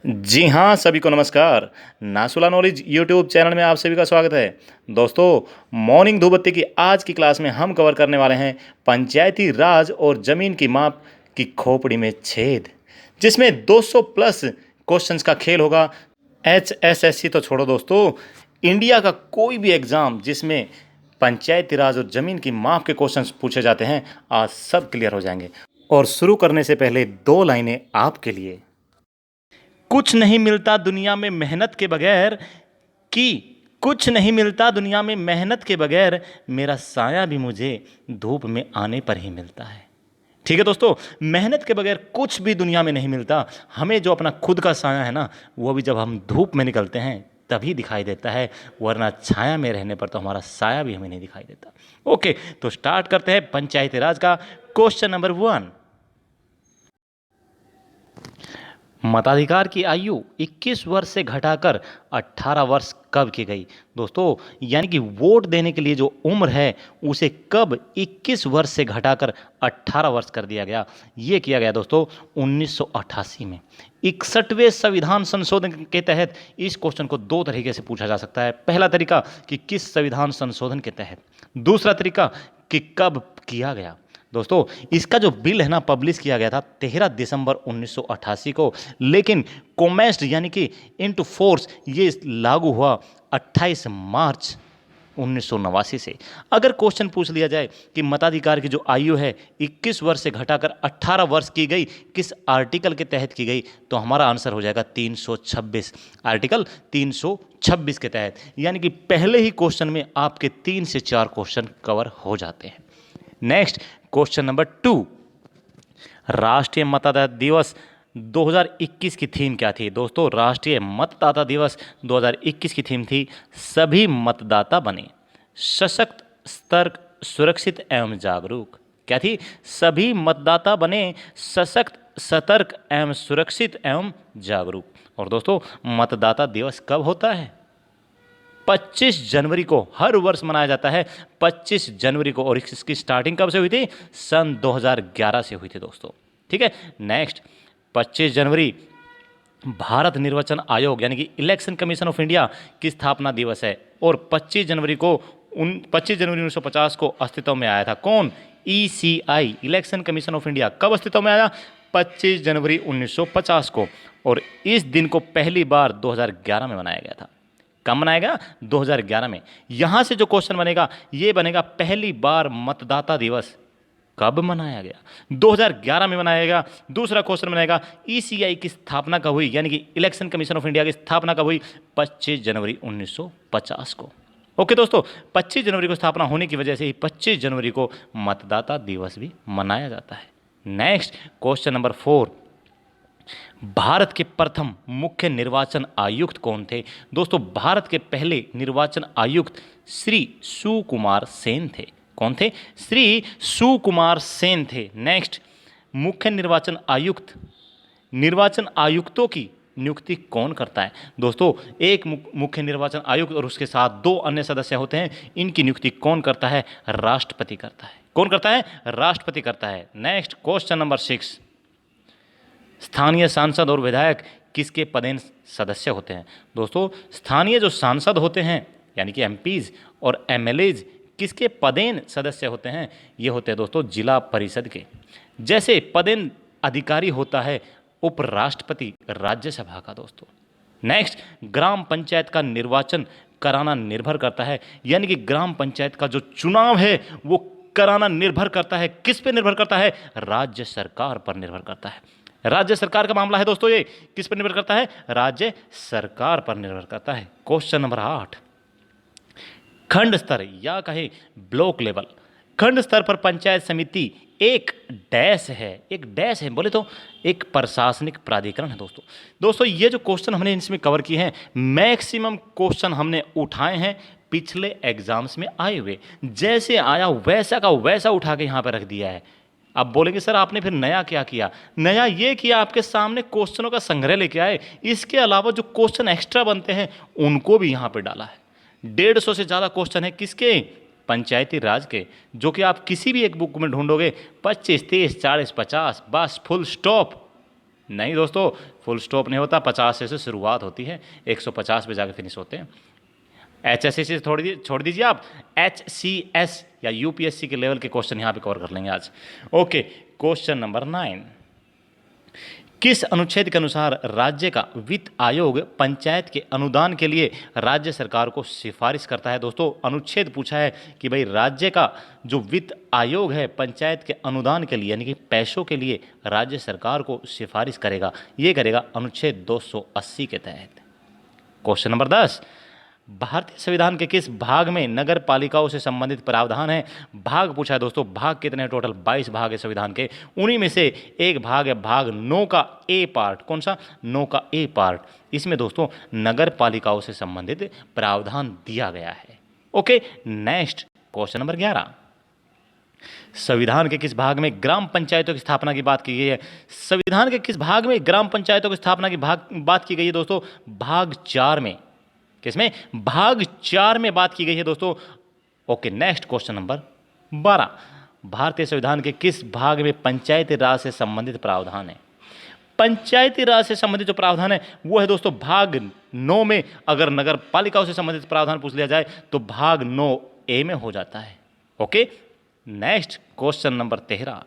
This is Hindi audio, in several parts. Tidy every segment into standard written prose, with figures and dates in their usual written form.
जी हाँ, सभी को नमस्कार। नासुला नॉलेज यूट्यूब चैनल में आप सभी का स्वागत है। दोस्तों, मॉर्निंग धूपबत्ती की आज की क्लास में हम कवर करने वाले हैं पंचायती राज और जमीन की माप की खोपड़ी में छेद, जिसमें 200 प्लस क्वेश्चंस का खेल होगा। HSSC तो छोड़ो दोस्तों, इंडिया का कोई भी एग्जाम जिसमें पंचायती राज और जमीन की माप के क्वेश्चंस पूछे जाते हैं, आज सब क्लियर हो जाएंगे। और शुरू करने से पहले दो लाइनें आपके लिए। कुछ नहीं मिलता दुनिया में मेहनत के बगैर, कि कुछ नहीं मिलता दुनिया में मेहनत के बगैर, मेरा साया भी मुझे धूप में आने पर ही मिलता है। ठीक है दोस्तों, मेहनत के बगैर कुछ भी दुनिया में नहीं मिलता। हमें जो अपना खुद का साया है ना, वो भी जब हम धूप में निकलते हैं तभी दिखाई देता है, वरना छाया में रहने पर तो हमारा साया भी हमें नहीं दिखाई देता। ओके, तो स्टार्ट करते हैं पंचायती राज का क्वेश्चन नंबर 1। मताधिकार की आयु 21 वर्ष से घटाकर 18 वर्ष कब की गई? दोस्तों, यानी कि वोट देने के लिए जो उम्र है उसे कब 21 वर्ष से घटाकर 18 वर्ष कर दिया गया? ये किया गया दोस्तों 1988 में। 61वें संविधान संशोधन के तहत इस क्वेश्चन को दो तरीके से पूछा जा सकता है। पहला तरीका कि किस संविधान संशोधन के तहत, दूसरा तरीका कि कब किया गया। दोस्तों, इसका जो बिल है ना, पब्लिश किया गया था 13 दिसंबर 1988 को, लेकिन कॉमेस्ट यानी कि इनटू फोर्स ये लागू हुआ 28 मार्च 1989 से। अगर क्वेश्चन पूछ लिया जाए कि मताधिकार की जो आयु है 21 वर्ष से घटाकर 18 वर्ष की गई, किस आर्टिकल के तहत की गई, तो हमारा आंसर हो जाएगा 326, आर्टिकल 326 के तहत। यानी कि पहले ही क्वेश्चन में आपके 3 से 4 क्वेश्चन कवर हो जाते हैं। Next, question number 2। राष्ट्रीय मतदाता दिवस 2021 की थीम क्या थी? दोस्तों, राष्ट्रीय मतदाता दिवस 2021 की थीम थी सभी मतदाता बने सशक्त, सतर्क, सुरक्षित एवं जागरूक। क्या थी? सभी मतदाता बने सशक्त, सतर्क एवं सुरक्षित एवं जागरूक। और दोस्तों, मतदाता दिवस कब होता है? 25 जनवरी को हर वर्ष मनाया जाता है, 25 जनवरी को। और इसकी स्टार्टिंग कब से हुई थी? सन 2011 से हुई थी दोस्तों। ठीक है, नेक्स्ट, 25 जनवरी भारत निर्वाचन आयोग यानी कि इलेक्शन कमीशन ऑफ इंडिया की स्थापना दिवस है। और 25 जनवरी 1950 को अस्तित्व में आया था। कौन? ECI, election commission of India. कब अस्तित्व में आया? 25 जनवरी 1950 को। और इस दिन को पहली बार 2011 में मनाया गया था। कब मनाया गया? 2011 में। यहां से जो क्वेश्चन बनेगा ये बनेगा पहली बार मतदाता दिवस कब मनाया गया? 2011 में मनाया गया। दूसरा क्वेश्चन बनेगा ECI की स्थापना कब हुई, यानी कि इलेक्शन कमीशन ऑफ इंडिया की स्थापना कब हुई? 25 जनवरी 1950 को। ओके दोस्तों, 25 जनवरी को स्थापना होने की वजह से ही 25 जनवरी को मतदाता दिवस भी मनाया जाता है। Next, question number 4। भारत के प्रथम मुख्य निर्वाचन आयुक्त कौन थे? दोस्तों, भारत के पहले निर्वाचन आयुक्त श्री सुकुमार सेन थे। कौन थे? श्री सुकुमार सेन थे। नेक्स्ट, मुख्य निर्वाचन आयुक्त, निर्वाचन आयुक्तों की नियुक्ति कौन करता है? दोस्तों, एक मुख्य निर्वाचन आयुक्त और उसके साथ 2 अन्य सदस्य होते हैं। इनकी नियुक्ति कौन करता है? राष्ट्रपति करता है। कौन करता है? राष्ट्रपति करता है। Next, question number 6। स्थानीय सांसद और विधायक किसके पदेन सदस्य होते हैं? दोस्तों, स्थानीय जो सांसद होते हैं यानी कि MPs और MLAs किसके पदेन सदस्य होते हैं? ये होते हैं दोस्तों जिला परिषद के। जैसे पदेन अधिकारी होता है उपराष्ट्रपति राज्यसभा का दोस्तों। नेक्स्ट, ग्राम पंचायत का निर्वाचन कराना निर्भर करता है, यानी कि ग्राम पंचायत का जो चुनाव है वो कराना निर्भर करता है। किस पे निर्भर करता है? राज्य सरकार पर निर्भर करता है। राज्य सरकार का मामला है दोस्तों। ये किस पर निर्भर करता है? राज्य सरकार पर निर्भर करता है। Question number 8। खंड स्तर या कहे ब्लॉक लेवल, खंड स्तर पर पंचायत समिति एक डैश है। एक डैश है बोले तो एक प्रशासनिक प्राधिकरण है दोस्तों। ये जो क्वेश्चन हमने इसमें कवर किए हैं, मैक्सिमम क्वेश्चन हमने उठाए हैं पिछले एग्जाम्स में आए हुए। जैसे आया वैसा का वैसा उठा के यहाँ पर रख दिया है। अब बोलेंगे सर आपने फिर नया क्या किया? नया ये किया, आपके सामने क्वेश्चनों का संग्रह लेके आए। इसके अलावा जो क्वेश्चन एक्स्ट्रा बनते हैं उनको भी यहाँ पे डाला है। 150 से ज़्यादा क्वेश्चन है किसके? पंचायती राज के, जो कि आप किसी भी एक बुक में ढूंढोगे 25, 30, 40, 50, बस फुल स्टॉप। नहीं दोस्तों, फुल स्टॉप नहीं होता, 50 से शुरुआत होती है, 150 पे जाकर फिनिश होते हैं। HSC से छोड़ दीजिए आप, HCS या UPSC के लेवल के क्वेश्चन यहाँ पे कवर कर लेंगे आज। ओके, क्वेश्चन नंबर 9, किस अनुच्छेद के अनुसार राज्य का वित्त आयोग पंचायत के अनुदान के लिए राज्य सरकार को सिफारिश करता है? दोस्तों अनुच्छेद पूछा है कि भाई राज्य का जो वित्त आयोग है पंचायत के अनुदान के लिए यानी कि पैसों के लिए राज्य सरकार को सिफारिश करेगा, ये करेगा अनुच्छेद 280 के तहत। क्वेश्चन नंबर 10, भारतीय संविधान के किस भाग में नगर पालिकाओं से संबंधित प्रावधान है? भाग पूछा है दोस्तों, भाग कितने हैं? टोटल 22 भाग है संविधान के, उन्हीं में से एक भाग है भाग 9 का ए पार्ट। कौन सा? 9 का ए पार्ट। इसमें दोस्तों नगर पालिकाओं से संबंधित प्रावधान दिया गया है। ओके, नेक्स्ट क्वेश्चन नंबर 11, संविधान के किस भाग में ग्राम पंचायतों की स्थापना की बात की गई है? संविधान के किस भाग में ग्राम पंचायतों की स्थापना की बात की गई है दोस्तों? भाग 4 में। किसमें? भाग 4 में बात की गई है दोस्तों। ओके, नेक्स्ट क्वेश्चन नंबर 12, भारतीय संविधान के किस भाग में पंचायती राज से संबंधित प्रावधान है? पंचायती राज से संबंधित जो प्रावधान है वो है दोस्तों भाग 9 में। अगर नगर पालिकाओं से संबंधित प्रावधान पूछ लिया जाए तो भाग 9A में हो जाता है। Okay, next question number 13,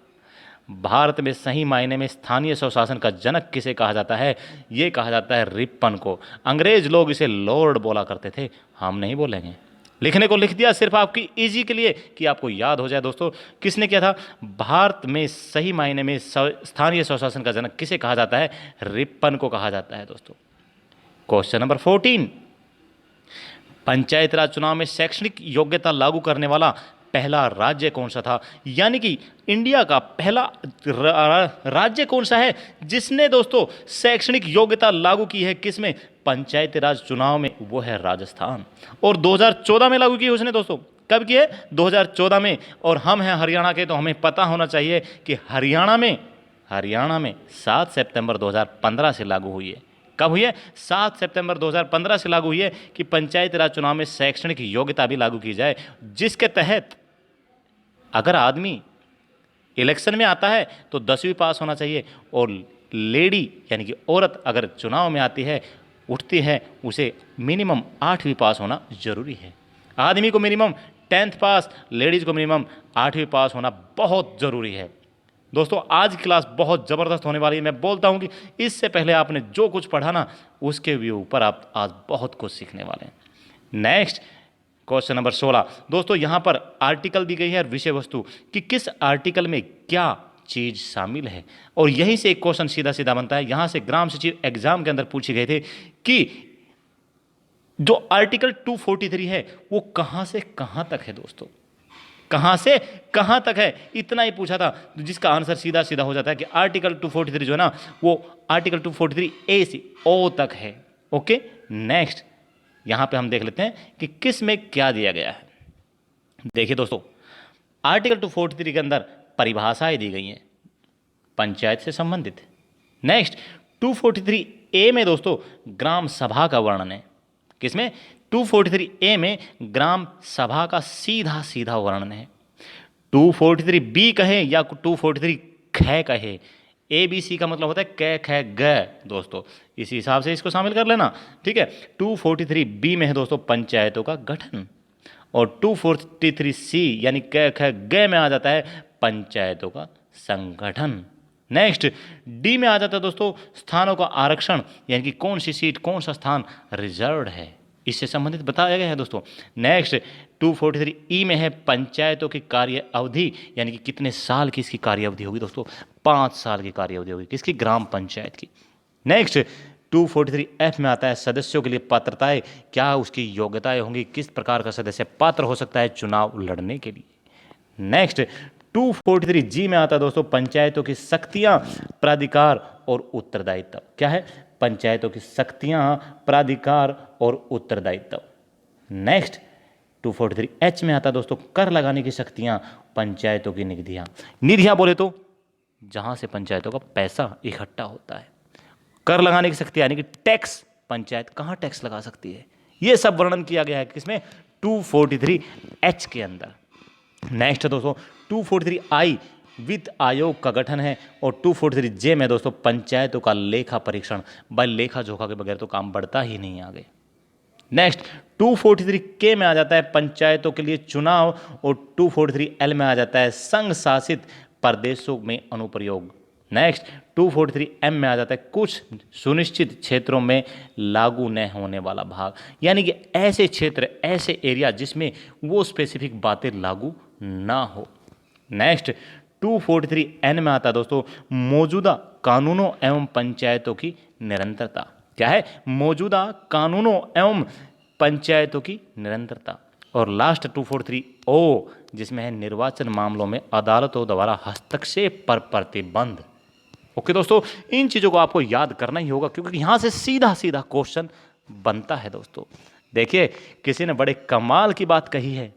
Bharat में सही मायने में स्थानीय स्वशासन का जनक किसे कहा जाता है? ये कहा जाता है रिपन को। अंग्रेज लोग इसे लॉर्ड बोला करते थे, हम नहीं बोलेंगे। लिखने को लिख दिया सिर्फ आपकी इजी के लिए कि आपको याद हो जाए दोस्तों। किसने किया था? भारत में सही मायने में स्थानीय स्वशासन का जनक किसे कहा जाता है? रिपन को कहा जाता है दोस्तों। क्वेश्चन नंबर 14, पंचायत राज चुनाव में शैक्षणिक योग्यता लागू करने वाला पहला राज्य कौन सा था? यानी कि इंडिया का पहला राज्य कौन सा है जिसने दोस्तों शैक्षणिक योग्यता लागू की है? किसमें? पंचायती राज चुनाव में। वो है राजस्थान। और 2014 में लागू की उसने दोस्तों। कब की है? 2014 में। और हम हैं हरियाणा के, तो हमें पता होना चाहिए कि हरियाणा में 7 सितंबर 2015 से लागू हुई है। कब हुई है? 7 सितंबर 2015 से लागू हुई है कि पंचायती राज चुनाव में शैक्षणिक योग्यता भी लागू की जाए, जिसके तहत अगर आदमी इलेक्शन में आता है तो 10वीं पास होना चाहिए, और लेडी यानी कि औरत अगर चुनाव में आती है, उठती है, उसे मिनिमम 8वीं पास होना जरूरी है। आदमी को मिनिमम 10th पास, लेडीज़ को मिनिमम 8वीं पास होना बहुत ज़रूरी है। दोस्तों आज की क्लास बहुत ज़बरदस्त होने वाली है। मैं बोलता हूँ कि इससे पहले आपने जो कुछ पढ़ा ना, उसके भी ऊपर आप आज बहुत कुछ सीखने वाले हैं। नेक्स्ट क्वेश्चन नंबर 16, दोस्तों यहाँ पर आर्टिकल दी गई है और विषय वस्तु कि किस आर्टिकल में क्या चीज़ शामिल है, और यहीं से एक क्वेश्चन सीधा सीधा बनता है। यहाँ से ग्राम सचिव एग्जाम के अंदर पूछे गए थे कि जो आर्टिकल 243 है वो कहाँ से कहाँ तक है दोस्तों? कहाँ से कहाँ तक है, इतना ही पूछा था, जिसका आंसर सीधा सीधा हो जाता है कि आर्टिकल 243 जो है ना, वो आर्टिकल 243A से O तक है। ओके, नेक्स्ट यहाँ पे हम देख लेते हैं कि किस में क्या दिया गया है। देखिए दोस्तों, आर्टिकल 243 के अंदर परिभाषाएं दी गई हैं पंचायत से संबंधित। नेक्स्ट 243A में दोस्तों ग्राम सभा का वर्णन है। किसमें? 243A में ग्राम सभा का सीधा सीधा वर्णन है। 243B कहे या 243 ख कहे, ABC का मतलब होता है क ख ग दोस्तों, इसी हिसाब से इसको शामिल कर लेना, ठीक है। 243B में है दोस्तों पंचायतों का गठन, और 243C यानी क ख ग में आ जाता है पंचायतों का संगठन। नेक्स्ट D में आ जाता है दोस्तों स्थानों का आरक्षण, यानी कि कौन सी सीट, कौन सा स्थान रिजर्व्ड है, इससे संबंधित बताया गया है दोस्तों। नेक्स्ट 243E में है पंचायतों की कार्य अवधि, यानी कि कितने साल की इसकी कार्य अवधि होगी दोस्तों? 5 साल की कार्य अवधि होगी, किसकी? ग्राम पंचायत की। नेक्स्ट 243F में आता है सदस्यों के लिए पात्रताएं, क्या उसकी योग्यताएं होंगी, किस प्रकार का सदस्य पात्र हो सकता है चुनाव लड़ने के लिए। नेक्स्ट 243G में आता है दोस्तों पंचायतों की शक्तियां, प्राधिकार और उत्तरदायित्व। क्या है? पंचायतों की शक्तियां, प्राधिकार और उत्तरदायित्व। नेक्स्ट 243H में आता है दोस्तों कर लगाने की शक्तियां, पंचायतों की निधियां। निधियां बोले तो जहां से पंचायतों का पैसा इकट्ठा होता है। कर लगाने की शक्ति यानी कि टैक्स, पंचायत कहां टैक्स लगा सकती है, यह सब वर्णन किया गया है किसमें? 243H के अंदर। नेक्स्ट दोस्तों 243I वित्त आयोग का गठन है। और 243 जे में दोस्तों पंचायतों का लेखा परीक्षण। भाई लेखा जोखा के बगैर तो काम बढ़ता ही नहीं आगे। नेक्स्ट 243 के में आ जाता है पंचायतों के लिए चुनाव। और 243 एल में आ जाता है संघ शासित प्रदेशों में अनुप्रयोग। नेक्स्ट 243 एम में आ जाता है कुछ सुनिश्चित क्षेत्रों में लागू न होने वाला भाग, यानी कि ऐसे क्षेत्र, ऐसे एरिया जिसमें वो स्पेसिफिक बातें लागू ना हो। नेक्स्ट 243 एन में आता है दोस्तों मौजूदा कानूनों एवं पंचायतों की निरंतरता। क्या है? मौजूदा कानूनों एवं पंचायतों की निरंतरता। और लास्ट 243 ओ जिसमें है निर्वाचन मामलों में अदालतों द्वारा हस्तक्षेप पर प्रतिबंध। ओके दोस्तों, इन चीज़ों को आपको याद करना ही होगा क्योंकि यहाँ से सीधा सीधा क्वेश्चन बनता है दोस्तों। देखिए किसी ने बड़े कमाल की बात कही है।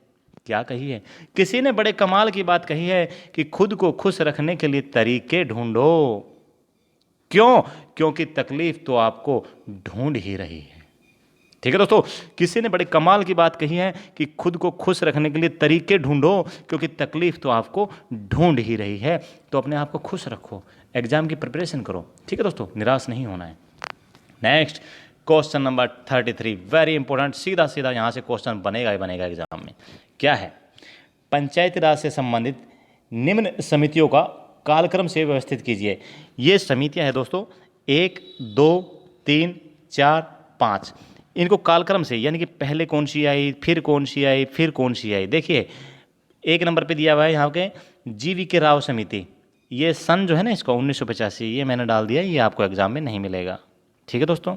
क्या कही है? किसी ने बड़े कमाल की बात कही है कि खुद को खुश रखने के लिए तरीके ढूंढो। क्यों? क्योंकि तकलीफ तो आपको ढूंढ ही रही है। ठीक है दोस्तों, किसी ने बड़े कमाल की बात कही है कि खुद को खुश रखने के लिए तरीके ढूंढो क्योंकि तकलीफ तो आपको ढूंढ ही रही है। तो अपने आप को खुश रखो, एग्जाम की प्रिपरेशन करो। ठीक है दोस्तों, निराश नहीं होना है। Next question number 33 very important, सीधा सीधा यहाँ से क्वेश्चन बनेगा ही बनेगा एग्जाम में। क्या है? पंचायती राज से संबंधित निम्न समितियों का कालक्रम से व्यवस्थित कीजिए। ये समितियां हैं दोस्तों 1, 2, 3, 4, 5। इनको कालक्रम से, यानी कि पहले कौन सी आई, फिर कौन सी आई, फिर कौन सी आई। देखिए 1 नंबर पे दिया हुआ है यहाँ के जीवी के राव समिति। ये सन जो है ना इसका 1985, ये मैंने डाल दिया, ये आपको एग्जाम में नहीं मिलेगा। ठीक है दोस्तों,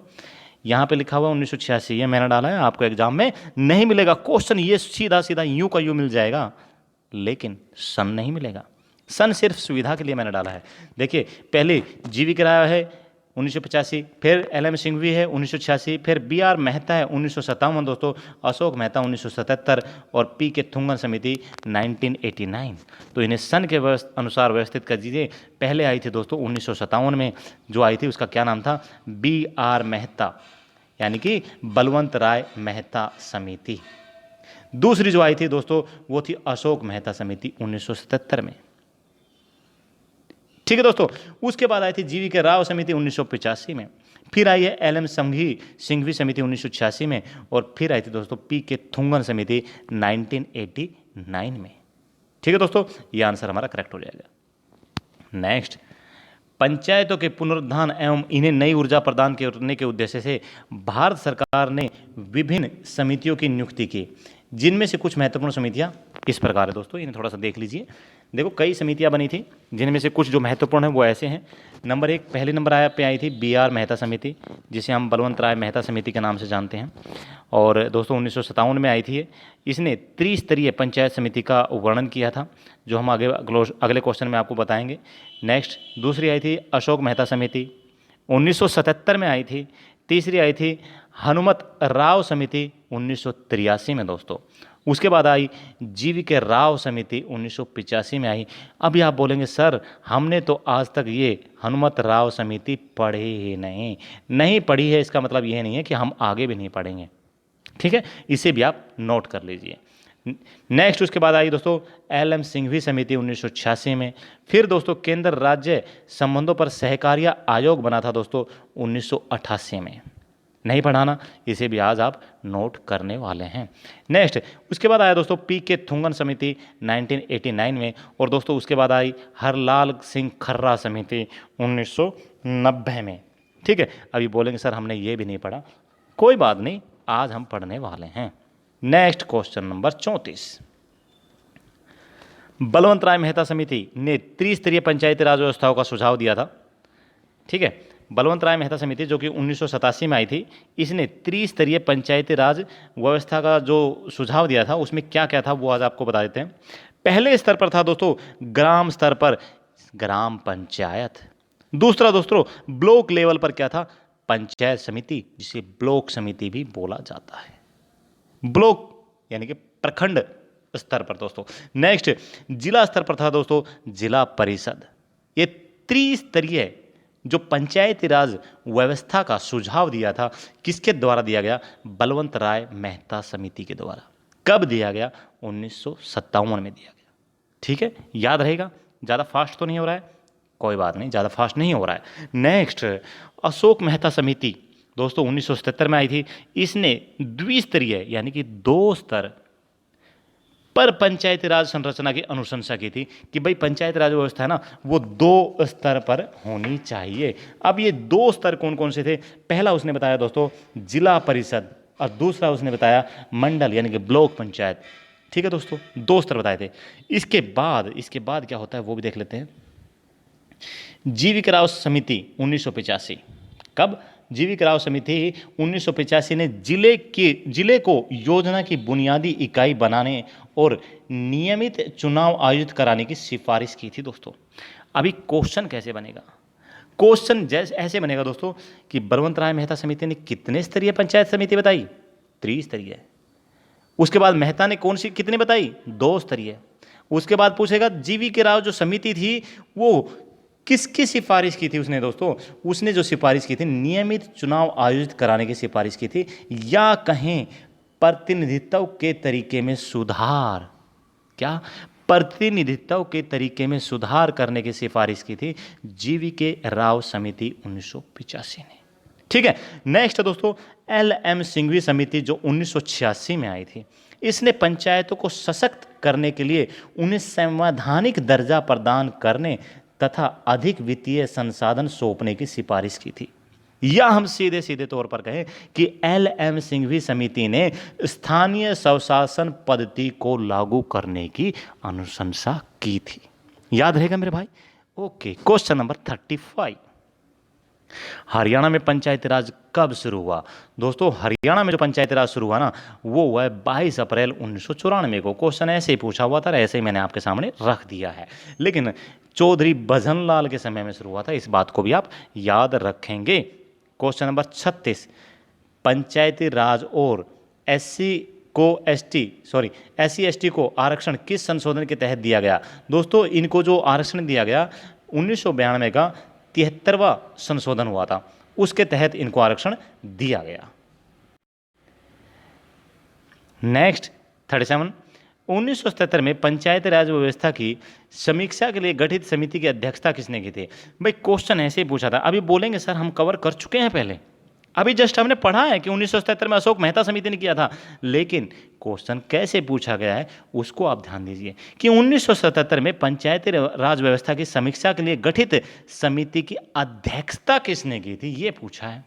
यहाँ पे लिखा हुआ 1986, ये मैंने डाला है, आपको एग्जाम में नहीं मिलेगा। क्वेश्चन ये सीधा सीधा यूं का यूं मिल जाएगा, लेकिन सन नहीं मिलेगा। सन सिर्फ सुविधा के लिए मैंने डाला है। देखिए पहले जीवी के राव है 1985, फिर LM सिंघवी है 1986, फिर BR मेहता है 1957 दोस्तों, अशोक मेहता 1977 और PK थुंगन समिति 1989। तो इन्हें सन के अनुसार व्यवस्थित कर दीजिए। पहले आई थी दोस्तों 1957 में, जो आई थी उसका क्या नाम था? BR मेहता, यानी कि बलवंत राय मेहता समिति। दूसरी जो आई थी दोस्तों वो थी अशोक मेहता समिति 1977 में। ठीक है दोस्तों, उसके बाद आई थी जीवी के राव समिति 1985 में, फिर आई है LM सिंघवी समिति 1986 में, और फिर आई थी दोस्तों PK थुंगन समिति 1989 में। ठीक है दोस्तों, ये आंसर हमारा करेक्ट हो जाएगा। नेक्स्ट, पंचायतों के पुनरुत्थान एवं इन्हें नई ऊर्जा प्रदान करने के उद्देश्य से भारत सरकार ने विभिन्न समितियों की नियुक्ति की, जिनमें से कुछ महत्वपूर्ण समितियां इस प्रकार है दोस्तों, इन्हें थोड़ा सा देख लीजिए। देखो कई समितियां बनी थी, जिनमें से कुछ जो महत्वपूर्ण है वो ऐसे हैं। नंबर 1 पहले नंबर पे आई थी BR मेहता समिति, जिसे हम बलवंत राय मेहता समिति के नाम से जानते हैं। और दोस्तों 1957 में आई थी। इसने त्रिस्तरीय पंचायत समिति का वर्णन किया था, जो हम अगले क्वेश्चन में आपको बताएंगे। नेक्स्ट दूसरी आई थी अशोक मेहता समिति, 1977 में आई थी। तीसरी आई थी हनुमत राव समिति 1983 में दोस्तों। उसके बाद आई जीवी के राव समिति 1985 में आई। अभी आप बोलेंगे सर हमने तो आज तक ये हनुमत राव समिति पढ़ी ही नहीं पढ़ी है, इसका मतलब ये नहीं है कि हम आगे भी नहीं पढ़ेंगे। ठीक है, इसे भी आप नोट कर लीजिए। नेक्स्ट उसके बाद आई दोस्तों LM सिंघवी समिति 1986 में। फिर दोस्तों केंद्र राज्य संबंधों पर सहकारिता आयोग बना था दोस्तों 1988 में। नहीं पढ़ाना, इसे भी आज आप नोट करने वाले हैं। नेक्स्ट उसके बाद आया दोस्तों PK थुंगन समिति 1989 में, और दोस्तों उसके बाद आई हरलाल सिंह खर्रा समिति 1990 में। ठीक है, अभी बोलेंगे सर हमने ये भी नहीं पढ़ा, कोई बात नहीं, आज हम पढ़ने वाले हैं। नेक्स्ट क्वेश्चन नंबर 34, बलवंत राय मेहता समिति ने त्रिस्तरीय पंचायती राज व्यवस्थाओं का सुझाव दिया था। ठीक है, बलवंत राय मेहता समिति जो कि 1987 में आई थी, इसने त्रिस्तरीय पंचायती राज व्यवस्था का जो सुझाव दिया था उसमें क्या क्या था वो आज आपको बता देते हैं। पहले स्तर पर था दोस्तों ग्राम स्तर पर ग्राम पंचायत। दूसरा दोस्तों ब्लॉक लेवल पर क्या था? पंचायत समिति, जिसे ब्लॉक समिति भी बोला जाता है। ब्लॉक यानी कि प्रखंड स्तर पर दोस्तों। नेक्स्ट जिला स्तर पर था दोस्तों जिला परिषद। ये त्रिस्तरीय जो पंचायती राज व्यवस्था का सुझाव दिया था किसके द्वारा दिया गया? बलवंत राय मेहता समिति के द्वारा। कब दिया गया? 1957 में दिया गया। ठीक है, याद रहेगा, ज़्यादा फास्ट तो नहीं हो रहा है? कोई बात नहीं, ज़्यादा फास्ट नहीं हो रहा है। नेक्स्ट, अशोक मेहता समिति दोस्तों 1977 में आई थी। इसने द्विस्तरीय यानी कि 2 स्तर पर पंचायती राज संरचना की अनुशंसा की थी कि भाई पंचायत राज व्यवस्था है ना, वो 2 स्तर पर होनी चाहिए। अब ये 2 स्तर कौन कौन से थे? पहला उसने बताया दोस्तों जिला परिषद, और दूसरा उसने बताया मंडल यानी कि ब्लॉक पंचायत। ठीक है दोस्तों, 2 स्तर बताए थे। इसके बाद क्या होता है वो भी देख लेते हैं। जीविका राव समिति 1985। कब? जीविका राव समिति 1985 ने जिले को योजना की बुनियादी इकाई बनाने और नियमित चुनाव आयोजित कराने की सिफारिश की थी दोस्तों। अभी क्वेश्चन कैसे बनेगा? क्वेश्चन जैसे ऐसे बनेगा दोस्तों कि बलवंत राय मेहता समिति ने कितने स्तरीय पंचायत समिति बताई? त्रिस्तरीय। उसके बाद मेहता ने कौन सी कितनी बताई? 2 स्तरीय। उसके बाद पूछेगा जीवीके राव जो समिति थी वो किसकी सिफारिश की थी उसने दोस्तों? उसने जो सिफारिश की थी नियमित चुनाव आयोजित कराने की सिफारिश की थी, या कहें प्रतिनिधित्व के तरीके में सुधार। क्या? प्रतिनिधित्व के तरीके में सुधार करने की सिफारिश की थी जीवीके राव समिति 1985 ने। ठीक है। नेक्स्ट दोस्तों, LM सिंघवी समिति जो 1986 में आई थी। इसने पंचायतों को सशक्त करने के लिए उन्हें संवैधानिक दर्जा प्रदान करने तथा अधिक वित्तीय संसाधन सौंपने की सिफारिश की थी। या हम सीधे सीधे तौर पर कहें कि LM सिंघवी समिति ने स्थानीय स्वशासन पद्धति को लागू करने की अनुशंसा की थी। याद रहेगा मेरे भाई? Okay, question number 35। हरियाणा में पंचायती राज कब शुरू हुआ? दोस्तों हरियाणा में जो पंचायती राज शुरू हुआ ना, वो हुआ है 22 अप्रैल 1994 को। क्वेश्चन ऐसे ही पूछा हुआ था, ऐसे ही मैंने आपके सामने रख दिया है, लेकिन चौधरी भजनलाल के समय में शुरू हुआ था। इस बात को भी आप याद रखेंगे। क्वेश्चन नंबर 36, पंचायती राज और SC ST को आरक्षण किस संशोधन के तहत दिया गया? दोस्तों इनको जो आरक्षण दिया गया 1992 का 73वां संशोधन हुआ था, उसके तहत इनको आरक्षण दिया गया। नेक्स्ट 37, 1977 में पंचायत राज व्यवस्था की समीक्षा के लिए गठित समिति की अध्यक्षता किसने की थी? भाई क्वेश्चन ऐसे ही पूछा था। अभी बोलेंगे सर हम कवर कर चुके हैं पहले, अभी जस्ट हमने पढ़ा है कि 1977 में अशोक मेहता समिति ने किया था, लेकिन क्वेश्चन कैसे पूछा गया है उसको आप ध्यान दीजिए कि 1977 में पंचायती राज व्यवस्था की समीक्षा के लिए गठित समिति की अध्यक्षता किसने की थी, ये पूछा है।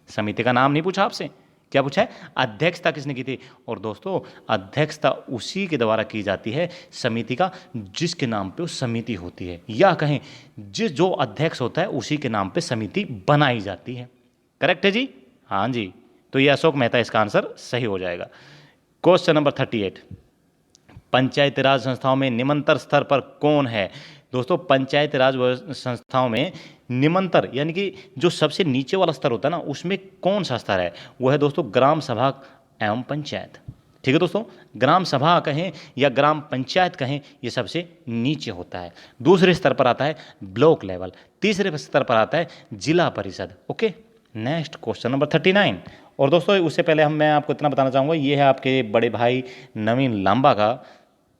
समिति का नाम नहीं पूछा आपसे, क्या पूछा है? अध्यक्षता किसने की थी। और दोस्तों अध्यक्षता उसी के द्वारा की जाती है समिति का जिसके नाम पे वो समिति होती है, या कहें जो अध्यक्ष होता है उसी के नाम पे समिति बनाई जाती है। करेक्ट है जी? हाँ जी, तो ये अशोक मेहता इसका आंसर सही हो जाएगा। क्वेश्चन नंबर 38, पंचायती राज संस्थाओं में निम्नतर स्तर पर कौन है? दोस्तों पंचायती राज संस्थाओं में निम्नतर यानी कि जो सबसे नीचे वाला स्तर होता है ना, उसमें कौन सा स्तर है? वो है दोस्तों ग्राम सभा एवं पंचायत। ठीक है दोस्तों, ग्राम सभा कहें या ग्राम पंचायत कहें, ये सबसे नीचे होता है। दूसरे स्तर पर आता है ब्लॉक लेवल, तीसरे स्तर पर आता है जिला परिषद। Okay, next question number 39। और दोस्तों उससे पहले मैं आपको इतना बताना चाहूँगा, ये है आपके बड़े भाई नवीन लांबा का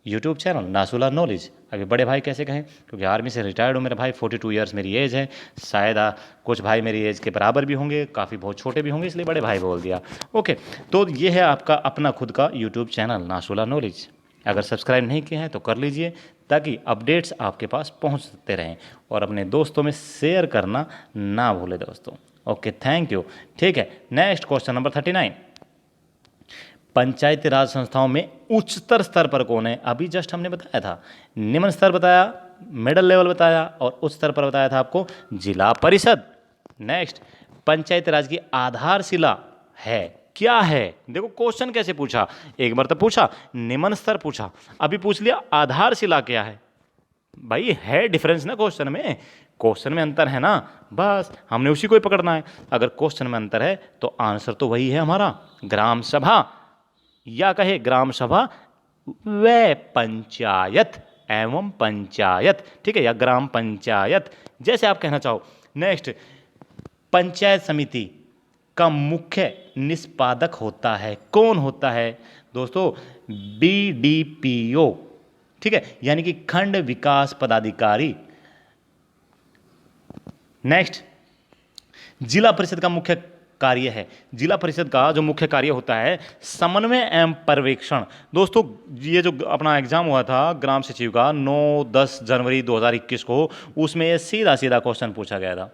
यूट्यूब चैनल नासुला नॉलेज। अभी बड़े भाई कैसे कहें, क्योंकि आर्मी से रिटायर्ड हूँ मेरे भाई, 42 ईयर्स मेरी एज है। शायद कुछ भाई मेरी एज के बराबर भी होंगे, काफ़ी बहुत छोटे भी होंगे, इसलिए बड़े भाई बोल दिया। ओके, तो ये है आपका अपना खुद का यूट्यूब चैनल नासुला नॉलेज। अगर सब्सक्राइब नहीं किए हैं तो कर लीजिए, ताकि अपडेट्स आपके पास पहुँचते रहें, और अपने दोस्तों में शेयर करना ना भूलें दोस्तों। Okay, thank you. ठीक है, नेक्स्ट क्वेश्चन नंबर 39, पंचायती राज संस्थाओं में उच्चतर स्तर पर कौन है? अभी जस्ट हमने बताया था, निम्न स्तर बताया, मिडिल लेवल बताया, और उच्च स्तर पर बताया था आपको जिला परिषद। नेक्स्ट, पंचायती राज की आधारशिला है, क्या है? देखो क्वेश्चन कैसे पूछा, एक बार तो पूछा निम्न स्तर पूछा, अभी पूछ लिया आधारशिला क्या है। भाई है डिफरेंस ना क्वेश्चन में, क्वेश्चन में अंतर है ना, बस हमने उसी को ही पकड़ना है। अगर क्वेश्चन में अंतर है तो आंसर तो वही है हमारा, ग्राम सभा, या कहे ग्राम सभा व पंचायत एवं पंचायत। ठीक है, या ग्राम पंचायत, जैसे आप कहना चाहो। नेक्स्ट, पंचायत समिति का मुख्य निष्पादक होता है, कौन होता है? दोस्तों BDPO। ठीक है, यानी कि खंड विकास पदाधिकारी। नेक्स्ट, जिला परिषद का मुख्य कार्य है। जिला परिषद का जो मुख्य कार्य होता है समन्वय एवं पर्यवेक्षण। दोस्तों ये जो अपना एग्जाम हुआ था ग्राम सचिव का 9-10 जनवरी 2021 को, उसमें ये सीधा सीधा क्वेश्चन पूछा गया था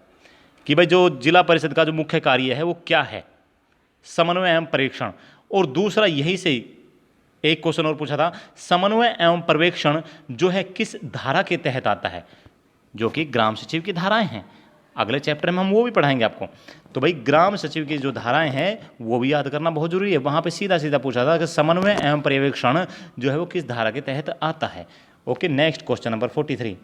कि भाई जो जिला परिषद का जो मुख्य कार्य है वो क्या है, समन्वय एवं पर्यवेक्षण। और दूसरा यही से एक क्वेश्चन और पूछा था, समन्वय एवं पर्यवेक्षण जो है किस धारा के तहत आता है, जो कि ग्राम सचिव की धाराएं हैं। अगले चैप्टर में हम वो भी पढ़ाएंगे आपको। तो भाई ग्राम सचिव की जो धाराएं हैं वो भी याद करना बहुत जरूरी है। वहां पे सीधा सीधा पूछा था कि समन्वय एवं पर्यवेक्षण जो है वो किस धारा के तहत आता है। ओके, नेक्स्ट क्वेश्चन नंबर 43,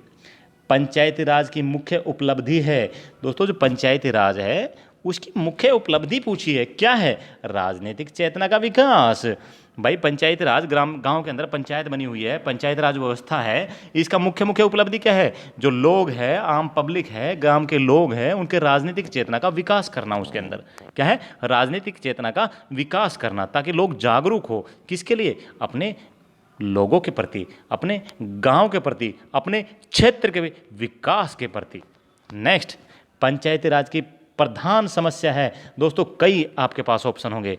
पंचायती राज की मुख्य उपलब्धि है। दोस्तों जो पंचायती राज है उसकी मुख्य उपलब्धि पूछी है, क्या है, राजनीतिक चेतना का विकास। भाई पंचायती राज गांव के अंदर पंचायत बनी हुई है, पंचायत राज व्यवस्था है, इसका मुख्य उपलब्धि क्या है, जो लोग है, आम पब्लिक है, गांव के लोग हैं, उनके राजनीतिक चेतना का विकास करना। उसके अंदर क्या है, राजनीतिक चेतना का विकास करना, ताकि लोग जागरूक हो किसके लिए, अपने लोगों के प्रति, अपने गांव के प्रति, अपने क्षेत्र के विकास के प्रति। नेक्स्ट, पंचायती राज की प्रधान समस्या है। दोस्तों कई आपके पास ऑप्शन होंगे,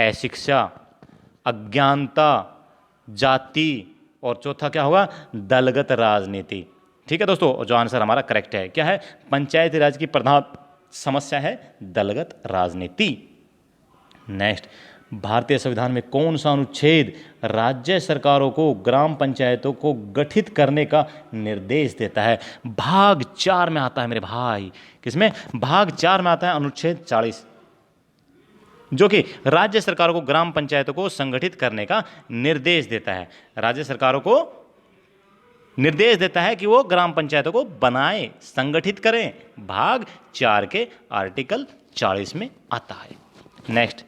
अशिक्षा, अज्ञानता, जाति, और चौथा क्या होगा, दलगत राजनीति। ठीक है दोस्तों, जो आंसर हमारा करेक्ट है क्या है, पंचायती राज की प्रधान समस्या है दलगत राजनीति। नेक्स्ट, भारतीय संविधान में कौन सा अनुच्छेद राज्य सरकारों को ग्राम पंचायतों को गठित करने का निर्देश देता है। भाग 4 में आता है मेरे भाई, किसमें, भाग 4 में आता है अनुच्छेद 40, जो कि राज्य सरकारों को ग्राम पंचायतों को संगठित करने का निर्देश देता है। राज्य सरकारों को निर्देश देता है कि वो ग्राम पंचायतों को बनाए, संगठित करें। भाग 4 के आर्टिकल 40 में आता है। नेक्स्ट,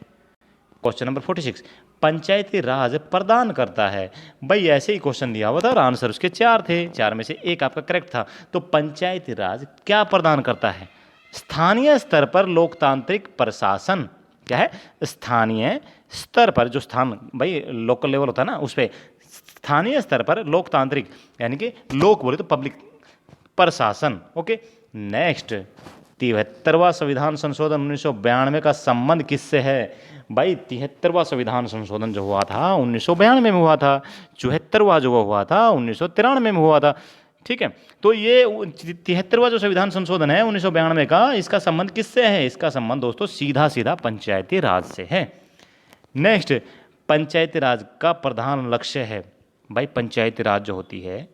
क्वेश्चन नंबर 46, पंचायती राज प्रदान करता है। भाई ऐसे ही क्वेश्चन दिया हुआ था और आंसर उसके 4 थे, 4 में से एक आपका करेक्ट था। तो पंचायती राज क्या प्रदान करता है, स्थानीय स्तर पर लोकतांत्रिक प्रशासन। क्या है, स्थानीय स्तर पर, जो स्थान भाई लोकल लेवल होता है ना, उस पर स्थानीय स्तर पर लोकतांत्रिक, यानी कि लोक बोले तो पब्लिक, प्रशासन। ओके, नेक्स्ट, 73वां संविधान संशोधन 1992 का संबंध किससे है। भाई 73वां संविधान संशोधन जो हुआ था 1992 में हुआ था, 74वां जो हुआ था 1993 में हुआ था। ठीक है, तो ये 73वां जो संविधान संशोधन है 1992 का, इसका संबंध किससे है, इसका संबंध दोस्तों सीधा सीधा पंचायती राज से है। नेक्स्ट, पंचायती राज का प्रधान लक्ष्य है। भाई पंचायती राज जो होती है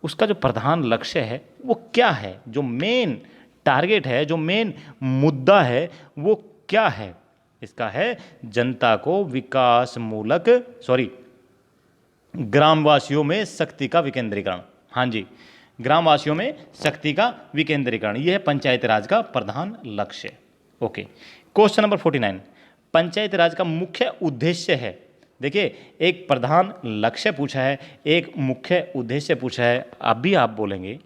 उसका जो प्रधान लक्ष्य है वो क्या है, जो मेन टारगेट है, जो मेन मुद्दा है वो क्या है, इसका है जनता को ग्रामवासियों में शक्ति का विकेंद्रीकरण। हाँ जी, ग्रामवासियों में शक्ति का विकेंद्रीकरण, यह है पंचायती राज का प्रधान लक्ष्य। ओके, क्वेश्चन नंबर 49, पंचायती राज का मुख्य उद्देश्य है। देखिए, एक प्रधान लक्ष्य पूछा है, एक मुख्य उद्देश्य पूछा है। अभी आप बोलेंगे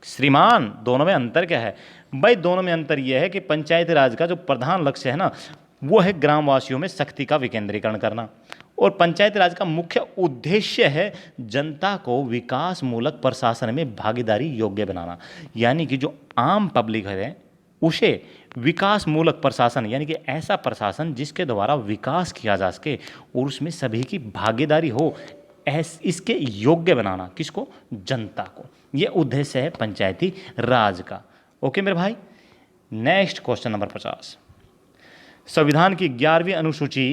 श्रीमान दोनों में अंतर क्या है। भाई दोनों में अंतर यह है कि पंचायती राज का जो प्रधान लक्ष्य है ना वो है ग्रामवासियों में शक्ति का विकेंद्रीकरण करना, और पंचायती राज का मुख्य उद्देश्य है जनता को विकास मूलक प्रशासन में भागीदारी योग्य बनाना। यानी कि जो आम पब्लिक है उसे विकास मूलक प्रशासन, यानी कि ऐसा प्रशासन जिसके द्वारा विकास किया जा सके और उसमें सभी की भागीदारी हो, इसके योग्य बनाना, किसको, जनता को। यह उद्देश्य है पंचायती राज का। ओके मेरे भाई, नेक्स्ट क्वेश्चन नंबर 50, संविधान की 11वीं अनुसूची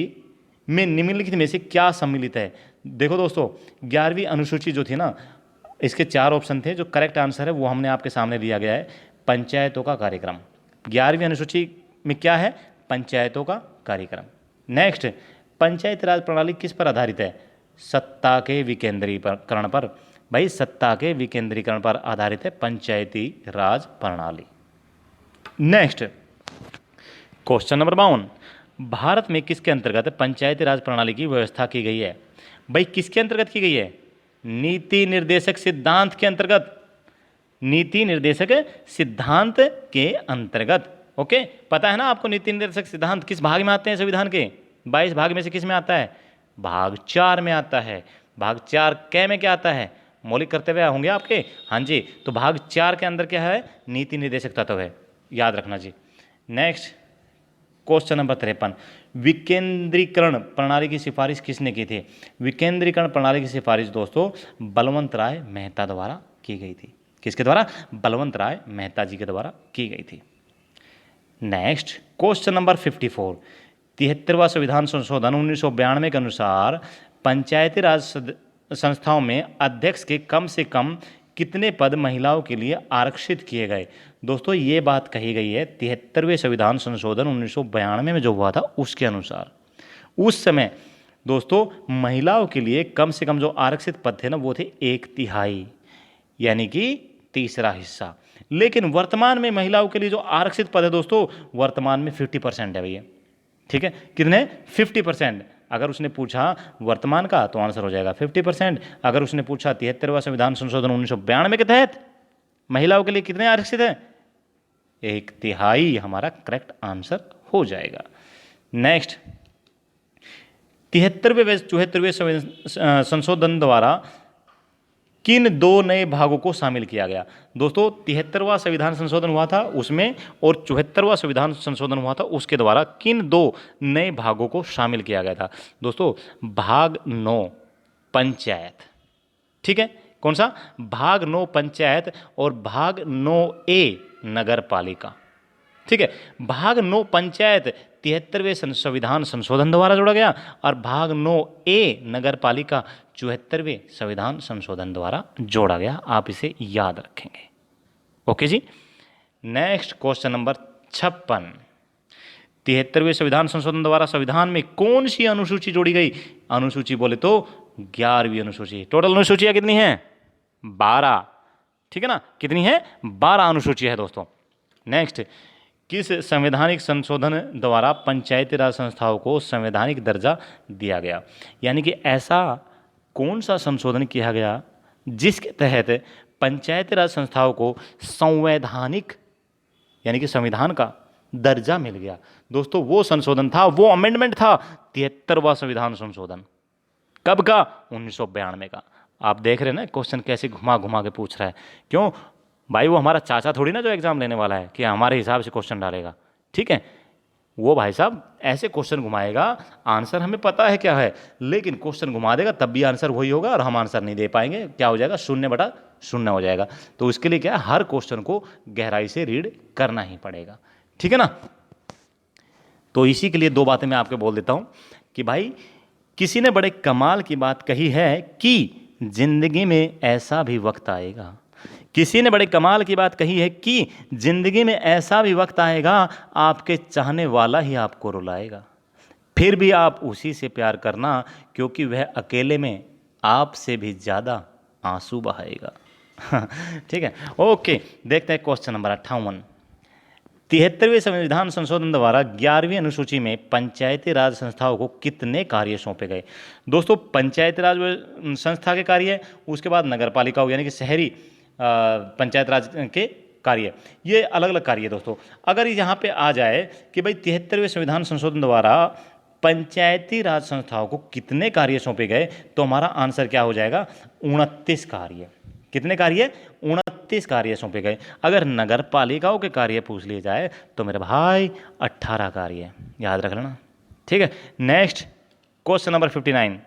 में निम्नलिखित में से क्या सम्मिलित है। देखो दोस्तों, 11वीं अनुसूची जो थी ना, इसके 4 ऑप्शन थे, जो करेक्ट आंसर है वो हमने आपके सामने दिया गया है, पंचायतों का कार्यक्रम। 11वीं अनुसूची में क्या है, पंचायतों का कार्यक्रम। नेक्स्ट, पंचायती राज प्रणाली किस पर आधारित है, सत्ता के विकेंद्रीकरण पर। भाई सत्ता के विकेंद्रीकरण पर आधारित है पंचायती राज प्रणाली। नेक्स्ट, क्वेश्चन नंबर 52, भारत में किसके अंतर्गत पंचायती राज प्रणाली की व्यवस्था की गई है। भाई किसके अंतर्गत की गई है, नीति निर्देशक सिद्धांत के अंतर्गत, नीति निर्देशक सिद्धांत के अंतर्गत। ओके, पता है ना आपको नीति निर्देशक सिद्धांत किस भाग में आते हैं संविधान के, 22 भाग में से किस में आता है, भाग 4 में आता है। भाग 4 कै में क्या आता है, मौलिक कर्तव्य होंगे आपके। हाँ जी, तो भाग 4 के अंदर क्या है, नीति निर्देशक तत्व है, याद रखना जी। नेक्स्ट क्वेश्चन नंबर 53, विकेंद्रीकरण प्रणाली की सिफारिश किसने की थी? विकेंद्रीकरण प्रणाली की सिफारिश दोस्तों बलवंत राय मेहता द्वारा की गई थी। किसके द्वारा? बलवंत राय मेहता जी के द्वारा की गई थी। नेक्स्ट क्वेश्चन नंबर 54, 73वां संविधान संशोधन 1992 के अनुसार पंचायती राज संस्थाओं में अध्यक्ष के कम से कम कितने पद महिलाओं के लिए आरक्षित किए गए? दोस्तों ये बात कही गई है 73वें संविधान संशोधन 1992 में जो हुआ था उसके अनुसार। उस समय दोस्तों महिलाओं के लिए कम से कम जो आरक्षित पद थे ना वो थे 1/3, यानी कि तीसरा हिस्सा। लेकिन वर्तमान में महिलाओं के लिए जो आरक्षित पद है दोस्तों वर्तमान में 50% है भैया। ठीक है, कितने? 50%। अगर उसने पूछा वर्तमान का तो आंसर हो जाएगा 50%। अगर उसने पूछा 73वां संविधान संशोधन 1992 के तहत महिलाओं के लिए कितने आरक्षित है, 1/3 हमारा करेक्ट आंसर हो जाएगा। नेक्स्ट 73वें संशोधन द्वारा किन 2 नए भागों को शामिल किया गया? दोस्तों 73वां संविधान संशोधन हुआ था उसमें और 74वां संविधान संशोधन हुआ था उसके द्वारा किन 2 नए भागों को शामिल किया गया था? दोस्तों भाग 9 पंचायत। ठीक है, कौन सा? भाग 9 पंचायत और भाग 9A नगर पालिका। ठीक है, भाग 9 पंचायत 73वें संविधान संशोधन द्वारा जोड़ा गया और भाग 9A नगर पालिका 74वें संविधान संशोधन द्वारा जोड़ा गया। आप इसे याद रखेंगे। ओके जी। नेक्स्ट क्वेश्चन नंबर 56, 73वें संविधान संशोधन द्वारा संविधान में कौन सी अनुसूची जोड़ी गई? अनुसूची बोले तो 11वीं अनुसूची। टोटल अनुसूचियां कितनी हैं? 12। ठीक है ना, कितनी है? 12 अनुसूची है दोस्तों। नेक्स्ट किस संवैधानिक संशोधन द्वारा पंचायती राज संस्थाओं को संवैधानिक दर्जा दिया गया? यानी कि ऐसा कौन सा संशोधन किया गया जिसके तहत पंचायती राज संस्थाओं को संवैधानिक यानी कि संविधान का दर्जा मिल गया? दोस्तों वो संशोधन था, वो अमेंडमेंट था 73वां संविधान संशोधन। कब का? 1992 का। आप देख रहे हैं ना क्वेश्चन कैसे घुमा घुमा के पूछ रहा है। क्यों भाई? वो हमारा चाचा थोड़ी ना जो एग्जाम लेने वाला है कि हमारे हिसाब से क्वेश्चन डालेगा। ठीक है, वो भाई साहब ऐसे क्वेश्चन घुमाएगा, आंसर हमें पता है क्या है, लेकिन क्वेश्चन घुमा देगा तब भी आंसर वही होगा और हम आंसर नहीं दे पाएंगे। क्या हो जाएगा? 0/0 हो जाएगा। तो इसके लिए क्या है, हर क्वेश्चन को गहराई से रीड करना ही पड़ेगा। ठीक है ना। तो इसी के लिए 2 बातें मैं आपको बोल देता हूं कि भाई किसी ने बड़े कमाल की बात कही है कि जिंदगी में ऐसा भी वक्त आएगा। किसी ने बड़े कमाल की बात कही है कि जिंदगी में ऐसा भी वक्त आएगा आपके चाहने वाला ही आपको रुलाएगा, फिर भी आप उसी से प्यार करना क्योंकि वह अकेले में आपसे भी ज़्यादा आंसू बहाएगा। ठीक है, ओके। देखते हैं क्वेश्चन नंबर 58, 73वें संविधान संशोधन द्वारा 11वीं अनुसूची में पंचायती राज संस्थाओं को कितने कार्य सौंपे गए? दोस्तों पंचायती राज संस्था के कार्य, उसके बाद नगर पालिकाओं यानी कि शहरी पंचायत राज के कार्य, ये अलग अलग कार्य दोस्तों। अगर यहाँ पे आ जाए कि भाई 73वें संविधान संशोधन द्वारा पंचायती राज संस्थाओं को कितने कार्य सौंपे गए, तो हमारा आंसर क्या हो जाएगा? 29 कार्य। कितने कार्य? 29 कार्य सौंपे गए। अगर नगर पालिकाओं के कार्य पूछ लिए जाए तो मेरे भाई 18 कार्य, याद रख लेना। ठीक है, नेक्स्ट क्वेश्चन नंबर 59,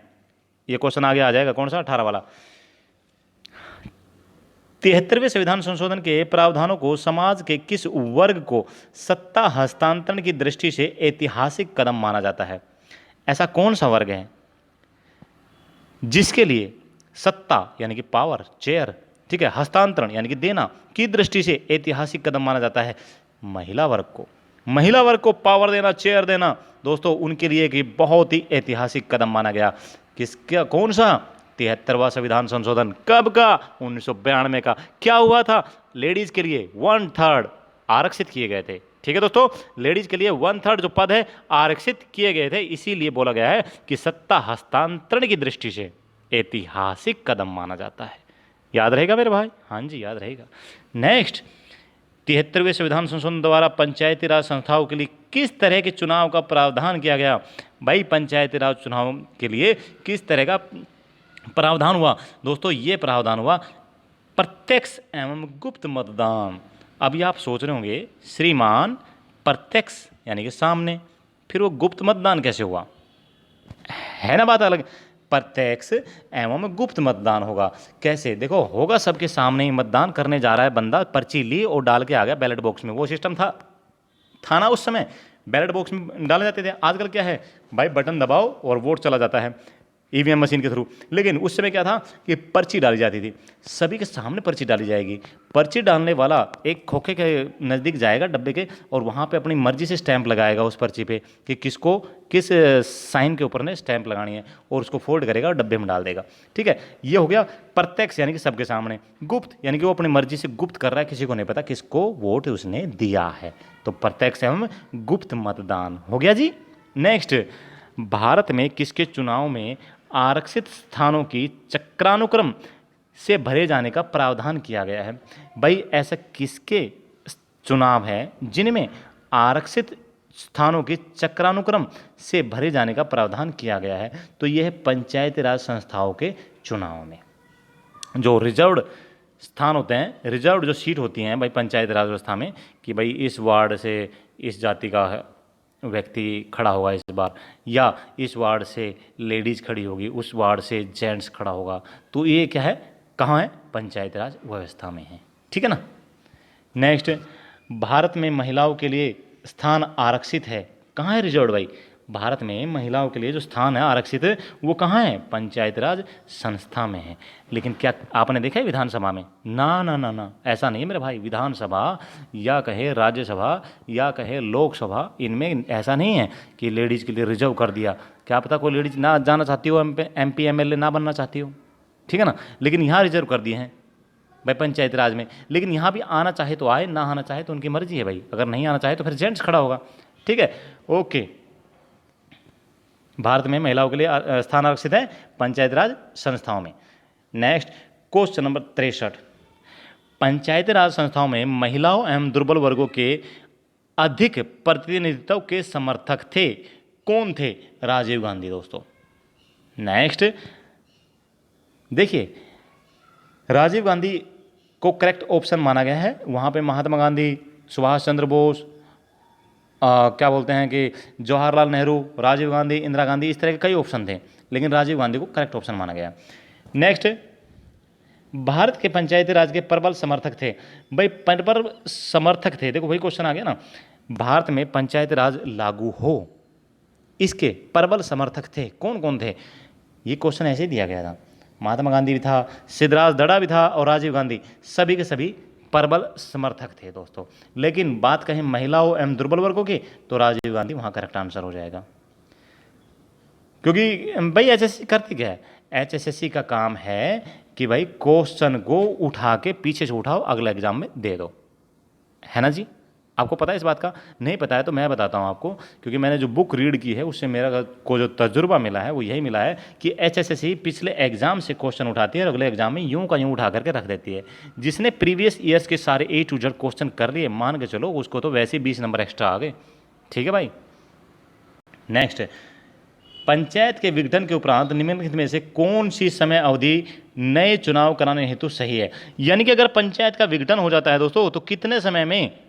ये क्वेश्चन आगे आ जाएगा, कौन सा? 18 वाला। 73वें संविधान संशोधन के प्रावधानों को समाज के किस वर्ग को सत्ता हस्तांतरण की दृष्टि से ऐतिहासिक कदम माना जाता है? ऐसा कौन सा वर्ग है जिसके लिए सत्ता यानी कि पावर, चेयर, ठीक है, हस्तांतरण यानी कि देना की दृष्टि से ऐतिहासिक कदम माना जाता है? महिला वर्ग को। महिला वर्ग को पावर देना, चेयर देना दोस्तों उनके लिए कि बहुत ही ऐतिहासिक कदम माना गया। किसका? कौन सा? 73वां संविधान संशोधन। कब का? 1992 का। क्या हुआ था? लेडीज के लिए 1/3 आरक्षित किए गए थे। ठीक है दोस्तों, लेडीज के लिए 1/3 जो पद है आरक्षित किए गए थे, इसीलिए बोला गया है कि सत्ता हस्तांतरण की दृष्टि से ऐतिहासिक कदम माना जाता है। याद रहेगा मेरे भाई? हाँ जी, याद रहेगा। नेक्स्ट 73वें संविधान संशोधन द्वारा पंचायती राज संस्थाओं के लिए किस तरह के चुनाव का प्रावधान किया गया? भाई पंचायती राज चुनाव के लिए किस तरह का प्रावधान हुआ दोस्तों, ये प्रावधान हुआ प्रत्यक्ष एवं गुप्त मतदान। अभी आप सोच रहे होंगे श्रीमान प्रत्यक्ष यानी कि सामने, फिर वो गुप्त मतदान कैसे हुआ, है ना बात अलग। प्रत्यक्ष एवं गुप्त मतदान होगा कैसे, देखो होगा सबके सामने ही, मतदान करने जा रहा है बंदा, पर्ची ली और डाल के आ गया बैलेट बॉक्स में, वो सिस्टम था ना उस समय, बैलेट बॉक्स में डाले जाते थे। आजकल क्या है भाई, बटन दबाओ और वोट चला जाता है ईवीएम मशीन के थ्रू। लेकिन उस समय क्या था कि पर्ची डाली जाती थी, सभी के सामने पर्ची डाली जाएगी। पर्ची डालने वाला एक खोखे के नज़दीक जाएगा डब्बे के, और वहाँ पे अपनी मर्जी से स्टैंप लगाएगा उस पर्ची पे कि किसको किस साइन के ऊपर ने स्टैंप लगानी है, और उसको फोल्ड करेगा और डब्बे में डाल देगा। ठीक है, ये हो गया प्रत्यक्ष यानी कि सबके सामने। गुप्त यानी कि वो अपनी मर्जी से गुप्त कर रहा है, किसी को नहीं पता किसको वोट उसने दिया है, तो प्रत्यक्ष एवं गुप्त मतदान हो गया जी। नेक्स्ट, भारत में किसके चुनाव में आरक्षित स्थानों की चक्रानुक्रम से भरे जाने का प्रावधान किया गया है। भाई ऐसा किसके चुनाव है जिनमें आरक्षित स्थानों के चक्रानुक्रम से भरे जाने का प्रावधान किया गया है, तो यह है पंचायती राज संस्थाओं के चुनाव में। जो रिजर्व्ड स्थान होते हैं, रिजर्व्ड जो सीट होती हैं भाई पंचायती राज व्यवस्था में, कि भाई इस वार्ड से इस जाति का व्यक्ति खड़ा होगा इस बार, या इस वार्ड से लेडीज़ खड़ी होगी, उस वार्ड से जेंट्स खड़ा होगा, तो ये क्या है, कहाँ है, पंचायती राज व्यवस्था में है। ठीक है ना। नेक्स्ट, भारत में महिलाओं के लिए स्थान आरक्षित है, कहाँ है रिजर्व भाई, भारत में महिलाओं के लिए जो स्थान है आरक्षित वो कहाँ है, पंचायती राज संस्था में है। लेकिन क्या आपने देखा है विधानसभा में, ना ना ना ना, ऐसा नहीं है मेरे भाई। विधानसभा या कहे राज्यसभा या कहे लोकसभा, इनमें ऐसा नहीं है कि लेडीज़ के लिए रिजर्व कर दिया। क्या पता कोई लेडीज ना जाना चाहती हो, MP MLA ना बनना चाहती हो, ठीक है ना, लेकिन यहाँ रिजर्व कर दिए हैं भाई पंचायत राज में। लेकिन यहाँ भी आना चाहे तो आए, ना आना चाहे तो उनकी मर्जी है भाई, अगर नहीं आना चाहे तो फिर जेंट्स खड़ा होगा। ठीक है, ओके। भारत में महिलाओं के लिए स्थान आरक्षित है पंचायत राज संस्थाओं में। नेक्स्ट, क्वेश्चन नंबर 63, पंचायती राज संस्थाओं में महिलाओं एवं दुर्बल वर्गों के अधिक प्रतिनिधित्व के समर्थक थे, कौन थे, राजीव गांधी दोस्तों। नेक्स्ट देखिए, राजीव गांधी को करेक्ट ऑप्शन माना गया है, वहाँ पे महात्मा गांधी, सुभाष चंद्र बोस, क्या बोलते हैं कि जवाहरलाल नेहरू, राजीव गांधी, इंदिरा गांधी, इस तरह के कई ऑप्शन थे, लेकिन राजीव गांधी को करेक्ट ऑप्शन माना गया। नेक्स्ट, भारत के पंचायती राज के प्रबल समर्थक थे, भाई प्रबल समर्थक थे, देखो वही क्वेश्चन आ गया ना, भारत में पंचायती राज लागू हो इसके प्रबल समर्थक थे, कौन कौन थे, ये क्वेश्चन ऐसे ही दिया गया था। महात्मा गांधी भी था, सिद्धराज दड़ा भी था, और राजीव गांधी, सभी के सभी प्रबल समर्थक थे दोस्तों। लेकिन बात कहें महिलाओं एवं दुर्बल वर्गों की, तो राजीव गांधी वहाँ करेक्ट आंसर हो जाएगा। क्योंकि भाई HSC करती क्या है, HSSC का काम है कि भाई क्वेश्चन को उठा के पीछे से उठाओ, अगले एग्जाम में दे दो, है ना जी। आपको पता है इस बात का, नहीं पता है तो मैं बताता हूँ आपको, क्योंकि मैंने जो बुक रीड की है उससे मेरा को जो तजुर्बा मिला है वो यही मिला है कि HSSC पिछले एग्जाम से क्वेश्चन उठाती है और अगले एग्जाम में यूं का यूं उठा करके रख देती है। जिसने प्रीवियस ईयर्स के सारे A to Z क्वेश्चन कर लिए, मान के चलो उसको तो वैसे 20 नंबर एक्स्ट्रा आ गए। ठीक है भाई। नेक्स्ट, पंचायत के विघटन के उपरांत निम्नलिखित में से कौन सी समय अवधि नए चुनाव कराने हेतु सही है। यानी कि अगर पंचायत का विघटन हो जाता है दोस्तों, तो कितने समय में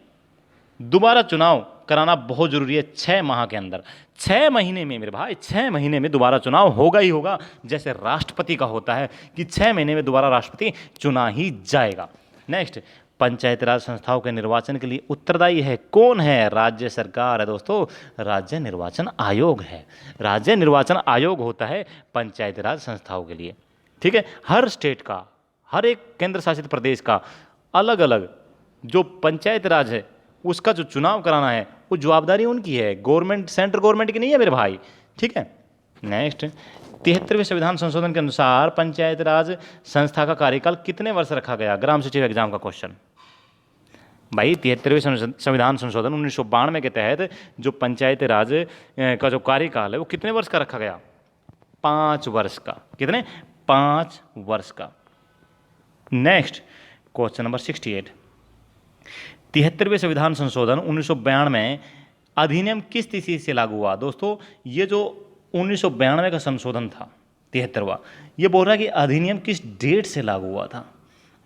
दोबारा चुनाव कराना बहुत जरूरी है, 6 माह के अंदर। 6 महीने में मेरे भाई, 6 महीने में दोबारा चुनाव होगा ही होगा, जैसे राष्ट्रपति का होता है कि 6 महीने में दोबारा राष्ट्रपति चुना ही जाएगा। नेक्स्ट, पंचायती राज संस्थाओं के निर्वाचन के लिए उत्तरदायी है, कौन है, राज्य सरकार है दोस्तों, राज्य निर्वाचन आयोग है। राज्य निर्वाचन आयोग होता है पंचायती राज संस्थाओं के लिए। ठीक है, हर स्टेट का, हर एक केंद्र शासित प्रदेश का अलग अलग जो पंचायत राज है उसका जो चुनाव कराना है वो जवाबदारी उनकी है, गवर्नमेंट, सेंट्रल गवर्नमेंट की नहीं है मेरे भाई। ठीक है। नेक्स्ट, 73वें संविधान संशोधन के अनुसार पंचायत राज संस्था का कार्यकाल कितने वर्ष रखा गया, ग्राम सचिव एग्जाम का क्वेश्चन। भाई 73वें संविधान संशोधन 1992 के तहत जो पंचायती राज का जो कार्यकाल है वो कितने वर्ष का रखा गया, 5 वर्ष का। कितने, 5 वर्ष का। नेक्स्ट, क्वेश्चन नंबर 68, 73वें संविधान संशोधन 1992 में अधिनियम किस तिथि से लागू हुआ। दोस्तों ये जो 1992 का संशोधन था, 73वां। ये बोल रहा है कि अधिनियम किस डेट से लागू हुआ था।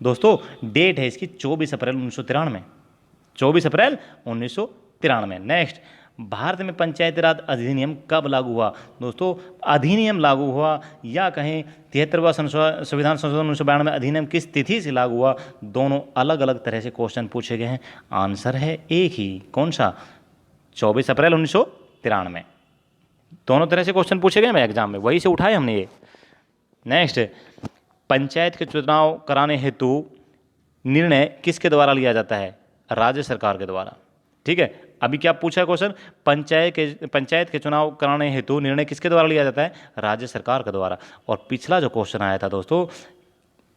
दोस्तों डेट है इसकी 24 अप्रैल 1993, 24 अप्रैल 1993। नेक्स्ट, भारत में पंचायती राज अधिनियम कब लागू हुआ। दोस्तों अधिनियम लागू हुआ या कहें 73वां संविधान संशोधन 1992 अधिनियम किस तिथि से लागू हुआ, दोनों अलग अलग तरह से क्वेश्चन पूछे गए हैं। आंसर है एक ही, कौन सा, 24 अप्रैल 1993। दोनों तरह से क्वेश्चन पूछे गए हैं एग्जाम में, वही से उठाए हमने ये। नेक्स्ट, पंचायत के चुनाव कराने हेतु निर्णय किसके द्वारा लिया जाता है, राज्य सरकार के द्वारा। ठीक है, अभी क्या पूछा है क्वेश्चन, पंचायत के चुनाव कराने हेतु निर्णय किसके द्वारा लिया जाता है, राज्य सरकार के द्वारा। और पिछला जो क्वेश्चन आया था दोस्तों,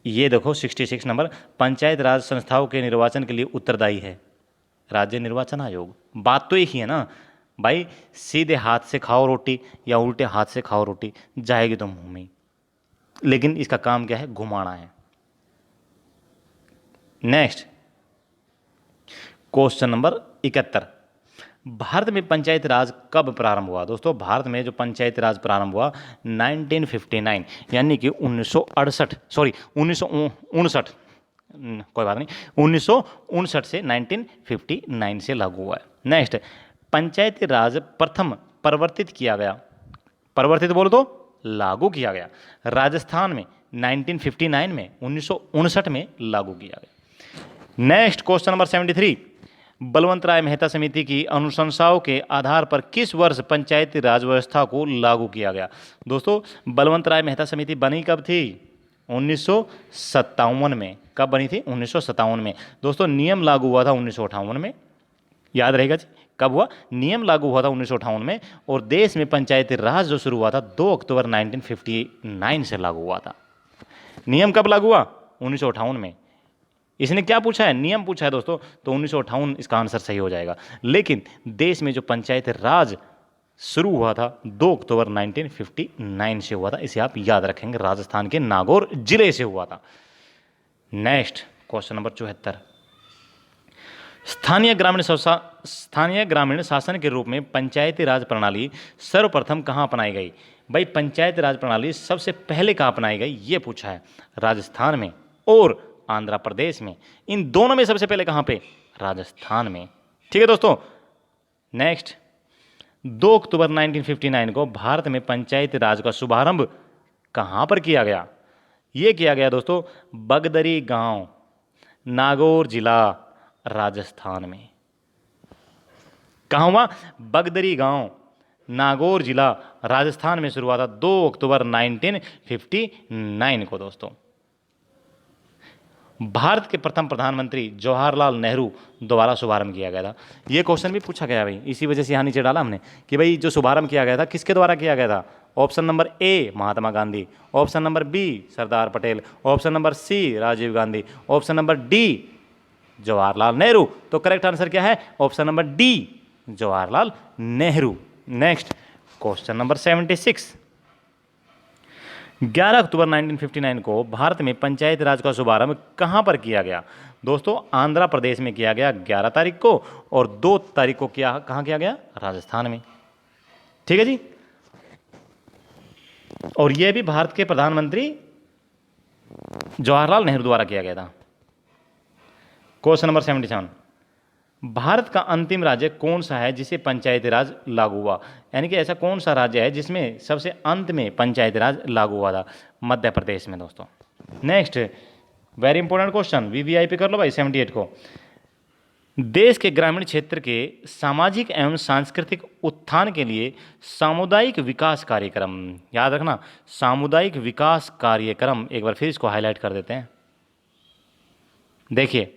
ये देखो 66 नंबर, पंचायत राज संस्थाओं के निर्वाचन के लिए उत्तरदायी है राज्य निर्वाचन आयोग। बात तो एक ही है ना भाई, सीधे हाथ से खाओ रोटी या उल्टे हाथ से खाओ रोटी, जाएगी तो मुंह में, लेकिन इसका काम क्या है, घुमाना है। नेक्स्ट, क्वेश्चन नंबर 71, भारत में पंचायत राज कब प्रारंभ हुआ। दोस्तों भारत में जो पंचायत राज प्रारंभ हुआ 1959, यानी कि 1968, सॉरी 1959, कोई बात नहीं, 1959 से 1959 से लागू हुआ है। नेक्स्ट, पंचायती राज प्रथम परिवर्तित किया गया, परिवर्तित बोलो तो लागू किया गया, राजस्थान में 1959 में, 1959 में लागू किया गया। नेक्स्ट, क्वेश्चन नंबर 73, बलवंत राय मेहता समिति की अनुशंसाओं के आधार पर किस वर्ष पंचायती राज व्यवस्था को लागू किया गया। दोस्तों बलवंत राय मेहता समिति बनी कब थी, 1957 में। कब बनी थी, 1957 में। दोस्तों नियम लागू हुआ था 1958 में, याद रहेगा जी, कब हुआ, नियम लागू हुआ था 1958 में। और देश में पंचायती राज जो शुरू हुआ था 2 अक्टूबर 1959 से लागू हुआ था। नियम कब लागू हुआ, 1958 में। इसने क्या पूछा है, नियम पूछा है दोस्तों, तो 1958 इसका आंसर सही हो जाएगा। लेकिन देश में जो पंचायती राज शुरू हुआ था 2 अक्टूबर 1959 से हुआ था, इसे आप याद रखेंगे, राजस्थान के नागौर जिले से हुआ था। नेक्स्ट, क्वेश्चन नंबर 74, स्थानीय ग्रामीण शासन के रूप में पंचायती राज प्रणाली सर्वप्रथम कहाँ अपनाई गई। भाई पंचायती राज प्रणाली सबसे पहले कहाँ अपनाई गई, ये पूछा है, राजस्थान में और आंध्र प्रदेश में। इन दोनों में सबसे पहले कहाँ पे, राजस्थान में। ठीक है दोस्तों। नेक्स्ट, 2 अक्टूबर 1959 को भारत में पंचायती राज का शुभारंभ कहाँ पर किया गया। ये किया गया दोस्तों बगदरी गांव, नागौर जिला, राजस्थान में। कहाँ हुआ, बगदरी गांव, नागौर जिला, राजस्थान में शुरू हुआ था 2 अक्टूबर 1959 को। दोस्तों भारत के प्रथम प्रधानमंत्री जवाहरलाल नेहरू द्वारा शुभारंभ किया गया था। ये क्वेश्चन भी पूछा गया भाई, इसी वजह से यहाँ नीचे डाला हमने कि भाई जो शुभारंभ किया गया था किसके द्वारा किया गया था। Option number A Mahatma Gandhi, option number B Sardar Patel, option number C Rajiv Gandhi, option number D Jawaharlal Nehru. तो करेक्ट आंसर क्या है, option number D Jawaharlal Nehru. Next, question number 76, 11 अक्टूबर 1959 को भारत में पंचायत राज का शुभारंभ कहां पर किया गया। दोस्तों आंध्र प्रदेश में किया गया 11 तारीख को, और 2 तारीख को कहां किया गया, राजस्थान में। ठीक है जी। और यह भी भारत के प्रधानमंत्री जवाहरलाल नेहरू द्वारा किया गया था। क्वेश्चन नंबर 77, भारत का अंतिम राज्य कौन सा है जिसे पंचायती राज लागू हुआ। यानी कि ऐसा कौन सा राज्य है जिसमें सबसे अंत में पंचायती राज लागू हुआ था, मध्य प्रदेश में। दोस्तों next, very important question, VVIP कर लो भाई 78 को। देश के ग्रामीण क्षेत्र के सामाजिक एवं सांस्कृतिक उत्थान के लिए सामुदायिक विकास कार्यक्रम, याद रखना सामुदायिक विकास कार्यक्रम, एक बार फिर इसको हाईलाइट कर देते हैं। देखिए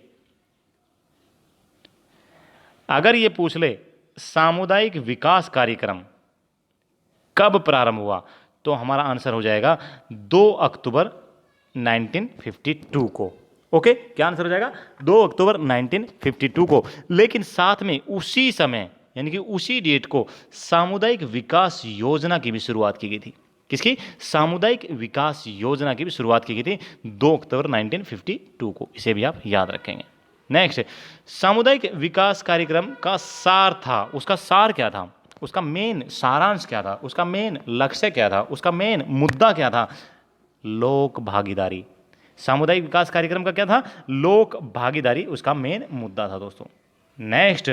अगर ये पूछ ले सामुदायिक विकास कार्यक्रम कब प्रारंभ हुआ, तो हमारा आंसर हो जाएगा 2 अक्टूबर 1952 को। ओके, क्या आंसर हो जाएगा, 2 अक्टूबर 1952 को। लेकिन साथ में उसी समय यानी कि उसी डेट को सामुदायिक विकास योजना की भी शुरुआत की गई थी। किसकी, सामुदायिक विकास योजना की भी शुरुआत की गई थी 2 अक्टूबर 1952 को। इसे भी आप याद रखेंगे। नेक्स्ट, सामुदायिक विकास कार्यक्रम का सार था, उसका सार क्या था, उसका मेन सारांश क्या था, उसका मेन लक्ष्य क्या था, उसका मेन मुद्दा क्या था? लोक भागीदारी। सामुदायिक विकास कार्यक्रम का क्या था? लोक भागीदारी उसका मेन मुद्दा था दोस्तों। नेक्स्ट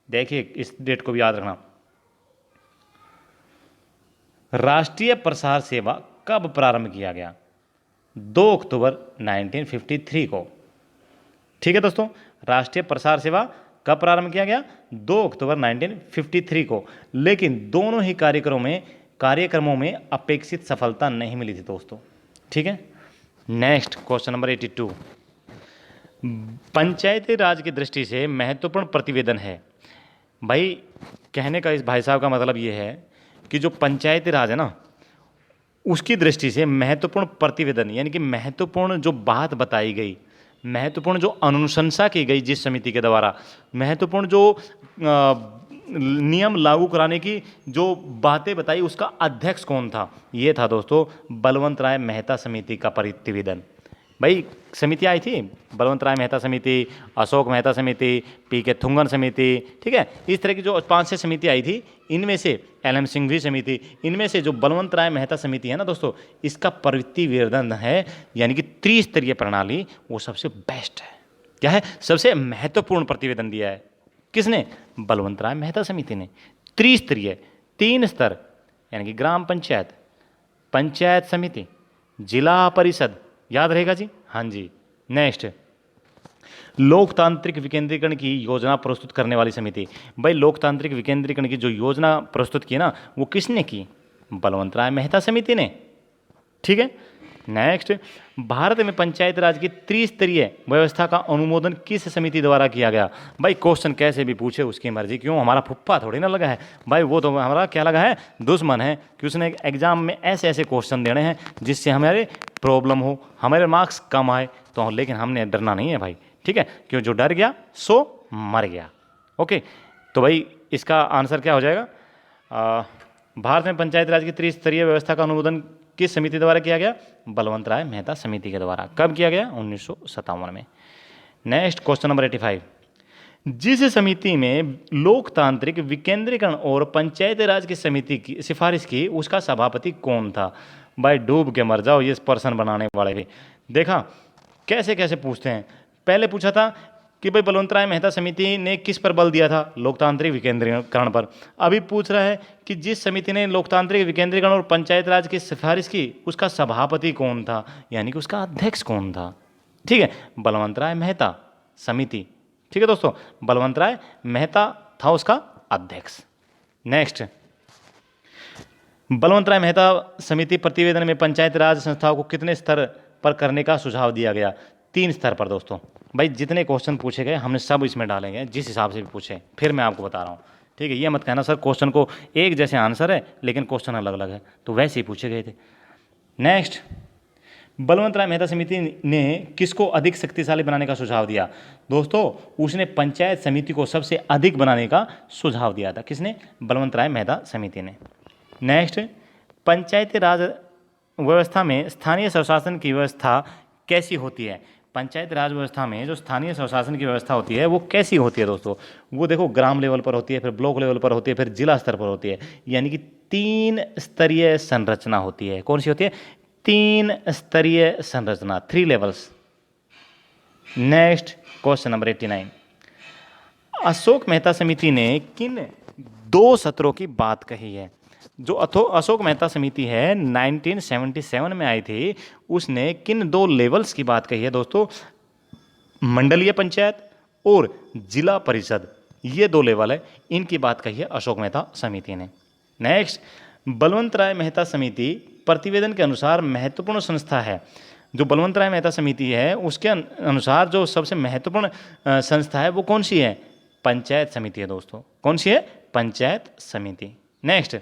देखिए, इस डेट को भी याद रखना। राष्ट्रीय प्रसार सेवा कब प्रारंभ किया गया? 2 अक्टूबर 1953 को। ठीक है दोस्तों, राष्ट्रीय प्रसार सेवा कब प्रारंभ किया गया? 2 अक्टूबर 1953 को। लेकिन दोनों ही कार्यक्रमों में अपेक्षित सफलता नहीं मिली थी दोस्तों। ठीक है, नेक्स्ट क्वेश्चन नंबर 82। पंचायती राज की दृष्टि से महत्वपूर्ण प्रतिवेदन है। भाई कहने का इस भाई साहब का मतलब ये है कि जो पंचायती राज है ना, उसकी दृष्टि से महत्वपूर्ण प्रतिवेदन यानी कि महत्वपूर्ण जो बात बताई गई, महत्वपूर्ण जो अनुशंसा की गई जिस समिति के द्वारा, महत्वपूर्ण जो नियम लागू कराने की जो बातें बताई, उसका अध्यक्ष कौन था? ये था दोस्तों बलवंत राय मेहता समिति का प्रतिवेदन। भाई समिति आई थी, बलवंत राय मेहता समिति, अशोक मेहता समिति, पी.के. थुंगन समिति। ठीक है, इस तरह की जो 5-6 समिति आई थी, इनमें से एल.एम. सिंघवी समिति, इनमें से जो बलवंत राय मेहता समिति है ना दोस्तों, इसका प्रतिवेदन है यानी कि त्रिस्तरीय प्रणाली, वो सबसे बेस्ट है। क्या है? सबसे महत्वपूर्ण प्रतिवेदन दिया है। किसने? बलवंत राय मेहता समिति ने। त्रिस्तरीय, 3 स्तर यानी कि ग्राम पंचायत, पंचायत समिति, जिला परिषद, याद रहेगा जी? हाँ जी। नेक्स्ट, लोकतांत्रिक विकेंद्रीकरण की योजना प्रस्तुत करने वाली समिति। भाई लोकतांत्रिक विकेंद्रीकरण की जो योजना प्रस्तुत की ना, वो किसने की? बलवंत राय मेहता समिति ने। ठीक है, नेक्स्ट, भारत में पंचायत राज की त्रिस्तरीय व्यवस्था का अनुमोदन किस समिति द्वारा किया गया? भाई क्वेश्चन कैसे भी पूछे उसकी मर्जी, क्यों? हमारा फुफ्फा थोड़ी ना लगा है भाई, वो तो हमारा क्या लगा है? दुश्मन है, कि उसने एग्जाम में ऐसे ऐसे क्वेश्चन देने हैं जिससे हमारे प्रॉब्लम हो, हमारे मार्क्स कम आए तो। लेकिन हमने डरना नहीं है भाई, ठीक है, क्यों? जो डर गया सो मर गया। ओके, तो भाई इसका आंसर क्या हो जाएगा? भारत में पंचायत राज की त्रिस्तरीय व्यवस्था का अनुमोदन किस समिति द्वारा किया गया? बलवंत राय मेहता समिति के द्वारा। कब किया गया? 1957 में। Next question number 85। जिस समिति में लोकतांत्रिक विकेंद्रीकरण और पंचायत राज की समिति की सिफारिश की, उसका सभापति कौन था? भाई डूब के मर जाओ, ये पर्सन बनाने वाले भी। देखा कैसे कैसे पूछते हैं। पहले पूछा था कि भाई बलवंत राय मेहता समिति ने किस पर बल दिया था? लोकतांत्रिक विकेंद्रीकरण पर। अभी पूछ रहा है कि जिस समिति ने लोकतांत्रिक विकेंद्रीकरण और पंचायत राज की सिफारिश की, उसका सभापति कौन था, यानी कि उसका अध्यक्ष कौन था? ठीक है, बलवंत राय मेहता समिति। ठीक है दोस्तों, बलवंत राय मेहता था उसका अध्यक्ष। नेक्स्ट, बलवंत राय मेहता समिति प्रतिवेदन में पंचायत राज संस्थाओं को कितने स्तर पर करने का सुझाव दिया गया? 3 स्तर पर दोस्तों। भाई जितने क्वेश्चन पूछे गए हमने सब इसमें डालेंगे, जिस हिसाब से भी पूछे, फिर मैं आपको बता रहा हूँ। ठीक है, ये मत कहना सर क्वेश्चन को एक जैसे आंसर है लेकिन क्वेश्चन अलग अलग है, तो वैसे ही पूछे गए थे। नेक्स्ट, बलवंत राय मेहता समिति ने किसको अधिक शक्तिशाली बनाने का सुझाव दिया? दोस्तों उसने पंचायत समिति को सबसे अधिक बनाने का सुझाव दिया था। किसने? बलवंत राय मेहता समिति ने। नेक्स्ट, पंचायती राज व्यवस्था में स्थानीय स्वशासन की व्यवस्था कैसी होती है? पंचायत राज व्यवस्था में जो स्थानीय स्वशासन की व्यवस्था होती है वो कैसी होती है दोस्तों? वो देखो ग्राम लेवल पर होती है, फिर ब्लॉक लेवल पर होती है, फिर जिला स्तर पर होती है, यानी कि 3 स्तरीय संरचना होती है। कौन सी होती है? 3 स्तरीय संरचना, 3 levels. Next question number 89। Ashok Mehta समिति ने किन 2 सत्रों की बात कही है? जो अशोक मेहता समिति है 1977 में आई थी, उसने किन 2 लेवल्स की बात कही है दोस्तों? मंडलीय पंचायत और जिला परिषद, ये 2 लेवल है, इनकी बात कही है अशोक मेहता समिति ने। नेक्स्ट, बलवंत राय मेहता समिति प्रतिवेदन के अनुसार महत्वपूर्ण संस्था है। जो बलवंत राय मेहता समिति है उसके अनुसार जो सबसे महत्वपूर्ण संस्था है वो कौन सी है? पंचायत समिति है दोस्तों। कौन सी है? पंचायत समिति। नेक्स्ट,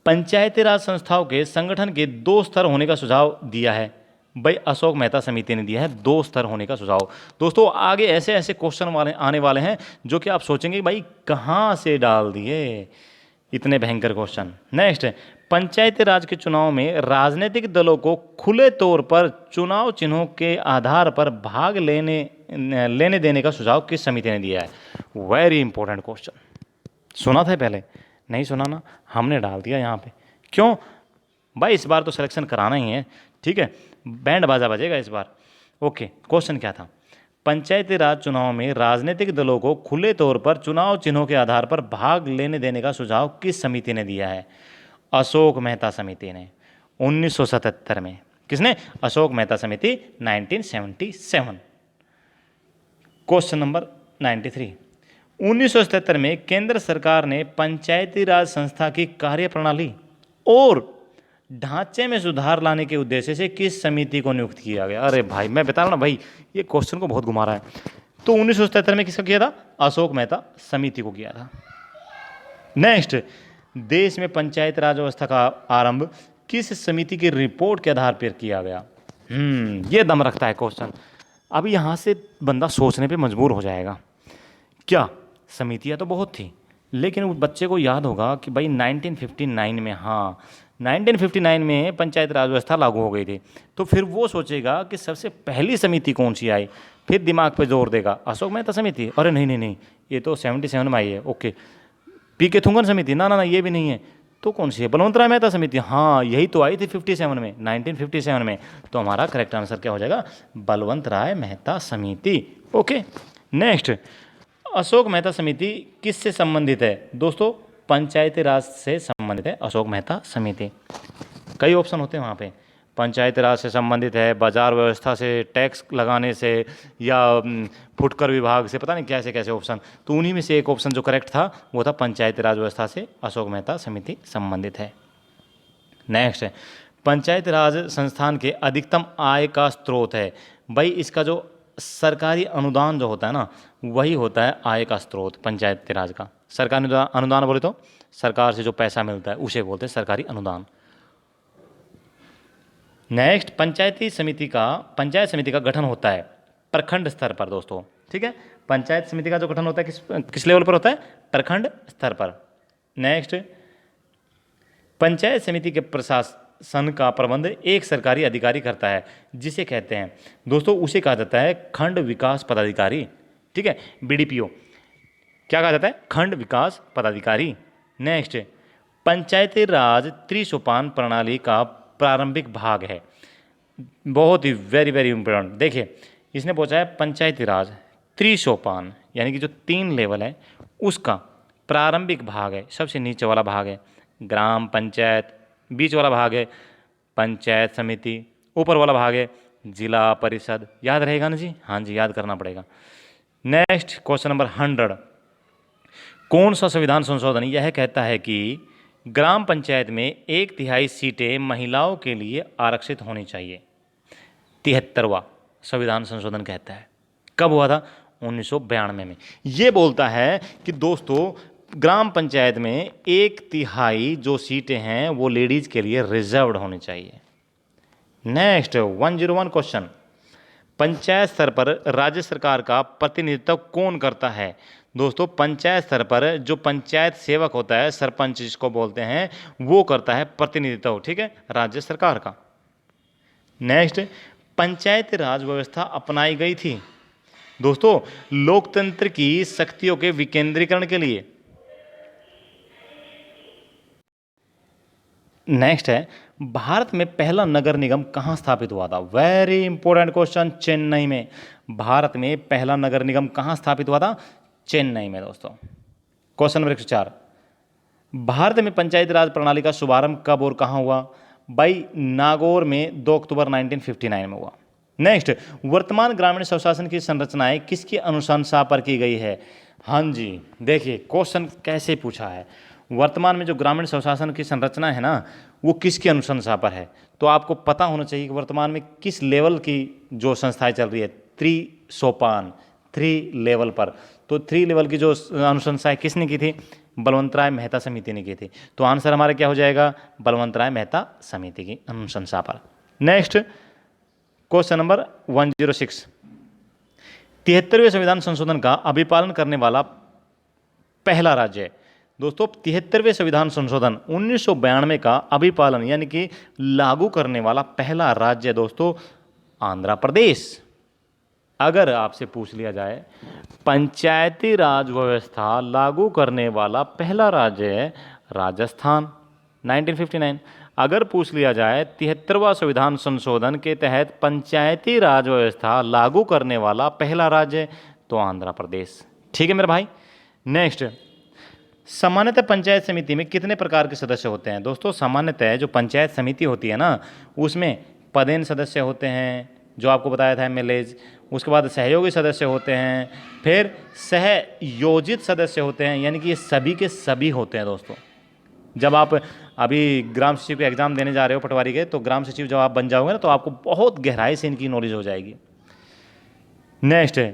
पंचायती राज संस्थाओं के संगठन के 2 स्तर होने का सुझाव दिया है। भाई अशोक मेहता समिति ने दिया है 2 स्तर होने का सुझाव। दोस्तों आगे ऐसे ऐसे क्वेश्चन आने वाले हैं जो कि आप सोचेंगे भाई कहाँ से डाल दिए इतने भयंकर क्वेश्चन। नेक्स्ट, पंचायती राज के चुनाव में राजनीतिक दलों को खुले तौर पर चुनाव चिन्हों के आधार पर भाग लेने देने का सुझाव किस समिति ने दिया है? Very important question. सुना था पहले? नहीं सुना ना, हमने डाल दिया यहाँ पे। क्यों भाई, इस बार तो सिलेक्शन कराना ही है, ठीक है, बैंड बाजा बजेगा इस बार। ओके, क्वेश्चन क्या था? पंचायती राज चुनाव में राजनीतिक दलों को खुले तौर पर चुनाव चिन्हों के आधार पर भाग लेने देने का सुझाव किस समिति ने दिया है? अशोक मेहता समिति ने 1977 में। किसने? अशोक मेहता समिति, 1977। Question number 93। 1977 में केंद्र सरकार ने पंचायती राज संस्था की कार्यप्रणाली और ढांचे में सुधार लाने के उद्देश्य से किस समिति को नियुक्त किया गया? अरे भाई मैं बता रहा हूं ना भाई, ये क्वेश्चन को बहुत घुमा रहा है। तो 1977 में किसका किया था? अशोक मेहता समिति को किया था। नेक्स्ट, देश में पंचायत राज व्यवस्था का आरंभ किस समिति की रिपोर्ट के आधार पर किया गया? ये दम रखता है क्वेश्चन। अब यहाँ से बंदा सोचने पे मजबूर हो जाएगा। क्या समितियाँ तो बहुत थी, लेकिन उस बच्चे को याद होगा कि भाई 1959 में, हाँ 1959 में पंचायत राज व्यवस्था लागू हो गई थी। तो फिर वो सोचेगा कि सबसे पहली समिति कौन सी आई, फिर दिमाग पे जोर देगा अशोक मेहता समिति, अरे नहीं नहीं नहीं, ये तो 77 में आई है। ओके, पी के थुंगन समिति, ना ना ना ये भी नहीं है, तो कौन सी है? बलवंत राय मेहता समिति, हाँ यही तो आई थी 57 में, 1957 में। तो हमारा करेक्ट आंसर क्या हो जाएगा? बलवंत राय मेहता समिति। ओके, नेक्स्ट, अशोक मेहता समिति किससे संबंधित है? दोस्तों पंचायती राज से संबंधित है अशोक मेहता समिति। कई ऑप्शन होते हैं वहाँ पे, पंचायती राज से संबंधित है, बाजार व्यवस्था से, टैक्स लगाने से, या फुटकर विभाग से, पता नहीं कैसे कैसे ऑप्शन। तो उन्हीं में से एक ऑप्शन जो करेक्ट था वो था पंचायती राज व्यवस्था से अशोक मेहता समिति संबंधित है। नेक्स्ट है, पंचायती राज संस्थान के अधिकतम आय का स्रोत है। भाई इसका जो सरकारी अनुदान जो होता है ना, वही होता है आय का स्रोत पंचायती राज का। सरकारी अनुदान बोले तो सरकार से जो पैसा मिलता है उसे बोलते हैं सरकारी अनुदान। नेक्स्ट, पंचायत समिति का गठन होता है प्रखंड स्तर पर दोस्तों, ठीक है। पंचायत समिति का जो गठन होता है किस लेवल पर होता है? प्रखंड स्तर पर। नेक्स्ट, पंचायत समिति के प्रशासन का प्रबंध एक सरकारी अधिकारी करता है, जिसे कहते हैं दोस्तों, उसे कहा जाता है खंड विकास पदाधिकारी, ठीक है, बीडीपीओ। क्या कहा जाता है? खंड विकास पदाधिकारी। नेक्स्ट, पंचायती राज त्रिसोपान प्रणाली का प्रारंभिक भाग है। बहुत ही वेरी वेरी इंपॉर्टेंट। देखिए इसने पूछा है पंचायती राज त्रिसोपान, यानी कि जो 3 लेवल है उसका प्रारंभिक भाग है, सबसे नीचे वाला भाग है ग्राम पंचायत, बीच वाला भाग है पंचायत समिति, ऊपर वाला भाग है जिला परिषद। याद रहेगा ना जी? हाँ जी, याद करना पड़ेगा। Next, question number 100। कौन सा संविधान संशोधन यह कहता है कि ग्राम पंचायत में 1/3 सीटें महिलाओं के लिए आरक्षित होनी चाहिए? 73वां संविधान संशोधन कहता है। कब हुआ था? 1992 में। ये बोलता है कि दोस्तों ग्राम पंचायत में 1/3 जो सीटें हैं वो लेडीज के लिए रिजर्व्ड होनी चाहिए। Next, 101 question. पंचायत स्तर पर राज्य सरकार का प्रतिनिधित्व कौन करता है? दोस्तों पंचायत स्तर पर जो पंचायत सेवक होता है, सरपंच जिसको बोलते हैं, वो करता है प्रतिनिधित्व, ठीक है, राज्य सरकार का। नेक्स्ट, पंचायत राज व्यवस्था अपनाई गई थी दोस्तों लोकतंत्र की शक्तियों के विकेंद्रीकरण के लिए। नेक्स्ट है, भारत में पहला नगर निगम कहाँ स्थापित हुआ था? Very important question. चेन्नई में। भारत में पहला नगर निगम कहाँ स्थापित हुआ था? चेन्नई में दोस्तों। Question number 104। भारत में पंचायती राज प्रणाली का शुभारंभ कब और कहाँ हुआ? भाई नागौर में 2 अक्टूबर 1959 में हुआ। नेक्स्ट, वर्तमान ग्रामीण स्वशासन की संरचनाएं किसकी अनुशंसा पर की गई है? हाँ जी, देखिए क्वेश्चन कैसे पूछा है। वर्तमान में जो ग्रामीण स्वशासन की संरचना है ना, वो किसकी अनुशंसा पर है? तो आपको पता होना चाहिए कि वर्तमान में किस लेवल की जो संस्थाएं चल रही है, त्रिसोपान, 3 लेवल पर। तो 3 लेवल की जो अनुशंसाएं किसने की थी? बलवंत राय मेहता समिति ने की थी। तो आंसर हमारा क्या हो जाएगा? बलवंत राय मेहता समिति की अनुशंसा पर। Next, question number 106। 73वें संविधान संशोधन का अभिपालन करने वाला पहला राज्य है दोस्तों। 73वें संविधान संशोधन 1992 का अभिपालन यानी कि लागू करने वाला पहला राज्य दोस्तों आंध्र प्रदेश। अगर आपसे पूछ लिया जाए पंचायती राज व्यवस्था लागू करने वाला पहला राज्य है राजस्थान 1959। अगर पूछ लिया जाए 73वां संविधान संशोधन के तहत पंचायती राज व्यवस्था लागू करने वाला पहला राज्य तो आंध्र प्रदेश। ठीक है मेरे भाई। नेक्स्ट, सामान्यतः पंचायत समिति में कितने प्रकार के सदस्य होते हैं? दोस्तों सामान्यतः जो पंचायत समिति होती है ना, उसमें पदेन सदस्य होते हैं, जो आपको बताया था एमएलएज। उसके बाद सहयोगी सदस्य होते हैं, फिर सहयोजित सदस्य होते हैं, यानी कि ये सभी के सभी होते हैं दोस्तों। जब आप अभी ग्राम सचिव के एग्जाम देने जा रहे हो पटवारी के, तो ग्राम सचिव जब आप बन जाओगे ना, तो आपको बहुत गहराई से इनकी नॉलेज हो जाएगी। नेक्स्ट है,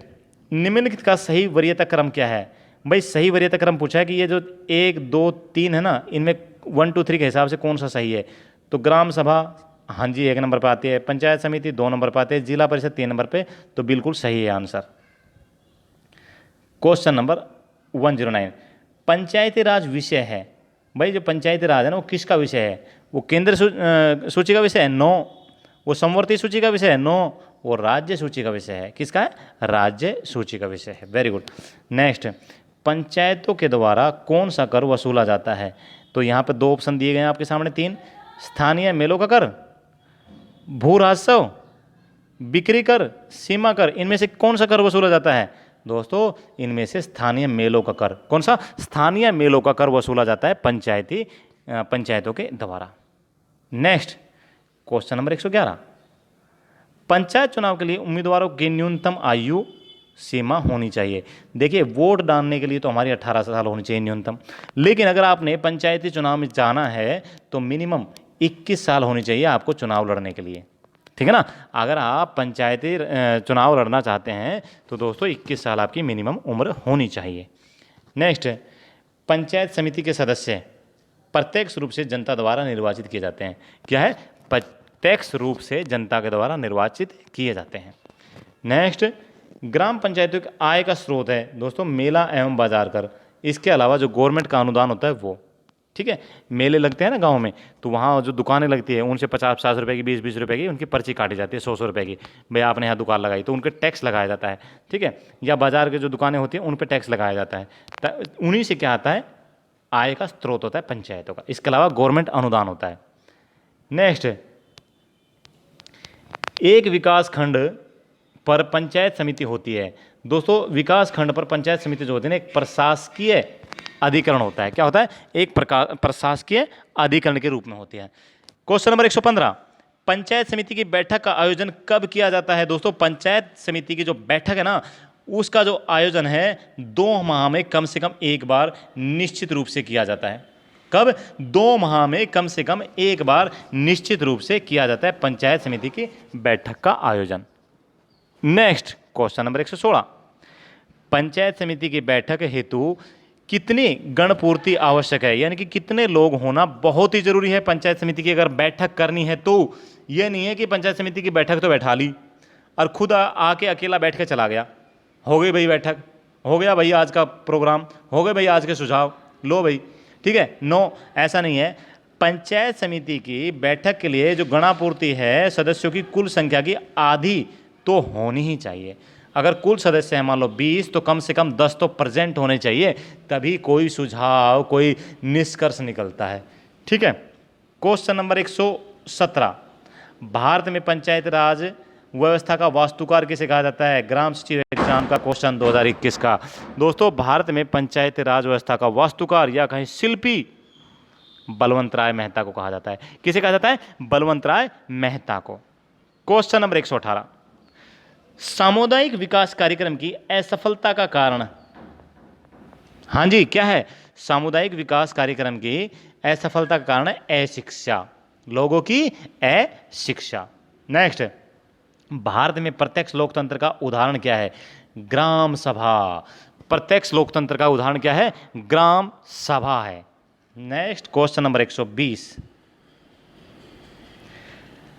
निम्नलिखित का सही वरीयता क्रम क्या है? भाई सही वरीयता क्रम पूछा है कि ये जो 1 2 3 है ना, इनमें 1 2 3 के हिसाब से कौन सा सही है? तो ग्राम सभा हाँ जी 1 नंबर पर आती है, पंचायत समिति 2 नंबर पर आती है, जिला परिषद 3 नंबर पे। तो बिल्कुल सही है आंसर। क्वेश्चन नंबर 109, पंचायती राज विषय है। भाई जो पंचायती राज है ना, वो किसका विषय है? वो केंद्र सूची का विषय है? नो। वो समवर्ती सूची का विषय है? नो। वो राज्य सूची का विषय है। किसका है? राज्य सूची का विषय है। Very good. नेक्स्ट, पंचायतों के द्वारा कौन सा कर वसूला जाता है? तो यहाँ पे 2 ऑप्शन दिए गए हैं आपके सामने, 3। स्थानीय मेलों का कर, भू राजस्व, बिक्री कर, सीमा कर, इनमें से कौन सा कर वसूला जाता है? दोस्तों इनमें से स्थानीय मेलों का कर। कौन सा? स्थानीय मेलों का कर वसूला जाता है पंचायतों के द्वारा। नेक्स्ट, क्वेश्चन नंबर 111, पंचायत चुनाव के लिए उम्मीदवारों की न्यूनतम आयु सीमा होनी चाहिए। देखिए वोट डालने के लिए तो हमारी 18 साल होनी चाहिए न्यूनतम, लेकिन अगर आपने पंचायती चुनाव में जाना है तो मिनिमम 21 साल होनी चाहिए आपको चुनाव लड़ने के लिए। ठीक है ना? अगर आप पंचायती चुनाव लड़ना चाहते हैं तो दोस्तों 21 साल आपकी मिनिमम उम्र होनी चाहिए। नेक्स्ट, पंचायत समिति के सदस्य प्रत्यक्ष रूप से जनता द्वारा निर्वाचित किए जाते हैं। क्या है? प्रत्यक्ष रूप से जनता के द्वारा निर्वाचित किए जाते हैं। नेक्स्ट, ग्राम पंचायतों की आय का स्रोत है दोस्तों मेला एवं बाजार कर। इसके अलावा जो गवर्नमेंट का अनुदान होता है वो। ठीक है, मेले लगते हैं ना गांव में, तो वहाँ जो दुकानें लगती है उनसे 50-50 रुपए की, 20-20 रुपए की उनकी पर्ची काटी जाती है, 100-100 रुपए की। भाई आपने यहाँ दुकान लगाई तो उनके टैक्स लगाया जाता है। ठीक है, या बाजार के जो दुकानें होती हैं उन पर टैक्स लगाया जाता है। उन्हीं से क्या आता है? आय का स्रोत होता है पंचायतों का। इसके अलावा गवर्नमेंट अनुदान होता है। नेक्स्ट, एक विकास खंड पर पंचायत समिति होती है। दोस्तों विकास खंड पर पंचायत समिति जो होती है ना, एक प्रशासकीय अधिकरण होता है। क्या होता है? एक प्रकार प्रशासकीय अधिकरण के रूप में होती है। क्वेश्चन नंबर 115, पंचायत समिति की बैठक का आयोजन कब किया जाता है? दोस्तों पंचायत समिति की जो बैठक है ना, उसका जो आयोजन है 2 माह में कम से कम एक बार निश्चित रूप से किया जाता है। कब? 2 माह में कम से कम एक बार निश्चित रूप से किया जाता है पंचायत समिति की बैठक का आयोजन। नेक्स्ट, क्वेश्चन नंबर 116, पंचायत समिति की बैठक हेतु कितनी गणपूर्ति आवश्यक है? यानी कि कितने लोग होना बहुत ही जरूरी है पंचायत समिति की अगर बैठक करनी है तो। यह नहीं है कि पंचायत समिति की बैठक तो बैठा ली और खुद आके अकेला बैठ के चला गया, हो गई भाई बैठक, हो गया भाई आज का प्रोग्राम, हो गए भाई आज के सुझाव, लो भाई। ठीक है, नो, ऐसा नहीं है। पंचायत समिति की बैठक के लिए जो गणापूर्ति है सदस्यों की कुल संख्या की आधी तो होनी ही चाहिए। अगर कुल सदस्य हैं मान लो 20, तो कम से कम 10 तो प्रेजेंट होने चाहिए, तभी कोई सुझाव कोई निष्कर्ष निकलता है। ठीक है, क्वेश्चन नंबर 117, भारत में पंचायत राज व्यवस्था का वास्तुकार किसे कहा जाता है? ग्राम सचिव एग्जाम का क्वेश्चन 2021 का। दोस्तों भारत में पंचायत राज व्यवस्था का वास्तुकार या कहीं शिल्पी बलवंत राय मेहता को कहा जाता है। किसे कहा जाता है? बलवंत राय मेहता को। क्वेश्चन नंबर 118, सामुदायिक विकास कार्यक्रम की असफलता का कारण। हाँ जी, क्या है? सामुदायिक विकास कार्यक्रम की असफलता का कारण है अशिक्षा, लोगों की अशिक्षा। नेक्स्ट, भारत में प्रत्यक्ष लोकतंत्र का उदाहरण क्या है? ग्राम सभा। प्रत्यक्ष लोकतंत्र का उदाहरण क्या है? ग्राम सभा है। नेक्स्ट, क्वेश्चन नंबर 120,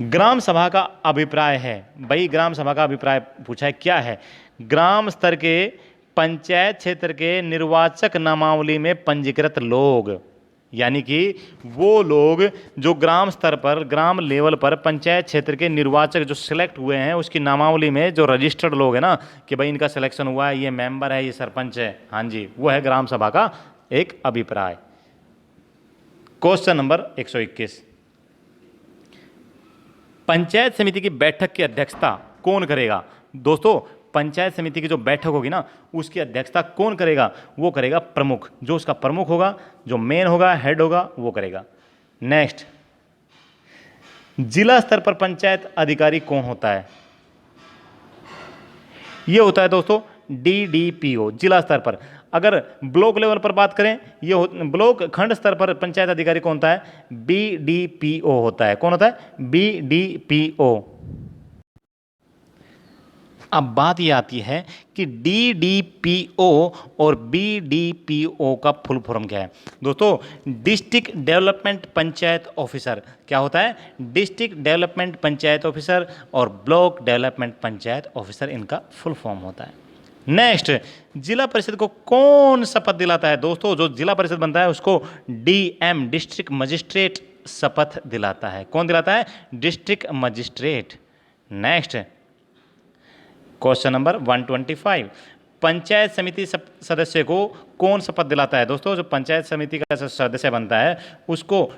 ग्राम सभा का अभिप्राय है। भाई ग्राम सभा का अभिप्राय पूछा है, क्या है? ग्राम स्तर के पंचायत क्षेत्र के निर्वाचक नामावली में पंजीकृत लोग, यानी कि वो लोग जो ग्राम स्तर पर, ग्राम लेवल पर पंचायत क्षेत्र के निर्वाचक जो सिलेक्ट हुए हैं, उसकी नामावली में जो रजिस्टर्ड लोग हैं ना, कि भाई इनका सिलेक्शन हुआ है, ये मेंबर है, ये सरपंच है, हाँ जी, वो है ग्राम सभा का एक अभिप्राय। क्वेश्चन नंबर 121, पंचायत समिति की बैठक की अध्यक्षता कौन करेगा? दोस्तों, पंचायत समिति की जो बैठक होगी ना, उसकी अध्यक्षता कौन करेगा? वो करेगा प्रमुख। जो उसका प्रमुख होगा, जो मेन होगा, हेड होगा, वो करेगा। नेक्स्ट, जिला स्तर पर पंचायत अधिकारी कौन होता है? ये होता है दोस्तों DDPO, जिला स्तर पर। अगर ब्लॉक लेवल पर बात करें, ये ब्लॉक खंड स्तर पर पंचायत अधिकारी कौन होता है? BDPO होता है। कौन होता है? BDPO। अब बात ये आती है कि DDPO और BDPO का फुल फॉर्म क्या है? दोस्तों, डिस्ट्रिक्ट डेवलपमेंट पंचायत ऑफिसर क्या होता है? डिस्ट्रिक्ट डेवलपमेंट पंचायत ऑफिसर और ब्लॉक डेवलपमेंट पंचायत ऑफिसर, इनका फुल फॉर्म होता है। नेक्स्ट, जिला परिषद को कौन शपथ दिलाता है? दोस्तों, जो जिला परिषद बनता है उसको DM, डिस्ट्रिक्ट मजिस्ट्रेट शपथ दिलाता है। कौन दिलाता है? District magistrate. Next, question number 125, panchayat समिति सदस्य को कौन शपथ दिलाता है? दोस्तों, जो पंचायत समिति का सदस्य बनता है उसको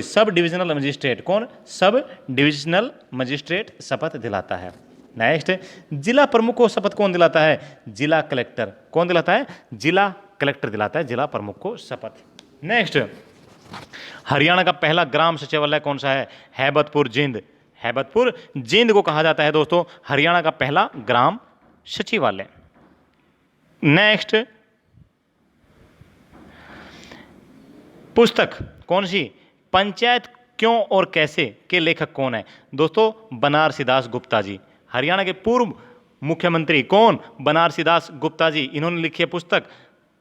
सब डिविजनल मजिस्ट्रेट, कौन? सब डिविजनल मजिस्ट्रेट शपथ दिलाता है। नेक्स्ट, जिला प्रमुख को शपथ कौन दिलाता है? जिला कलेक्टर। कौन दिलाता है? जिला कलेक्टर दिलाता है जिला प्रमुख को शपथ। नेक्स्ट, हरियाणा का पहला ग्राम सचिवालय कौन सा है? हैबतपुर, जिंद। हैबतपुर, जिंद को कहा जाता है दोस्तों हरियाणा का पहला ग्राम सचिवालय। नेक्स्ट, पुस्तक कौन सी? पंचायत क्यों और कैसे के लेखक कौन है? दोस्तों, बनारसी दास गुप्ता जी। हरियाणा के पूर्व मुख्यमंत्री कौन? बनारसी दास गुप्ता जी। इन्होंने लिखी है पुस्तक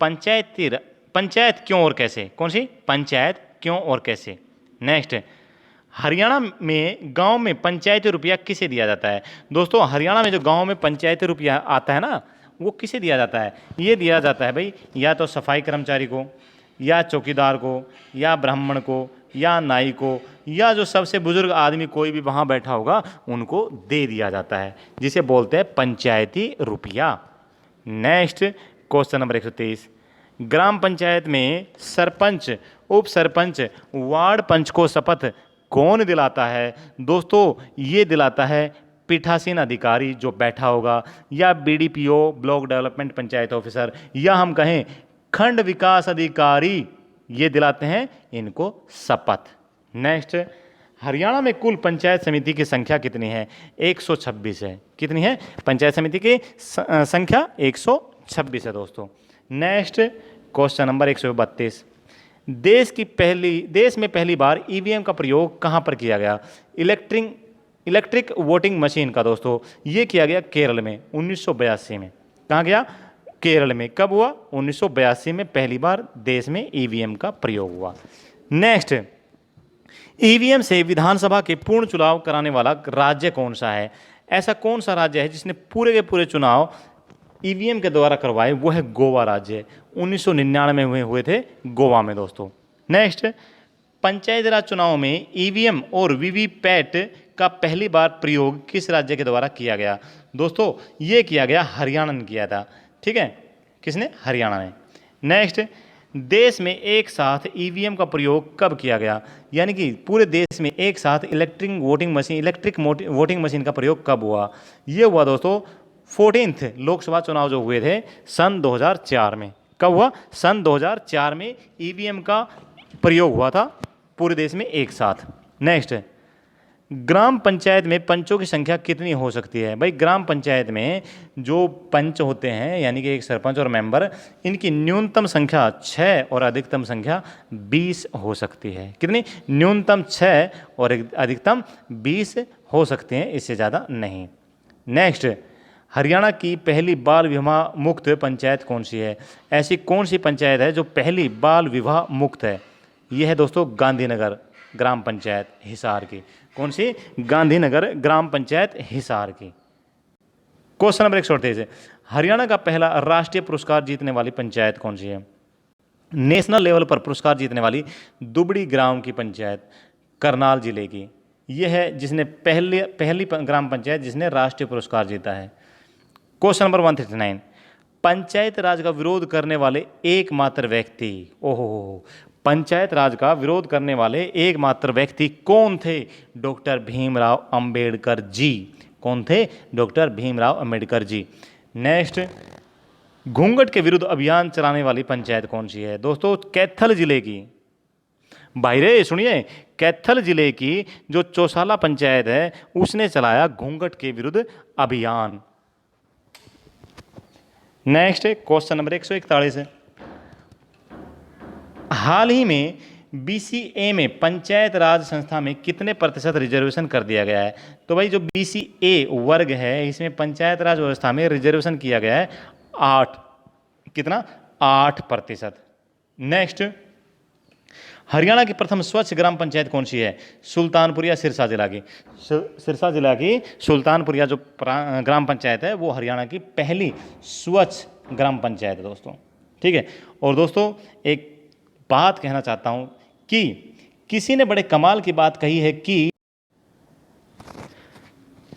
पंचायत क्यों और कैसे। कौन सी? पंचायत क्यों और कैसे। नेक्स्ट, हरियाणा में गांव में पंचायती रुपया किसे दिया जाता है? दोस्तों, हरियाणा में जो गांव में पंचायती रुपया आता है ना, वो किसे दिया जाता है? ये दिया जाता है भाई या तो सफाई कर्मचारी को, या चौकीदार को, या ब्राह्मण को, या नाई को, या जो सबसे बुजुर्ग आदमी कोई भी वहाँ बैठा होगा उनको दे दिया जाता है, जिसे बोलते हैं पंचायती रुपया। नेक्स्ट, क्वेश्चन नंबर 123, ग्राम पंचायत में सरपंच, उप सरपंच, वार्ड पंच को शपथ कौन दिलाता है? दोस्तों, ये दिलाता है पीठासीन अधिकारी जो बैठा होगा, या BDPO, block development panchayat officer, या हम कहें खंड विकास अधिकारी, ये दिलाते हैं इनको शपथ। नेक्स्ट, हरियाणा में कुल पंचायत समिति की संख्या कितनी है? 126 है। कितनी है? पंचायत समिति की संख्या 126 है दोस्तों। नेक्स्ट, क्वेश्चन नंबर 132, देश में पहली बार EVM का प्रयोग कहाँ पर किया गया? इलेक्ट्रिक वोटिंग मशीन का दोस्तों ये किया गया केरल में 1982 में। कहाँ गया? केरल में। कब हुआ? 1982 में पहली बार देश में EVM का प्रयोग हुआ। नेक्स्ट, EVM से विधानसभा के पूर्ण चुनाव कराने वाला राज्य कौन सा है? ऐसा कौन सा राज्य है जिसने पूरे के पूरे चुनाव EVM के द्वारा करवाए? वो है गोवा राज्य। 1999 में हुए थे गोवा में दोस्तों। नेक्स्ट, पंचायती राज चुनाव में EVM और VVPAT का पहली बार प्रयोग किस राज्य के द्वारा किया गया? दोस्तों, ये किया गया हरियाणा ने किया था। ठीक है, किसने? हरियाणा ने। नेक्स्ट, देश में एक साथ EVM का प्रयोग कब किया गया? यानी कि पूरे देश में एक साथ इलेक्ट्रिक वोटिंग मशीन का प्रयोग कब हुआ? ये हुआ दोस्तों 14th लोकसभा चुनाव जो हुए थे सन 2004 में। कब हुआ? सन 2004 में EVM का प्रयोग हुआ था पूरे देश में एक साथ। नेक्स्ट, ग्राम पंचायत में पंचों की संख्या कितनी हो सकती है? भाई, ग्राम पंचायत में जो पंच होते हैं यानी कि एक सरपंच और मेंबर, इनकी न्यूनतम संख्या 6 और अधिकतम संख्या 20 हो सकती है। कितनी? न्यूनतम 6 और अधिकतम 20 हो सकते हैं, इससे ज़्यादा नहीं। नेक्स्ट, हरियाणा की पहली बाल विवाह मुक्त पंचायत कौन सी है? ऐसी कौन सी पंचायत है जो पहली बाल विवाह मुक्त है? यह है दोस्तों गांधीनगर ग्राम पंचायत हिसार की। कौन सी? गांधीनगर ग्राम पंचायत हिसार की। क्वेश्चन नंबर 138, हरियाणा का पहला राष्ट्रीय पुरस्कार जीतने वाली पंचायत कौन सी है? नेशनल लेवल पर पुरस्कार जीतने वाली दुबड़ी ग्राम की पंचायत करनाल जिले की, यह है जिसने पहली ग्राम पंचायत जिसने राष्ट्रीय पुरस्कार जीता है। क्वेश्चन नंबर 139, पंचायत राज का विरोध करने वाले एकमात्र व्यक्ति, ओहो, पंचायत राज का विरोध करने वाले एकमात्र व्यक्ति कौन थे? डॉक्टर भीमराव अंबेडकर जी। कौन थे? डॉक्टर भीमराव अंबेडकर जी। नेक्स्ट, घूंघट के विरुद्ध अभियान चलाने वाली पंचायत कौन सी है? दोस्तों कैथल जिले की, भाई रे सुनिए, कैथल जिले की जो चौसाला पंचायत है उसने चलाया घूंघट के विरुद्ध अभियान। नेक्स्ट क्वेश्चन नंबर 141 है, हाल ही में बीसीए में पंचायत राज संस्था में कितने प्रतिशत रिजर्वेशन कर दिया गया है? तो भाई जो बीसीए वर्ग है इसमें पंचायत राज व्यवस्था में रिजर्वेशन किया गया है 8, कितना? 8%। नेक्स्ट, हरियाणा की प्रथम स्वच्छ ग्राम पंचायत कौन सी है? सुल्तानपुरिया सिरसा जिला की, सिरसा जिला की सुल्तानपुरिया जो ग्राम पंचायत है वो हरियाणा की पहली स्वच्छ ग्राम पंचायत है दोस्तों। ठीक है, और दोस्तों एक बात कहना चाहता हूं कि किसी ने बड़े कमाल की बात कही है कि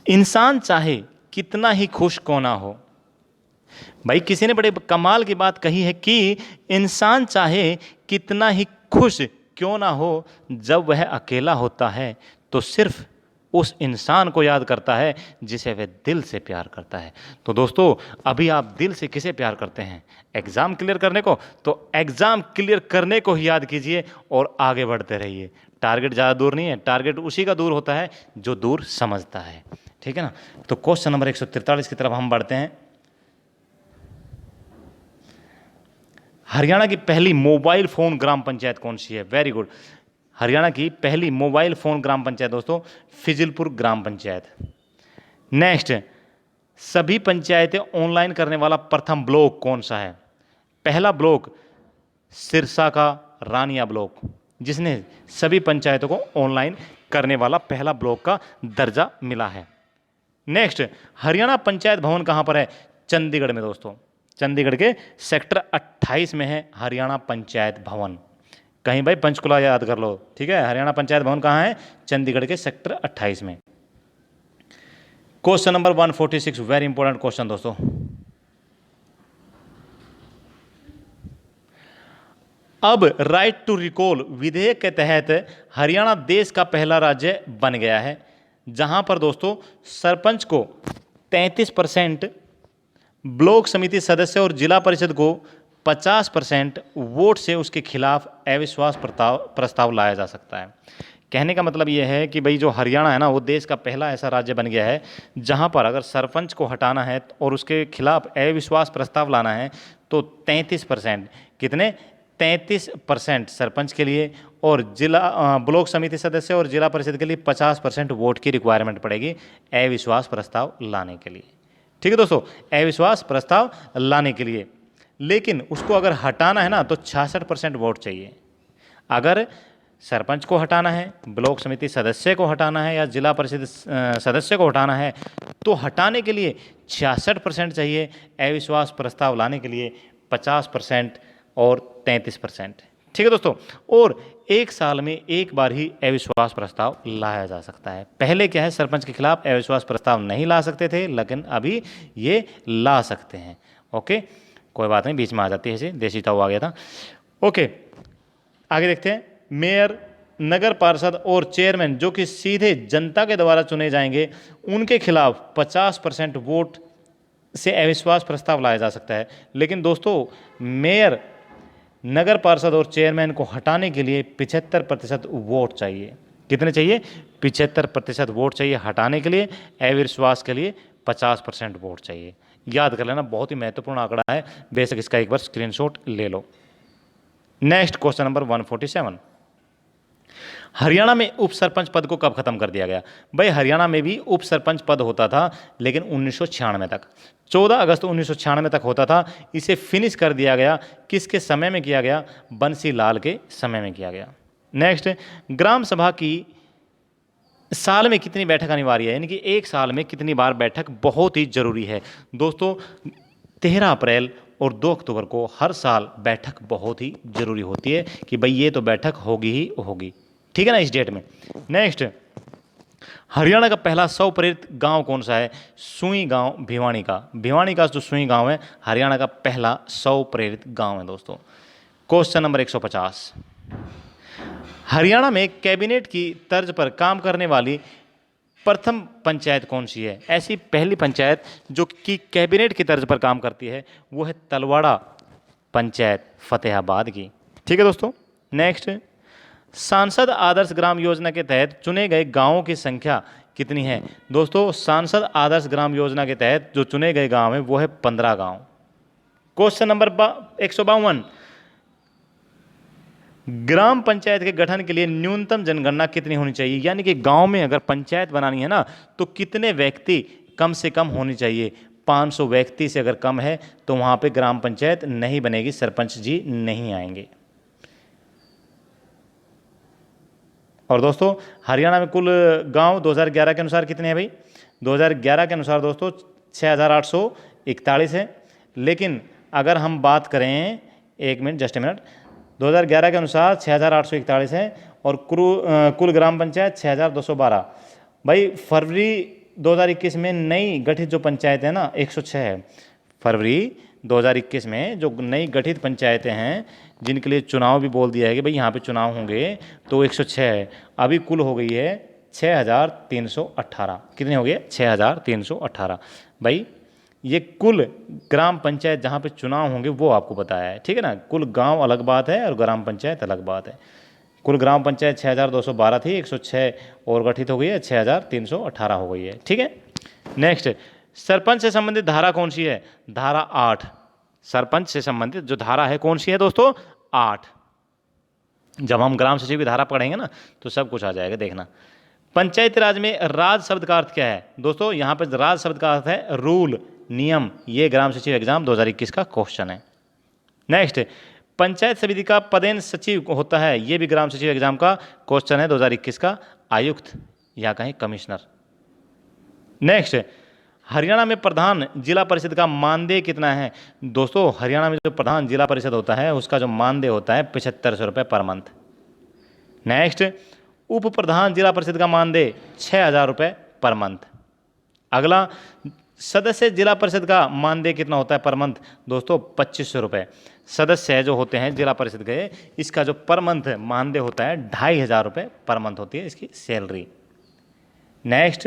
इंसान चाहे कितना ही खुश क्यों ना हो, भाई किसी ने बड़े कमाल की बात कही है कि इंसान चाहे कितना ही खुश क्यों ना हो, जब वह अकेला होता है तो सिर्फ उस इंसान को याद करता है जिसे वह दिल से प्यार करता है। तो दोस्तों अभी आप दिल से किसे प्यार करते हैं? एग्ज़ाम क्लियर करने को? तो एग्ज़ाम क्लियर करने को ही याद कीजिए और आगे बढ़ते रहिए। टारगेट ज़्यादा दूर नहीं है, टारगेट उसी का दूर होता है जो दूर समझता है। ठीक है ना? तो क्वेश्चन नंबर 143 की तरफ हम बढ़ते हैं। हरियाणा की पहली मोबाइल फोन ग्राम पंचायत कौन सी है? वेरी गुड, हरियाणा की पहली मोबाइल फोन ग्राम पंचायत दोस्तों फिजिलपुर ग्राम पंचायत। नेक्स्ट, सभी पंचायतें ऑनलाइन करने वाला प्रथम ब्लॉक कौन सा है? पहला ब्लॉक सिरसा का रानिया ब्लॉक, जिसने सभी पंचायतों को ऑनलाइन करने वाला पहला ब्लॉक का दर्जा मिला है। नेक्स्ट, हरियाणा पंचायत भवन कहां पर है? चंडीगढ़ में दोस्तों, चंडीगढ़ के सेक्टर 28 में है हरियाणा पंचायत भवन। कहीं भाई पंचकुला याद कर लो, ठीक है? हरियाणा पंचायत भवन कहाँ है? चंडीगढ़ के सेक्टर 28 में। Question number 146, very important question दोस्तों। अब राइट टू रिकॉल विधेयक के तहत हरियाणा देश का पहला राज्य बन गया है जहां पर दोस्तों सरपंच को 33%, ब्लॉक समिति सदस्य और जिला परिषद को 50% वोट से उसके खिलाफ अविश्वास प्रस्ताव लाया जा सकता है। कहने का मतलब यह है कि भाई जो हरियाणा है ना वो देश का पहला ऐसा राज्य बन गया है जहां पर अगर सरपंच को हटाना है और उसके खिलाफ अविश्वास प्रस्ताव लाना है तो 33%, कितने? 33% सरपंच के लिए और जिला ब्लॉक समिति सदस्य और जिला परिषद के लिए 50% वोट की रिक्वायरमेंट पड़ेगी अविश्वास प्रस्ताव लाने के लिए। ठीक है दोस्तों, अविश्वास प्रस्ताव लाने के लिए। लेकिन उसको अगर हटाना है ना तो 66% वोट चाहिए। अगर सरपंच को हटाना है, ब्लॉक समिति सदस्य को हटाना है या जिला परिषद सदस्य को हटाना है तो हटाने के लिए 66% चाहिए, अविश्वास प्रस्ताव लाने के लिए 50% और 33%। ठीक है दोस्तों, और एक साल में एक बार ही अविश्वास प्रस्ताव लाया जा सकता है। पहले क्या है, सरपंच के खिलाफ अविश्वास प्रस्ताव नहीं ला सकते थे, लेकिन अभी ये ला सकते हैं। ओके, कोई बात नहीं, बीच में आ जाती है, ऐसे देसी ताऊ आ गया था। ओके, आगे देखते हैं। मेयर, नगर पार्षद और चेयरमैन जो कि सीधे जनता के द्वारा चुने जाएंगे उनके खिलाफ 50% वोट से अविश्वास प्रस्ताव लाया जा सकता है। लेकिन दोस्तों मेयर, नगर पार्षद और चेयरमैन को हटाने के लिए 75% वोट चाहिए। कितने चाहिए? 75% वोट चाहिए हटाने के लिए, अविश्वास के लिए 50% वोट चाहिए। याद कर लेना, बहुत ही महत्वपूर्ण आंकड़ा है, बेशक इसका एक बार स्क्रीनशॉट ले लो। नेक्स्ट क्वेश्चन नंबर 147, हरियाणा में उप सरपंच पद को कब खत्म कर दिया गया? भाई हरियाणा में भी उप सरपंच पद होता था लेकिन 1996 तक, 14 अगस्त 1996 तक होता था। इसे फिनिश कर दिया गया, किसके समय में किया गया? बंसी लाल के समय में किया गया। नेक्स्ट, ग्राम सभा की साल में कितनी बैठक अनिवार्य है, यानी कि एक साल में कितनी बार बैठक बहुत ही जरूरी है? दोस्तों 13 अप्रैल और 2 अक्टूबर को हर साल बैठक बहुत ही ज़रूरी होती है कि भाई ये तो बैठक होगी ही होगी, ठीक है ना, इस डेट में। नेक्स्ट, हरियाणा का पहला शव प्रेरित गांव कौन सा है? सुई गांव भिवानी का। भिवानी का जो सुई गांव है हरियाणा का पहला शव प्रेरित गांव है दोस्तों। क्वेश्चन नंबर 150, हरियाणा में कैबिनेट की तर्ज पर काम करने वाली प्रथम पंचायत कौन सी है? ऐसी पहली पंचायत जो कि कैबिनेट की तर्ज पर काम करती है वो है तलवाड़ा पंचायत फतेहाबाद की, ठीक है दोस्तों। नेक्स्ट, सांसद आदर्श ग्राम योजना के तहत चुने गए गांवों की संख्या कितनी है? दोस्तों सांसद आदर्श ग्राम योजना के तहत जो चुने गए गांव है वो है 15 गांव। क्वेश्चन नंबर 152, ग्राम पंचायत के गठन के लिए न्यूनतम जनगणना कितनी होनी चाहिए? यानी कि गांव में अगर पंचायत बनानी है ना तो कितने व्यक्ति कम से कम होनी चाहिए? 500 व्यक्ति से अगर कम है तो वहां पे ग्राम पंचायत नहीं बनेगी, सरपंच जी नहीं आएंगे। और दोस्तों हरियाणा में कुल गांव 2011 के अनुसार कितने हैं भाई? 2011 के अनुसार दोस्तों 6841 है। लेकिन अगर हम बात करें, एक मिनट, जस्ट ए मिनट, 2011 के अनुसार 6841 है और कुल ग्राम पंचायत 6212। भाई फरवरी 2021 में नई गठित जो पंचायत है ना 106 है। फरवरी 2021 में जो नई गठित पंचायतें हैं जिनके लिए चुनाव भी बोल दिया है कि भाई यहाँ पे चुनाव होंगे तो 106 है। अभी कुल हो गई है 6318। कितने हो गए? 6318। भाई ये कुल ग्राम पंचायत जहाँ पे चुनाव होंगे वो आपको बताया है, ठीक है ना। कुल गांव अलग बात है और ग्राम पंचायत अलग बात है। कुल ग्राम पंचायत 6212 थी, 106 और गठित हो गई है, 6318 हो गई है, ठीक है। नेक्स्ट, सरपंच से संबंधित धारा कौन सी है? धारा 8। सरपंच से संबंधित जो धारा है कौन सी है दोस्तों? 8। जब हम ग्राम सचिव की धारा पढ़ेंगे ना तो सब कुछ आ जाएगा, देखना। पंचायती राज में राज शब्द का अर्थ क्या है? दोस्तों यहाँ पर राज शब्द का अर्थ है रूल, नियम। ये ग्राम सचिव एग्जाम 2021 का क्वेश्चन है। नेक्स्ट, पंचायत समिति का पदेन सचिव होता है, ये भी ग्राम सचिव एग्जाम का क्वेश्चन है 2021 का, आयुक्त या कहीं कमिश्नर। नेक्स्ट, हरियाणा में प्रधान जिला परिषद का मानदेय कितना है? दोस्तों हरियाणा में जो प्रधान जिला परिषद होता है उसका जो मानदेय होता है 7500 रुपये पर मंथ। नेक्स्ट, उप प्रधान जिला परिषद का मानदेय 6000 रुपये पर मंथ। अगला, सदस्य जिला परिषद का मानदेय कितना होता है पर मंथ? दोस्तों 2500 रुपये। सदस्य जो होते हैं जिला परिषद के, इसका जो पर मंथ मानदेय होता है 2500 रुपये पर मंथ होती है इसकी सैलरी। नेक्स्ट,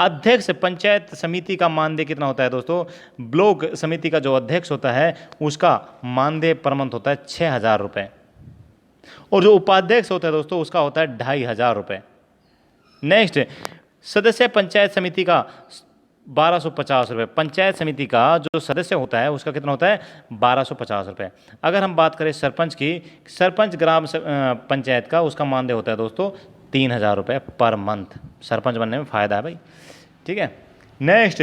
अध्यक्ष पंचायत समिति का मानदेय कितना होता है? दोस्तों ब्लॉक समिति का जो अध्यक्ष होता है उसका मानदेय पर मंथ होता है 6000 रुपये और जो उपाध्यक्ष होता है दोस्तों उसका होता है 2500 रुपये। नेक्स्ट, सदस्य पंचायत समिति का 1250 रुपये। पंचायत समिति का जो सदस्य होता है उसका कितना होता है? 1250 रुपये। अगर हम बात करें सरपंच की, सरपंच ग्राम पंचायत का उसका मानदेय होता है दोस्तों 3000 रुपये पर मंथ। सरपंच बनने में फ़ायदा है भाई, ठीक है। नेक्स्ट,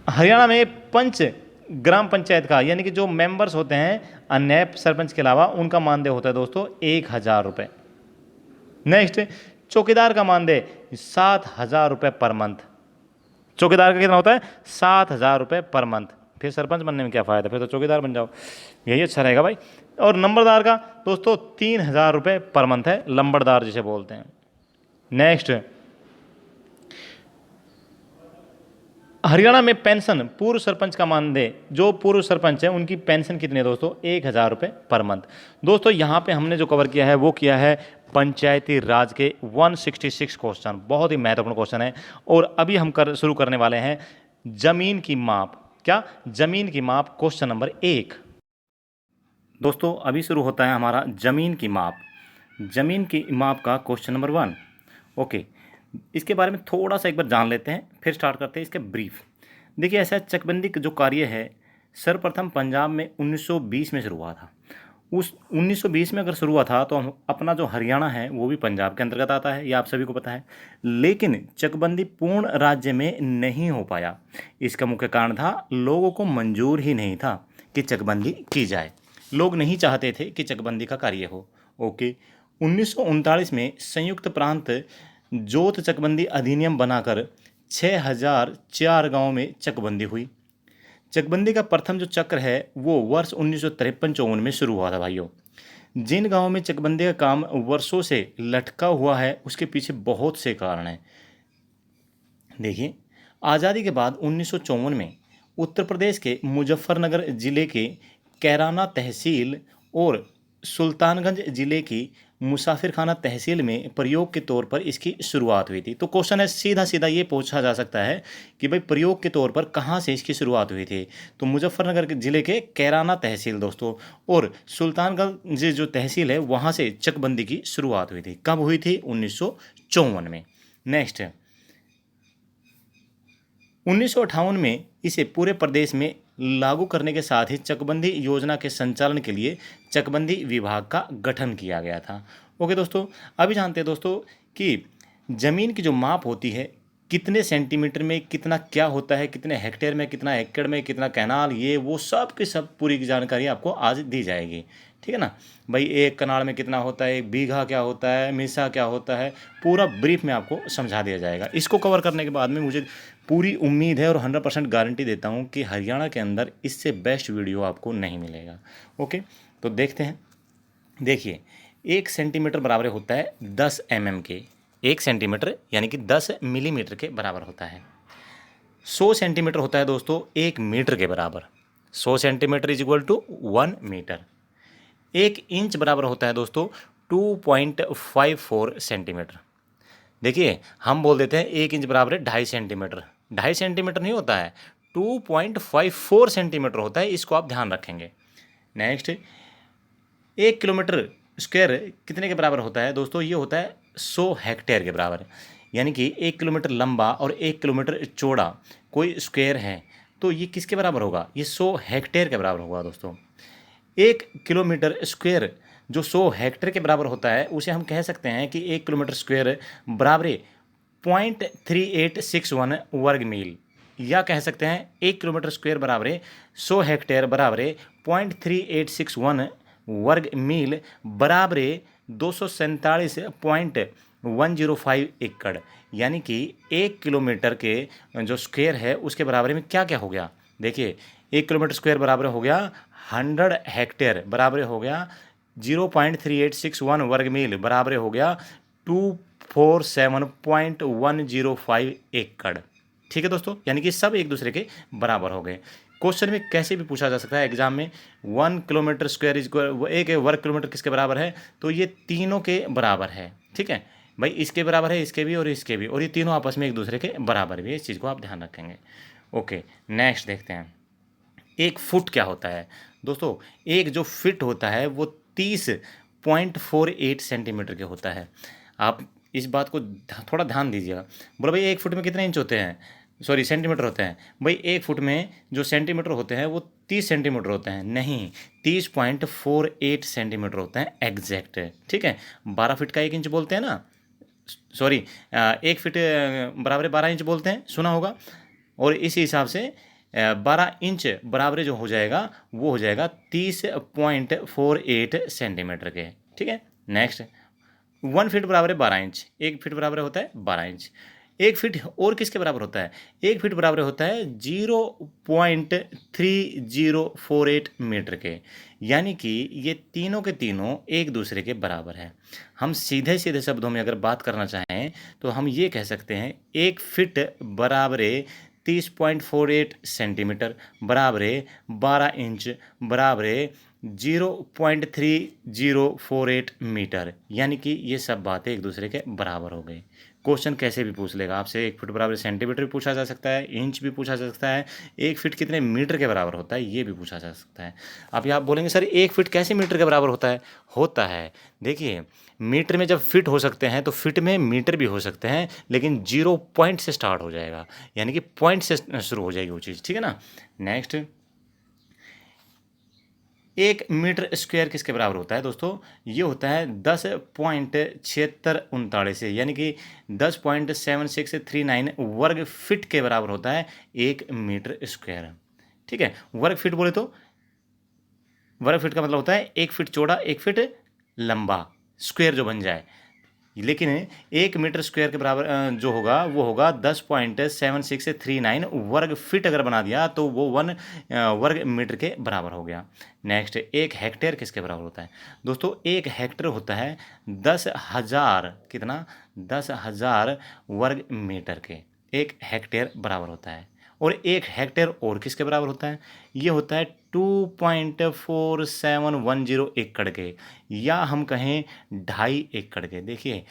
हरियाणा में पंच ग्राम पंचायत का यानी कि जो मेंबर्स होते हैं अन्य सरपंच के अलावा उनका मानदेय होता है दोस्तों 1000 रुपये। नेक्स्ट, चौकीदार का मानदेय 7000 रुपये पर मंथ। चौकीदार का कितना होता है? 7000 रुपये पर मंथ। फिर सरपंच बनने में क्या फ़ायदा, फिर तो चौकीदार बन जाओ, यही अच्छा रहेगा भाई। और नंबरदार का दोस्तों 3000 रुपये पर मंथ है, लंबरदार जिसे बोलते हैं। नेक्स्ट, हरियाणा में पेंशन पूर्व सरपंच का मानदेय, जो पूर्व सरपंच है उनकी पेंशन कितनी है दोस्तों? 1000 रुपये पर मंथ। दोस्तों यहाँ पे हमने जो कवर किया है वो किया है पंचायती राज के 166 क्वेश्चन, बहुत ही महत्वपूर्ण क्वेश्चन है। और अभी हम शुरू करने वाले हैं जमीन की माप। क्या? जमीन की माप, क्वेश्चन नंबर 1। दोस्तों अभी शुरू होता है हमारा जमीन की माप। जमीन की माप का क्वेश्चन नंबर 1। ओके, इसके बारे में थोड़ा सा एक बार जान लेते हैं फिर स्टार्ट करते हैं इसके ब्रीफ। देखिए ऐसा चकबंदी का जो कार्य है सर्वप्रथम पंजाब में 1920 में शुरू हुआ था। उस 1920 में अगर शुरू हुआ था तो अपना जो हरियाणा है वो भी पंजाब के अंतर्गत आता है, ये आप सभी को पता है। लेकिन चकबंदी पूर्ण राज्य में नहीं हो पाया। इसका मुख्य कारण था लोगों को मंजूर ही नहीं था कि चकबंदी की जाए। लोग नहीं चाहते थे कि चकबंदी का कार्य हो। ओके, 1939 में संयुक्त प्रांत जोत चकबंदी अधिनियम बनाकर 6004 गाँव में चकबंदी हुई। चकबंदी का प्रथम जो चक्र है वो वर्ष 1953-54 में शुरू हुआ था भाइयों। जिन गांवों में चकबंदी का काम वर्षों से लटका हुआ है उसके पीछे बहुत से कारण हैं। देखिए, आज़ादी के बाद 1954 में उत्तर प्रदेश के मुजफ्फरनगर जिले के कैराना तहसील और सुल्तानगंज जिले की मुसाफिरखाना तहसील में प्रयोग के तौर पर इसकी शुरुआत हुई थी। तो क्वेश्चन है सीधा सीधा ये पूछा जा सकता है कि भाई प्रयोग के तौर पर कहाँ से इसकी शुरुआत हुई थी। तो मुजफ्फरनगर के जिले के कैराना तहसील दोस्तों और सुल्तानगंज जो तहसील है वहाँ से चकबंदी की शुरुआत हुई थी। कब हुई थी? 1954 में। नेक्स्ट है 1958 में इसे पूरे प्रदेश में लागू करने के साथ ही चकबंदी योजना के संचालन के लिए चकबंदी विभाग का गठन किया गया था। ओके दोस्तों, अभी जानते हैं दोस्तों कि ज़मीन की जो माप होती है कितने सेंटीमीटर में कितना क्या होता है, कितने हेक्टेयर में, कितना एकड़ में, कितना कैनाल, ये वो सब की सब पूरी की जानकारी आपको आज दी जाएगी। ठीक है ना भाई, एक कनाल में कितना होता है, एक बीघा क्या होता है, मिसा क्या होता है, पूरा ब्रीफ में आपको समझा दिया जाएगा। इसको कवर करने के बाद में मुझे पूरी उम्मीद है और 100% गारंटी देता हूँ कि हरियाणा के अंदर इससे बेस्ट वीडियो आपको नहीं मिलेगा। ओके, तो देखते हैं। देखिए, 1 सेंटीमीटर बराबर होता है 10 mm के। 1 सेंटीमीटर यानी कि 10 मिलीमीटर के बराबर होता है। 100 सेंटीमीटर होता है दोस्तों 1 मीटर के बराबर। 100 centimeter is equal to 1 meter. 1 inch बराबर होता है दोस्तों 2.54 सेंटीमीटर। देखिए, हम बोल देते हैं 1 इंच बराबर है 2.5 सेंटीमीटर। 2.5 सेंटीमीटर नहीं होता है, 2.54 सेंटीमीटर होता है, इसको आप ध्यान रखेंगे। नेक्स्ट, 1 किलोमीटर स्क्वायर कितने के बराबर होता है दोस्तों? ये होता है 100 हेक्टेयर के बराबर। यानी कि 1 किलोमीटर लंबा और 1 किलोमीटर चौड़ा कोई स्क्वायर है तो ये किसके बराबर होगा? ये 100 हेक्टेयर के बराबर होगा दोस्तों। 1 किलोमीटर स्क्वायर जो 100 हेक्टेयर के बराबर होता है उसे हम कह सकते हैं कि 1 किलोमीटर स्क्वायर बराबर 0.3861 वर्ग मील, या कह सकते हैं 1 किलोमीटर स्क्वायर बराबर 100 हेक्टेयर बराबर 0.3861 वर्ग मील बराबर 247.105 एकड़। यानी कि 1 किलोमीटर के जो स्क्वायर है उसके बराबर में क्या क्या हो गया? देखिए, 1 किलोमीटर स्क्वायर बराबर हो गया 100 हेक्टेयर बराबर हो गया 0.3861 वर्ग मील बराबर हो गया 247.105 एकड़। ठीक है दोस्तों, यानी कि सब एक दूसरे के बराबर हो गए। क्वेश्चन में कैसे भी पूछा जा सकता है एग्जाम में, 1 किलोमीटर स्क्वायर इज एक वर्ग किलोमीटर किसके बराबर है? तो ये तीनों के बराबर है। ठीक है भाई, इसके बराबर है, इसके भी और इसके भी, और ये तीनों आपस में एक दूसरे के बराबर भी है। इस चीज़ को आप ध्यान रखेंगे। ओके, नेक्स्ट देखते हैं 1 फुट क्या होता है दोस्तों। एक जो फिट होता है वो 30.48 सेंटीमीटर के होता है। आप इस बात को थोड़ा ध्यान दीजिएगा। बोलो भाई 1 फुट में कितने इंच होते हैं, सॉरी सेंटीमीटर होते हैं? भाई 1 फुट में जो सेंटीमीटर होते हैं वो 30 सेंटीमीटर होते हैं, नहीं 30.48 सेंटीमीटर होते हैं एग्जैक्ट। ठीक है, 12 फीट का 1 इंच बोलते हैं ना, सॉरी 1 फीट बराबर 12 इंच बोलते हैं, सुना होगा। और इसी हिसाब से 12 इंच बराबर जो हो जाएगा वो हो जाएगा 30.48 सेंटीमीटर के। ठीक है, नेक्स्ट 1 फीट बराबर है 12 इंच, 1 फीट बराबर होता है 12 इंच। 1 फीट और किसके बराबर होता है? 1 फीट बराबर होता है 0.3048 मीटर के। यानी कि ये तीनों के तीनों एक दूसरे के बराबर है। हम सीधे सीधे शब्दों में अगर बात करना चाहें तो हम ये कह सकते हैं 1 फीट बराबर 30.48 सेंटीमीटर बराबर 12 इंच बराबर 0.3048 मीटर। यानी कि ये सब बातें एक दूसरे के बराबर हो गई। क्वेश्चन कैसे भी पूछ लेगा आपसे, 1 फुट बराबर सेंटीमीटर भी पूछा जा सकता है, इंच भी पूछा जा सकता है, 1 फीट कितने मीटर के बराबर होता है ये भी पूछा जा सकता है। अब आप बोलेंगे सर 1 फीट कैसे मीटर के बराबर होता है? होता है, देखिए मीटर में जब फिट हो सकते हैं तो फिट में मीटर भी हो सकते हैं, लेकिन 0 पॉइंट से स्टार्ट हो जाएगा, यानी कि पॉइंट से शुरू हो जाएगी वो चीज़। ठीक है ना। नेक्स्ट, 1 मीटर स्क्वायर किसके बराबर होता है दोस्तों? ये होता है 10.7639, यानी कि 10.7639 वर्ग फिट के बराबर होता है 1 मीटर स्क्वायर। ठीक है, वर्ग फिट बोले तो वर्ग फिट का मतलब होता है 1 फीट चौड़ा 1 फीट लंबा स्क्वायर जो बन जाए, लेकिन 1 मीटर स्क्वायर के बराबर जो होगा वो होगा 10.7639 वर्ग फीट। अगर बना दिया तो वो 1 वर्ग मीटर के बराबर हो गया। नेक्स्ट, 1 हेक्टेयर किसके बराबर होता है दोस्तों? 1 हेक्टेयर होता है 10,000, कितना? 10,000 वर्ग मीटर के 1 हेक्टेयर बराबर होता है। और 1 हेक्टेयर और किसके बराबर होता है? ये होता है 2.4710 एकड़ के, या हम कहें 2.5 एकड़ के। देखिए,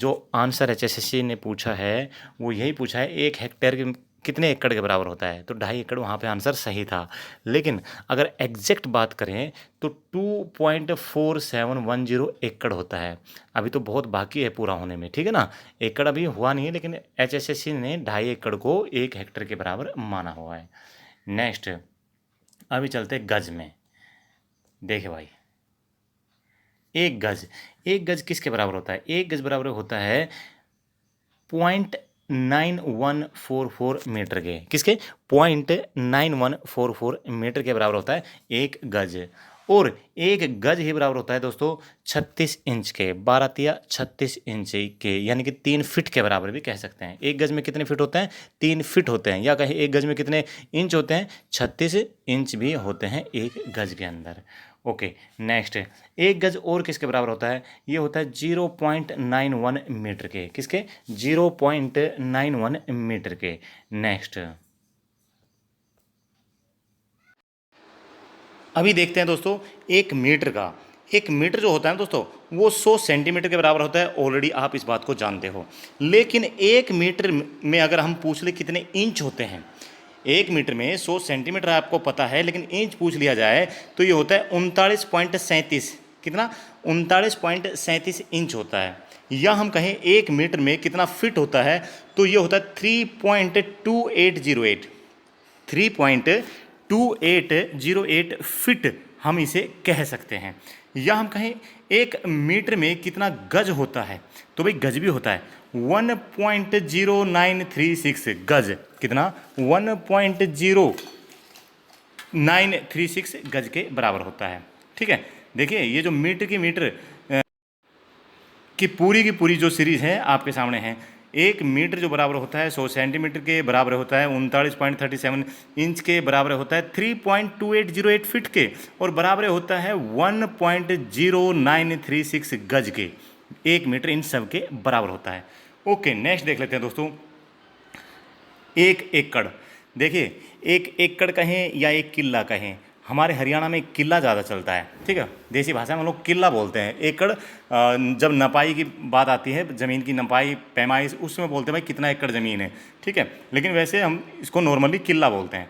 जो आंसर HSSC ने पूछा है वो यही पूछा है 1 हेक्टेयर के कितने एकड़ के बराबर होता है, तो 2.5 एकड़ वहाँ पे आंसर सही था। लेकिन अगर एग्जैक्ट बात करें तो 2.4710 एकड़ होता है। अभी तो बहुत बाकी है पूरा होने में, ठीक है ना। एकड़ अभी हुआ नहीं है, लेकिन HSSC ने 2.5 एकड़ को 1 हेक्टेयर के बराबर माना हुआ है। नेक्स्ट, अभी चलते गज में। देखे भाई, 1 गज किसके बराबर होता है? 1 गज बराबर होता है 0.9144 मीटर के। किसके? 0.9144 मीटर के बराबर होता है 1 गज। और 1 गज ही बराबर होता है दोस्तों 36 इंच के, 12 तिया 36 इंच के, यानी कि 3 फीट के बराबर भी कह सकते हैं। 1 गज में कितने फीट होते हैं? 3 फीट होते हैं। या कहें 1 गज में कितने इंच होते हैं? 36 इंच भी होते हैं 1 गज के अंदर। ओके, नेक्स्ट, 1 गज और किसके बराबर होता है? ये होता है 0.91 मीटर के। किसके? 0.91 मीटर के। नेक्स्ट, अभी देखते हैं दोस्तों 1 मीटर का। 1 मीटर जो होता है दोस्तों वो 100 सेंटीमीटर के बराबर होता है। ऑलरेडी आप इस बात को जानते हो। लेकिन 1 मीटर में अगर हम पूछ ले कितने इंच होते हैं, 1 मीटर में 100 सेंटीमीटर आपको पता है, लेकिन इंच पूछ लिया जाए तो ये होता है 39.37। कितना? 39.37 इंच होता है। या हम कहें 1 मीटर में कितना फिट होता है, तो ये होता है 3.2808। 3.2808 फिट हम इसे कह सकते हैं। या हम कहें 1 मीटर में कितना गज होता है, तो भाई गज भी होता है 1.0936 गज। कितना? 1.0936 गज के बराबर होता है। ठीक है, देखिए ये जो मीटर की पूरी जो सीरीज है आपके सामने है। 1 मीटर जो बराबर होता है 100 सेंटीमीटर के बराबर होता है 39.37 इंच के बराबर होता है 3.2808 फिट के, और बराबर होता है 1.0936 गज के। 1 मीटर इन सब के बराबर होता है। ओके, नेक्स्ट देख लेते हैं दोस्तों 1 एकड़। देखिए, 1 एकड़ कहें या 1 किला कहें, हमारे हरियाणा में किला ज़्यादा चलता है। ठीक है, देसी भाषा में हम लोग किला बोलते हैं। एकड़ जब नपाई की बात आती है, ज़मीन की नपाई पैमाई, उसमें बोलते हैं भाई कितना एकड़ ज़मीन है। ठीक है, लेकिन वैसे हम इसको नॉर्मली किला बोलते हैं।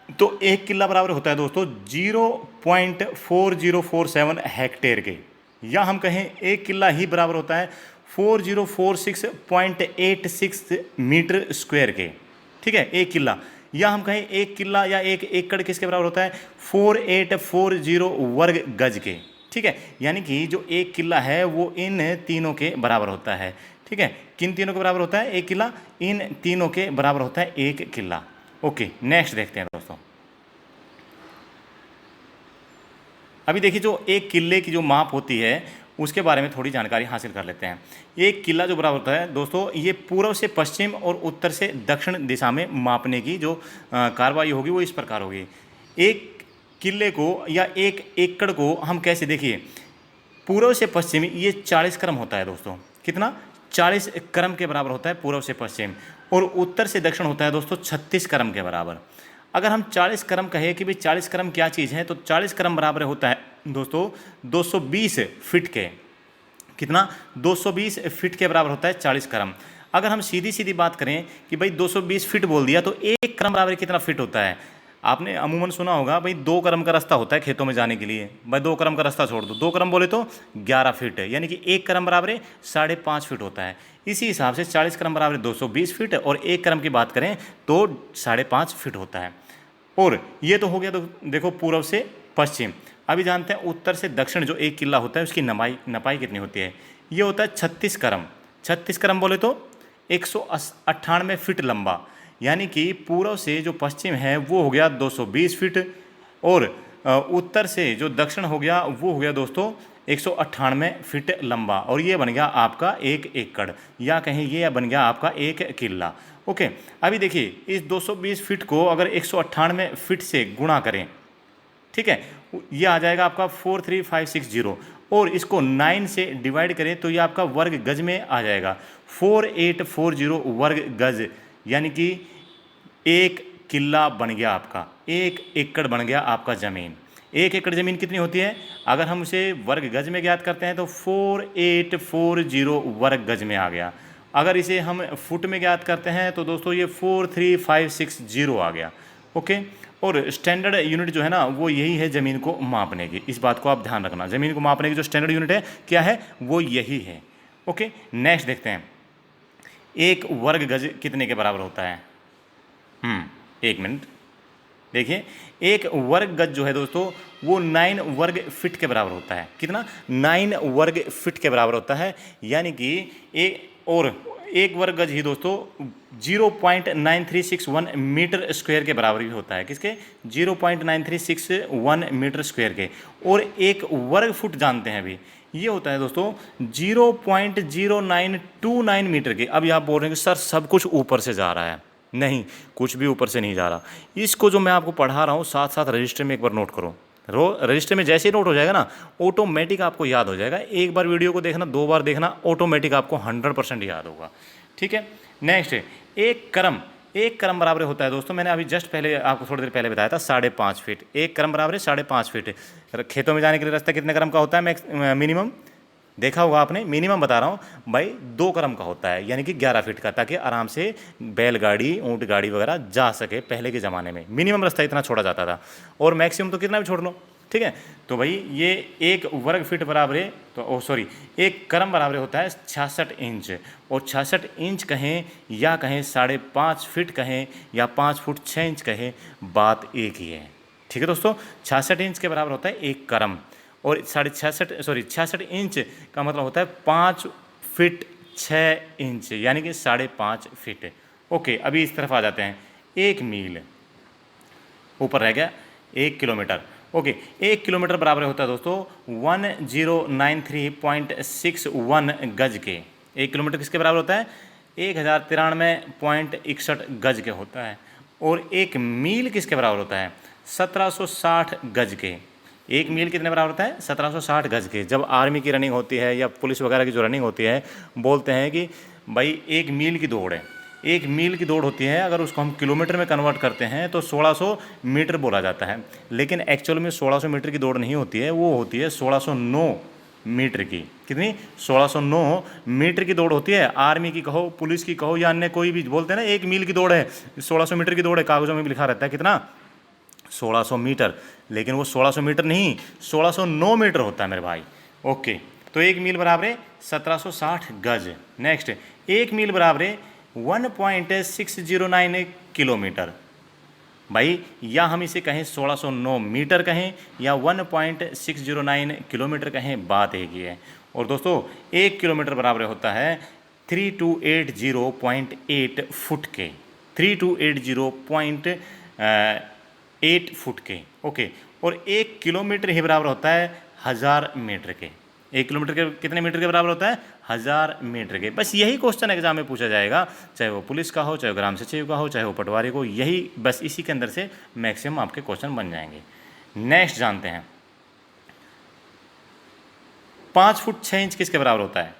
तो 1 किला बराबर होता है दोस्तों 0.4047 हेक्टेयर के। या हम कहें 1 किला ही बराबर होता है 4046.86 मीटर स्क्वायर के। ठीक है, 1 किला। या हम कहें 1 किला या 1 एकड़ किसके बराबर होता है 4840 वर्ग गज के। ठीक है, यानी कि जो 1 किला है वो इन तीनों के बराबर होता है। ठीक है, किन तीनों के बराबर होता है? 1 किला इन तीनों के बराबर होता है 1 किला। ओके, नेक्स्ट देखते हैं दोस्तों। अभी देखिए, जो 1 किले की जो माप होती है उसके बारे में थोड़ी जानकारी हासिल कर लेते हैं। 1 किला जो बराबर होता है दोस्तों, ये पूर्व से पश्चिम और उत्तर से दक्षिण दिशा में मापने की जो कार्रवाई होगी वो इस प्रकार होगी। 1 किले को या 1 एकड़ को हम कैसे, देखिए पूर्व से पश्चिम ये 40 क्रम होता है दोस्तों। कितना? 40 क्रम के बराबर होता है पूर्व से पश्चिम। और उत्तर से दक्षिण होता है दोस्तों 36 क्रम के बराबर। अगर हम 40 क्रम कहें कि भाई 40 क्रम क्या चीज़ है, तो 40 क्रम बराबर होता है दोस्तों 220 फिट के। कितना? 220 फिट के बराबर होता है 40 क्रम। अगर हम सीधी सीधी बात करें कि भाई 220 फिट बोल दिया, तो 1 क्रम बराबर कितना फिट होता है? आपने अमूमन सुना होगा भाई 2 क्रम का रास्ता होता है खेतों में जाने के लिए। भाई 2 क्रम का रास्ता छोड़ दो, 2 क्रम बोले तो 11 फीट है, यानी कि 1 क्रम बराबर 5.5 फीट होता है। इसी हिसाब से 40 क्रम बराबर 220 फीट, और 1 क्रम की बात करें तो 5.5 फीट होता है। और ये तो हो गया, तो देखो पूर्व से पश्चिम। अभी जानते हैं उत्तर से दक्षिण जो 1 किला होता है उसकी नपाई कितनी होती है। ये होता है 36 क्रम। 36 क्रम बोले तो 198 फिट लंबा, यानी कि पूर्व से जो पश्चिम है वो हो गया 220 फीट, और उत्तर से जो दक्षिण हो गया वो हो गया दोस्तों 198 फीट लंबा, और ये बन गया आपका 1 एकड़, या कहीं ये बन गया आपका 1 किला। ओके, अभी देखिए इस 220 फीट को अगर 198 फीट से गुणा करें, ठीक है, ये आ जाएगा आपका 43560, और इसको 9 से डिवाइड करें तो ये आपका वर्ग गज में आ जाएगा 4840 वर्ग गज, यानी कि 1 किला बन गया आपका, 1 एकड़ बन गया आपका ज़मीन। 1 एकड़ ज़मीन कितनी होती है? अगर हम उसे वर्ग गज में ज्ञात करते हैं तो 4840 वर्ग गज में आ गया। अगर इसे हम फुट में ज्ञात करते हैं तो दोस्तों ये 43560 आ गया। ओके, और स्टैंडर्ड यूनिट जो है ना वो यही है ज़मीन को मापने की, इस बात को आप ध्यान रखना। ज़मीन को मापने की जो स्टैंडर्ड यूनिट है क्या है, वो यही है। ओके, नेक्स्ट देखते हैं, 1 वर्ग गज कितने के बराबर होता है? 1 मिनट, देखिए 1 वर्ग गज जो है दोस्तों वो 9 वर्ग फीट के बराबर होता है। कितना? 9 वर्ग फीट के बराबर होता है, यानी कि और 1 वर्ग गज ही दोस्तों 0.9361 मीटर स्क्वायर के बराबर भी होता है। किसके? 0.9361 मीटर स्क्वायर के। और 1 वर्ग फुट जानते हैं अभी, ये होता है दोस्तों 0.0929 मीटर के। अब आप बोल रहे हैं कि सर सब कुछ ऊपर से जा रहा है। नहीं, कुछ भी ऊपर से नहीं जा रहा। इसको जो मैं आपको पढ़ा रहा हूँ साथ साथ रजिस्टर में एक बार नोट करो। रजिस्टर में जैसे ही नोट हो जाएगा ना, ऑटोमेटिक आपको याद हो जाएगा। एक बार वीडियो को देखना, 2 बार देखना, ऑटोमेटिक आपको 100% याद होगा। ठीक है, नेक्स्ट, 1 करम बराबर होता है दोस्तों, मैंने अभी जस्ट पहले आपको थोड़ी देर पहले बताया था 5.5 फीट। 1 करम बराबर है 5.5 फीट। खेतों में जाने के लिए रास्ता कितने करम का होता है? मिनिमम देखा होगा आपने, मिनिमम बता रहा हूँ भाई, 2 करम का होता है, यानी कि 11 फीट का, ताकि आराम से बैलगाड़ी, ऊँट गाड़ी वगैरह जा सके। पहले के ज़माने में मिनिमम रास्ता इतना छोड़ा जाता था, और मैक्सिमम तो कितना भी छोड़ लो। ठीक है, तो भाई ये 1 वर्ग फीट बराबर है, तो 1 करम बराबर होता है 66 इंच। और 66 इंच कहें या कहें 5.5 फीट कहें या 5 फुट 6 इंच कहें, बात एक ही है। ठीक है दोस्तों, 66 इंच के बराबर होता है 1 करम, और 66 इंच का मतलब होता है 5 फीट 6 इंच, यानी कि 5.5 फीट। ओके, अभी इस तरफ आ जाते हैं। 1 मील ऊपर रह गया, 1 किलोमीटर। ओके, 1 किलोमीटर बराबर होता है दोस्तों 1093.61 गज के। 1 किलोमीटर किसके बराबर होता है? 1093.61 गज के होता है। और 1 मील किसके बराबर होता है? 1760 गज के। 1 मील कितने बराबर होता है? 1760 गज के। जब आर्मी की रनिंग होती है या पुलिस वगैरह की जो रनिंग होती है, बोलते हैं कि भाई 1 मील की दौड़ है। 1 मील की दौड़ होती है, अगर उसको हम किलोमीटर में कन्वर्ट करते हैं तो 1600 मीटर बोला जाता है। लेकिन एक्चुअल में 1600 मीटर की दौड़ नहीं होती है, वो होती है 1609 मीटर की। कितनी? 1609 मीटर की दौड़ होती है। आर्मी की कहो, पुलिस की कहो, या अन्य कोई भी बोलते हैं ना 1 मील की दौड़ है, 1600 मीटर की दौड़ है, कागजों में भी लिखा रहता है कितना? 1600 मीटर। लेकिन वो 1600 मीटर नहीं, 1609 मीटर होता है मेरे भाई। ओके, तो 1 मील बराबर है 1760 गज। नेक्स्ट, 1 मील बराबर है 1.609 किलोमीटर। भाई या हम इसे कहें 1609 मीटर कहें या 1.609 किलोमीटर कहें, बात एक ही है। और दोस्तों 1 किलोमीटर बराबर होता है 3280.8 फुट के। 3280.8 फुट के। ओके, और 1 किलोमीटर ही बराबर होता है 1000 मीटर के। 1 किलोमीटर के कितने मीटर के बराबर होता है? 1000 मीटर के। बस यही क्वेश्चन एग्जाम में पूछा जाएगा, चाहे वो पुलिस का हो, चाहे वो ग्राम सचिव का हो, चाहे वो पटवारी को, यही बस इसी के अंदर से मैक्सिमम आपके क्वेश्चन बन जाएंगे। नेक्स्ट जानते हैं, 5 फुट 6 इंच किसके बराबर होता है?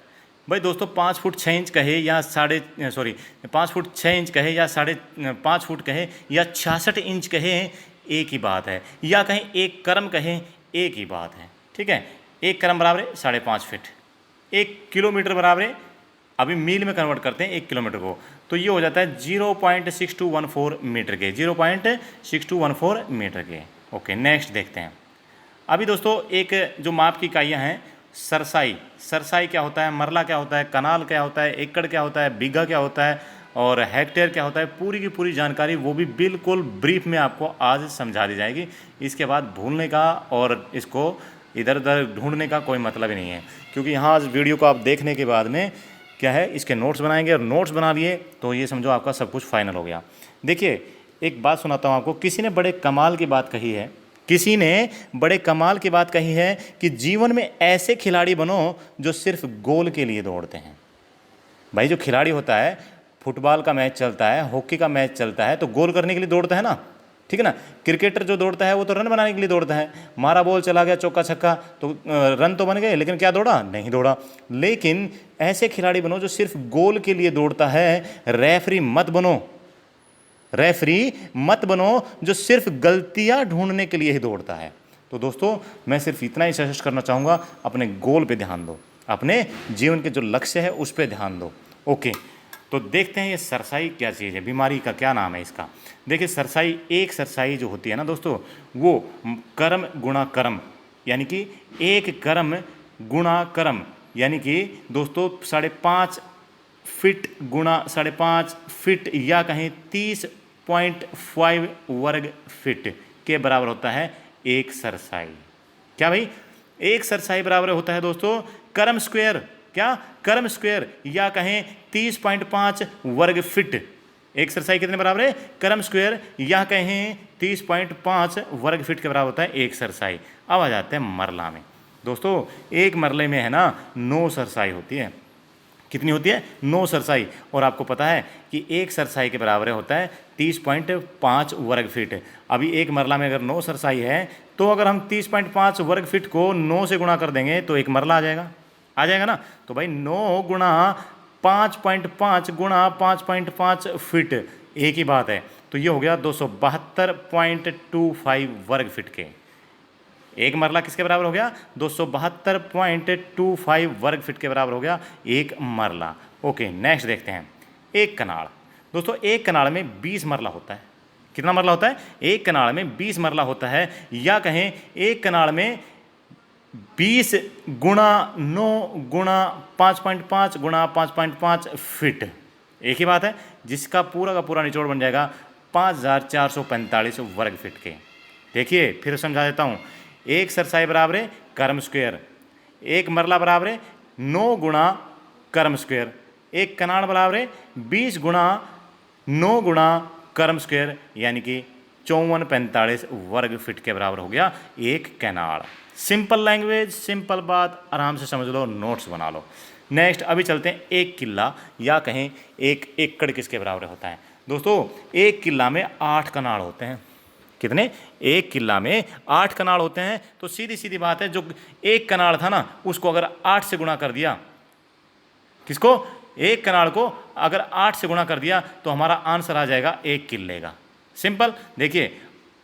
भाई दोस्तों 5 फुट 6 इंच कहे या 5 फुट 6 इंच कहे या 5.5 फुट कहे या 66 इंच कहे, एक ही बात है। या कहें 1 करम कहें, एक ही बात है। ठीक है, 1 करम बराबर है 5.5 फीट। 1 किलोमीटर बराबर है, अभी मील में कन्वर्ट करते हैं 1 किलोमीटर को, तो ये हो जाता है 0.6214 मीटर के। 0.6214 मीटर के। ओके, नेक्स्ट देखते हैं। अभी दोस्तों एक जो माप की इकाइयाँ हैं, सरसाई क्या होता है, मरला क्या होता है, कनाल क्या होता है, एकड़ क्या होता है, बीघा क्या होता है और हेक्टेयर क्या होता है, पूरी की पूरी जानकारी वो भी बिल्कुल ब्रीफ में आपको आज समझा दी जाएगी। इसके बाद भूलने का और इसको इधर उधर ढूंढने का कोई मतलब ही नहीं है, क्योंकि यहाँ आज वीडियो को आप देखने के बाद में क्या है, इसके नोट्स बनाएंगे और नोट्स बना लिए तो ये समझो आपका सब कुछ फाइनल हो गया। देखिए एक बात सुनाता हूँ आपको, किसी ने बड़े कमाल की बात कही है किसी ने बड़े कमाल की बात कही है कि जीवन में ऐसे खिलाड़ी बनो जो सिर्फ गोल के लिए दौड़ते हैं। भाई जो खिलाड़ी होता है, फुटबॉल का मैच चलता है, हॉकी का मैच चलता है, तो गोल करने के लिए दौड़ता है ना, ठीक है ना। क्रिकेटर जो दौड़ता है वो तो रन बनाने के लिए दौड़ता है। मारा बॉल चला गया चौका छक्का तो रन तो बन गए, लेकिन क्या दौड़ा? नहीं दौड़ा। लेकिन ऐसे खिलाड़ी बनो जो सिर्फ गोल के लिए दौड़ता है। रेफरी मत बनो, रेफरी मत बनो जो सिर्फ गलतियां ढूंढने के लिए ही दौड़ता है। तो दोस्तों मैं सिर्फ इतना ही सजेस्ट करना चाहूँगा, अपने गोल पे ध्यान दो, अपने जीवन के जो लक्ष्य है उस पर ध्यान दो। ओके, तो देखते हैं ये सरसाई क्या चीज़ है, बीमारी का क्या नाम है इसका। देखिए सरसाई, एक सरसाई जो होती है ना दोस्तों, वो कर्म गुणा कर्म, यानी कि एक कर्म गुणा कर्म, यानी कि दोस्तों 5.5 फीट गुणा 5.5 फीट या कहें 30.5 वर्ग फीट के बराबर होता है एक सरसाई। क्या भाई? एक सरसाई बराबर होता है दोस्तों कर्म स्क्वायर, क्या? कर्म स्क्वायर, या कहें 30.5 वर्ग फीट। एक सरसाई कितने बराबर है? कर्म स्क्वायर, या कहें 30.5 वर्ग फीट के बराबर होता है एक सरसाई। अब आ जाते हैं मरला में। दोस्तों एक मरले में है ना 9 सरसाई होती है। कितनी होती है? 9 सरसाई। और आपको पता है कि एक सरसाई के बराबर होता है 30.5 वर्ग फीट। अभी एक मरला में अगर 9 सरसाई है तो अगर हम 30.5 वर्ग फीट को 9 से गुणा कर देंगे तो एक मरला आ जाएगा ना। तो भाई 9 गुणा 5.5 गुणा 5.5 फीट, एक ही बात है। तो ये हो गया 272.25 वर्ग फीट के। एक मरला किसके बराबर हो गया? 272.25 वर्ग फीट के बराबर हो गया एक मरला। ओके, नेक्स्ट देखते हैं एक कनाड़। दोस्तों एक कनाड़ में 20 मरला होता है। कितना मरला होता है? एक कनाड़ में 20 मरला होता है, या कहें एक कनाड़ में 20 गुणा 9 गुणा 5.5 गुणा 5.5 फीट, एक ही बात है, जिसका पूरा का पूरा निचोड़ बन जाएगा 5445 वर्ग फीट के। देखिए फिर समझा देता हूँ। एक सरसाई बराबर है कर्म स्क्वायर, एक मरला बराबर है 9 गुणा कर्म स्क्वायर, एक कनाड़ बराबर है 20 गुणा 9 गुणा कर्म स्क्वायर, यानी कि 5445 वर्ग फीट के बराबर हो गया एक कनाड़। सिंपल लैंग्वेज, सिंपल बात, आराम से समझ लो, नोट्स बना लो। नेक्स्ट अभी चलते हैं एक किला, या कहें एक एकड़ किसके बराबर होता है। दोस्तों एक किला में 8 कनाड़ होते हैं। कितने? एक किला में 8 कनाड़ होते हैं। तो सीधी सीधी बात है, जो एक कनाड़ था ना उसको अगर 8 से गुणा कर दिया, किसको? एक कनाड़ को अगर 8 से गुणा कर दिया तो हमारा आंसर आ जाएगा एक किले का। सिंपल। देखिए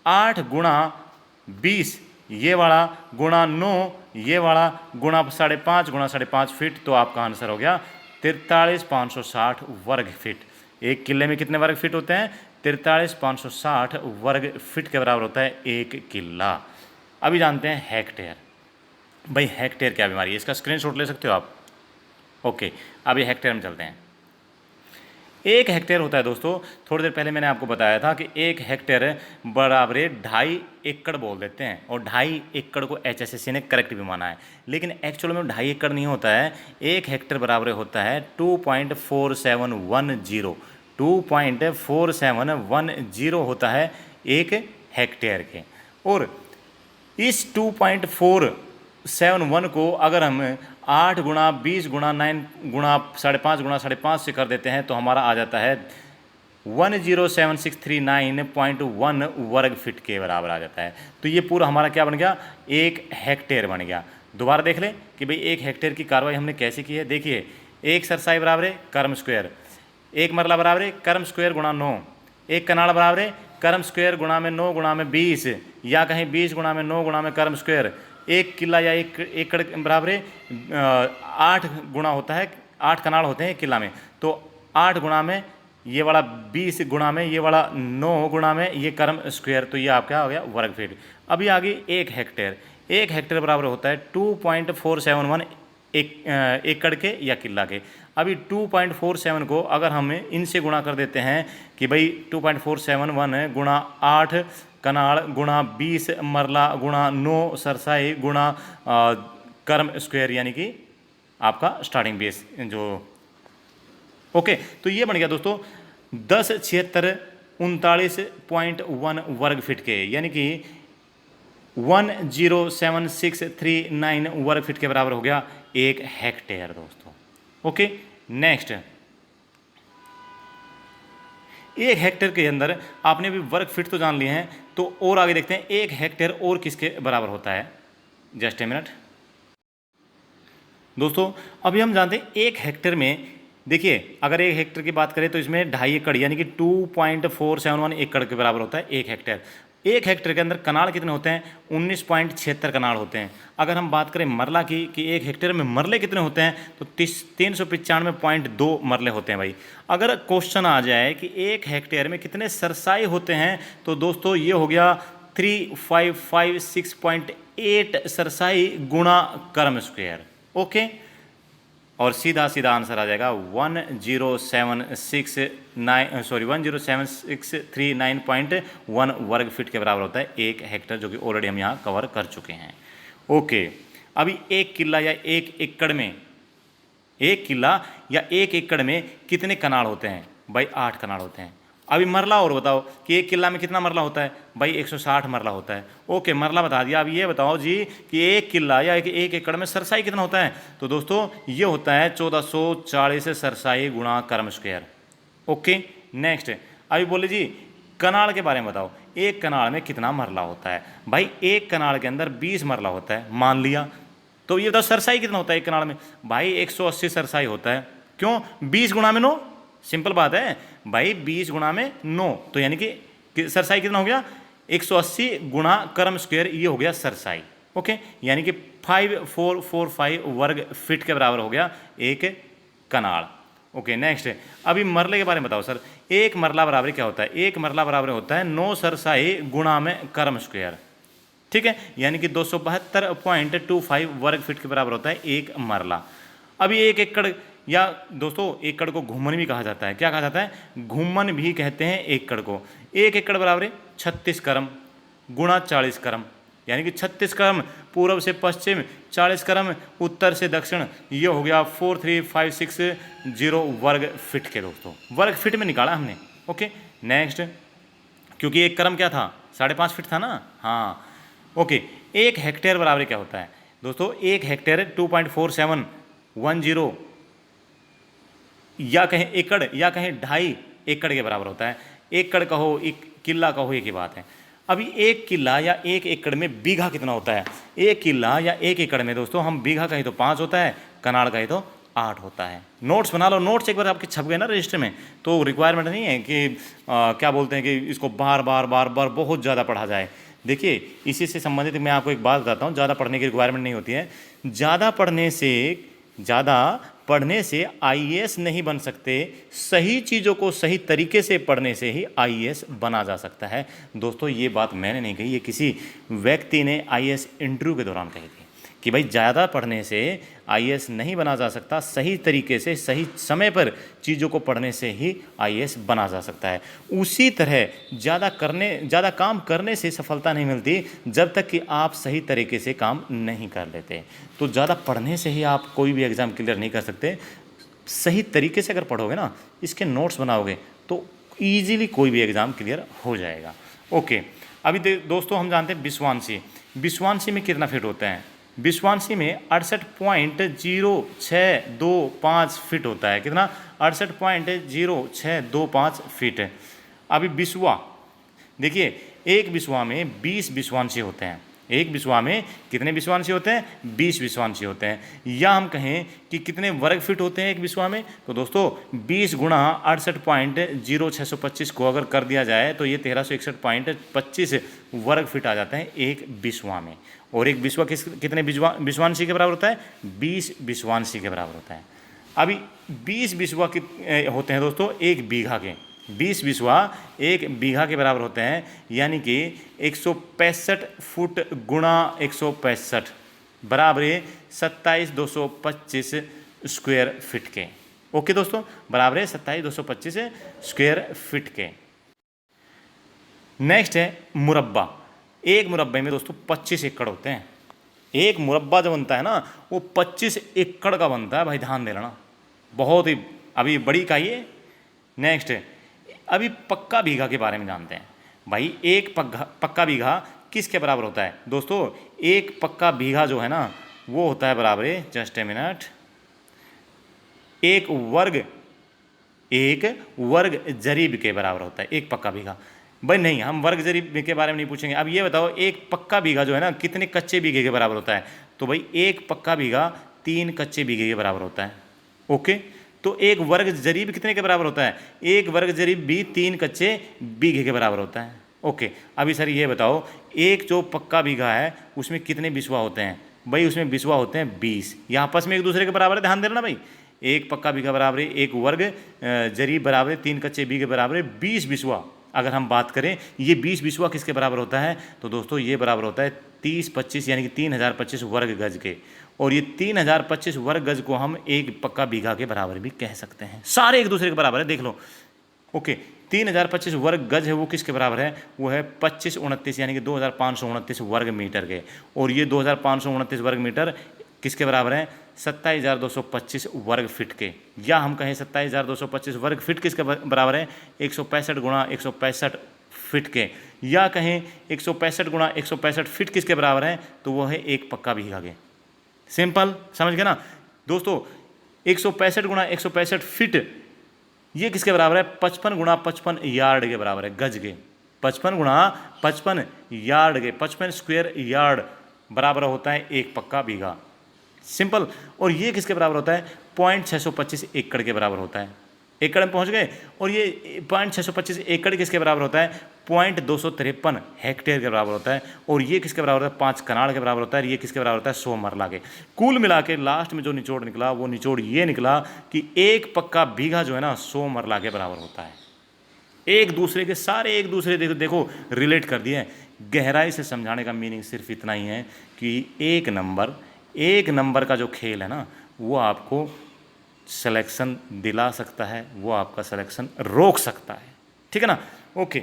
8 गुणा 20 ये वाला, गुणा 9 ये वाला, गुणा 5.5 गुणा 5.5 फीट, तो आपका आंसर हो गया 43,560 वर्ग फीट। एक किले में कितने वर्ग फीट होते हैं? 43,560 वर्ग फीट के बराबर होता है एक किला। अभी जानते हैं हेक्टेयर। भाई हेक्टेयर क्या बीमारी है, इसका स्क्रीनशॉट ले सकते हो आप। ओके, अभी हेक्टेयर में चलते हैं। एक हेक्टेयर होता है दोस्तों, थोड़ी देर पहले मैंने आपको बताया था कि एक हेक्टेयर बराबर 2.5 एकड़ बोल देते हैं, और 2.5 एकड़ को HSSC ने करेक्ट भी माना है, लेकिन एक्चुअल में 2.5 एकड़ नहीं होता है। एक हेक्टेयर बराबर होता है 2.4710, 2.4710 होता है एक हेक्टेयर के। और इस 2.471 को अगर हम 8 गुणा 20 गुणा 9 गुणा 5.5 गुणा 5.5 से कर देते हैं तो हमारा आ जाता है 107639.1 वर्ग फीट के बराबर आ जाता है। तो ये पूरा हमारा क्या बन गया? एक हेक्टेयर बन गया। दोबारा देख लें कि भाई एक हेक्टेयर की कार्रवाई हमने कैसे की है। देखिए एक सरसाई बराबर है कर्म स्क्वायर, एक मरला बराबर है कर्म स्क्वायर गुणा 9, एक कनाड़ बराबर है कर्म स्क्वायर गुणा में 9 गुणा में 20, या कहीं 20 गुणा में 9 गुणा में कर्म स्क्वायर। एक किला या एक एकड़ बराबर है 8 गुणा होता है, 8 कनाड़ होते हैं किला में, तो 8 गुणा में ये वाला 20 गुणा में ये वाला 9 गुणा में ये कर्म स्क्वायर, तो ये आपका हो गया वर्ग फीट। अभी आगे एक हेक्टेयर। एक हेक्टेयर बराबर होता है 2.471 एकड़ के या किला के। अभी 2.47 को अगर हम इनसे गुणा कर देते हैं कि भाई 2.471 गुणा 8 कनाड़ गुणा 20 मरला गुणा 9 सरसाई गुणा कर्म स्क्वायर, यानी कि आपका स्टार्टिंग बेस जो। ओके, तो ये बन गया दोस्तों 107639.1 वर्ग फीट के, यानी कि 107,639 वर्ग फीट के बराबर हो गया 1 हेक्टेयर दोस्तों। ओके, नेक्स्ट, 1 हेक्टेयर के अंदर आपने भी वर्ग फीट तो जान लिए हैं, तो और आगे देखते हैं 1 हेक्टेयर और किसके बराबर होता है। जस्ट ए मिनट दोस्तों, अभी हम जानते हैं 1 हेक्टेयर में, देखिए अगर 1 हेक्टेयर की बात करें तो इसमें 2.5 एकड़ यानी कि 2.471 एकड़ के बराबर होता है 1 हेक्टेयर। 1 हेक्टेयर के अंदर कनाल कितने होते हैं? 19.76 कनाल होते हैं। अगर हम बात करें मरला की कि 1 हेक्टेयर में मरले कितने होते हैं, तो 395.2 मरले होते हैं भाई। अगर क्वेश्चन आ जाए कि 1 हेक्टेयर में कितने सरसाई होते हैं, तो दोस्तों ये हो गया 3556.8 सरसाई गुणा कर्म स्क्वायर। ओके, और सीधा सीधा आंसर आ जाएगा 10739 वर्ग फीट के बराबर होता है 1 हेक्टेयर, जो कि ऑलरेडी हम यहाँ कवर कर चुके हैं। ओके, अभी 1 किला या 1 एकड़ में, 1 किला या 1 एकड़ में कितने कनाल होते हैं? भाई 8 कनाल होते हैं। अभी मरला और बताओ कि 1 किला में कितना मरला होता है? भाई 160 मरला होता है। ओके, मरला बता दिया। अब ये बताओ जी कि 1 किला या 1 एकड़ में सरसाई कितना होता है? तो दोस्तों ये होता है 1440 सरसाई गुणा कर्म स्क्वायर। ओके, नेक्स्ट, अभी बोले जी कनाल के बारे में बताओ, 1 कनाल में कितना मरला होता है? भाई 1 कनाल के अंदर 20 मरला होता है मान लिया, तो ये बताओ सरसाई कितना होता है 1 कनाल में? भाई 180 सरसाई होता है। क्यों? 20 गुणा में 9, सिंपल बात है भाई, 20 गुणा में 9, तो यानी कि सरसाई कितना हो गया? 180 गुणा कर्म स्क्वायर, ये हो गया सरसाई। ओके, यानी कि 5445 वर्ग फीट के बराबर हो गया 1 कनाल। ओके, नेक्स्ट, अभी मरले के बारे में बताओ सर। 1 मरला बराबर क्या होता है? 1 मरला बराबर होता है 9 सरसाई गुणा में कर्म स्क्वायर। ठीक है, यानी कि 272.25 वर्ग फीट के बराबर होता है 1 मरला। अभी 1 एकड़, या दोस्तों एकड़ को घुमन भी कहा जाता है। क्या कहा जाता है? घुमन भी कहते हैं एकड़ को। 1 एकड़ बराबर है 36 कर्म गुणा 40 कर्म, यानी कि 36 कर्म पूर्व से पश्चिम, 40 कर्म उत्तर से दक्षिण, ये हो गया 43560 वर्ग फीट के दोस्तों। वर्ग फीट में निकाला हमने। ओके, नेक्स्ट, क्योंकि 1 कर्म क्या था? 5.5 फीट था ना। हाँ, ओके, 1 हेक्टेयर बराबर क्या होता है दोस्तों? 1 हेक्टेयर 2.4710 या कहें एकड़ या कहें 2.5 एकड़ के बराबर होता है। एकड़ कहो, एक किला कहो, एक ही बात है। अभी 1 किला या 1 एकड़ में बीघा कितना होता है? 1 किला या 1 एकड़ में दोस्तों हम बीघा कहीं तो 5 होता है, कनाड़ कहीं तो 8 होता है। नोट्स बना लो, नोट्स एक बार आपके छप गए ना रजिस्टर में, तो रिक्वायरमेंट नहीं है कि क्या बोलते हैं कि इसको बार बार बहुत ज़्यादा पढ़ा जाए। देखिए, इसी से संबंधित मैं आपको एक बात बताता हूँ, ज़्यादा पढ़ने की रिक्वायरमेंट नहीं होती है। ज़्यादा पढ़ने से आईएएस नहीं बन सकते, सही चीज़ों को सही तरीके से पढ़ने से ही आईएएस बना जा सकता है। दोस्तों ये बात मैंने नहीं कही, ये किसी व्यक्ति ने आईएएस इंटरव्यू के दौरान कही थी कि भाई ज़्यादा पढ़ने से आईएएस नहीं बना जा सकता, सही तरीके से सही समय पर चीज़ों को पढ़ने से ही आईएएस बना जा सकता है। उसी तरह ज़्यादा काम करने से सफलता नहीं मिलती जब तक कि आप सही तरीके से काम नहीं कर लेते। तो ज़्यादा पढ़ने से ही आप कोई भी एग्ज़ाम क्लियर नहीं कर सकते। सही तरीके से अगर पढ़ोगे ना, इसके नोट्स बनाओगे, तो ईजिली कोई भी एग्ज़ाम क्लियर हो जाएगा। ओके, अभी दोस्तों हम जानते हैं विश्वांशी में कितना फिट होते हैं? विश्वांशी में 68.0625 फिट होता है। कितना? 68.0625 फिट है। अभी विश्वा, देखिए एक विश्वा में 20 विश्वांशी होते हैं। एक विश्वा में कितने विश्वांशी होते हैं? 20 विश्वांशी होते हैं। या हम कहें कि कितने वर्ग फीट होते हैं एक विश्वा में, तो दोस्तों 20 गुणा 68.0625 को अगर कर दिया जाए तो ये 1361.25 वर्ग फीट आ जाता है एक विश्वा में। और एक विश्वा कितने विश्वांशी के बराबर होता है? 20 विश्वांशी के बराबर होता है। अभी 20 विश्वा होते हैं दोस्तों एक बीघा के। 20 विश्वा एक बीघा के बराबर होते हैं, यानी कि 165 फुट गुणा 165 बराबर 27,225 स्क्वायर फीट के। ओके दोस्तों, बराबर 27,225 स्क्वायर फीट के। नेक्स्ट है मुरब्बा। एक मुरब्बे में दोस्तों 25 एकड़ होते हैं। एक मुरब्बा जो बनता है ना, वो 25 एकड़ का बनता है भाई, ध्यान दे लेना, बहुत ही अभी बड़ी इकाई है। नेक्स्ट, अभी पक्का बीघा के बारे में जानते हैं भाई। एक पक्का बीघा किसके बराबर होता है दोस्तों? एक पक्का बीघा जो है ना वो होता है बराबर, जस्ट ए मिनट, एक वर्ग जरीब के बराबर होता है एक पक्का बीघा। भाई नहीं, हम वर्ग जरीब के बारे में नहीं पूछेंगे। अब ये बताओ एक पक्का बीघा जो है ना कितने कच्चे बीघे के बराबर होता है? तो भाई एक पक्का बीघा 3 कच्चे बीघे के बराबर होता है। ओके, तो एक वर्ग जरीब कितने के बराबर होता है? एक वर्ग जरीब भी 3 कच्चे बीघे के बराबर होता है। ओके, अभी सर ये बताओ एक जो पक्का बीघा है उसमें कितने बिस्वा होते हैं? भाई उसमें बिस्वा होते हैं 20। ये आपस में एक दूसरे के बराबर है, ध्यान देना भाई। एक पक्का बीघा बराबर है एक वर्ग जरीब बराबर है 3 कच्चे बीघे बराबर है 20 बिस्वा। अगर हम बात करें ये 20 बिस्वा किसके बराबर होता है? तो दोस्तों ये बराबर होता है 30-25 यानी कि 3025 वर्ग गज के। और ये 3025 वर्ग गज को हम एक पक्का बीघा के बराबर भी कह सकते हैं। सारे एक दूसरे के बराबर है, देख लो। ओके, 3025 वर्ग गज है वो किसके बराबर है? वो है 2529 यानी कि 2529 वर्ग मीटर के। और ये 2529 वर्ग मीटर किसके बराबर है? 27,225 वर्ग फीट के। या हम कहें 27,225 वर्ग फीट किसके बराबर है? 165 गुणा 165 फीट के। या कहें 165 गुणा 165 फीट किसके बराबर है? तो वो है एक पक्का बीघा के। सिंपल, समझ गए ना दोस्तों? 165 गुणा 165 फीट ये किसके बराबर है? 55 गुणा 55 यार्ड के बराबर है, गज के। 55 गुणा 55 यार्ड के, 55 स्क्वायर यार्ड बराबर होता है एक पक्का बीघा। सिंपल। और ये किसके बराबर होता है? 0.625 एकड़ के बराबर होता है। एकड़ में पहुंच गए। और ये 0.625 एकड़ किसके बराबर होता है? 0.253 हेक्टेयर के बराबर होता है। और ये किसके बराबर होता है? 5 कनाल के बराबर होता है। ये किसके बराबर होता है? 100 मरला के। कुल मिला के लास्ट में जो निचोड़ निकला वो निचोड़ ये निकला कि एक पक्का बीघा जो है ना 100 मरला के बराबर होता है। एक दूसरे के सारे एक दूसरे देखो रिलेट कर दिए। गहराई से समझाने का मीनिंग सिर्फ इतना ही है कि एक नंबर का जो खेल है ना वो आपको सिलेक्शन दिला सकता है, वो आपका सिलेक्शन रोक सकता है। ठीक है ना? ओके,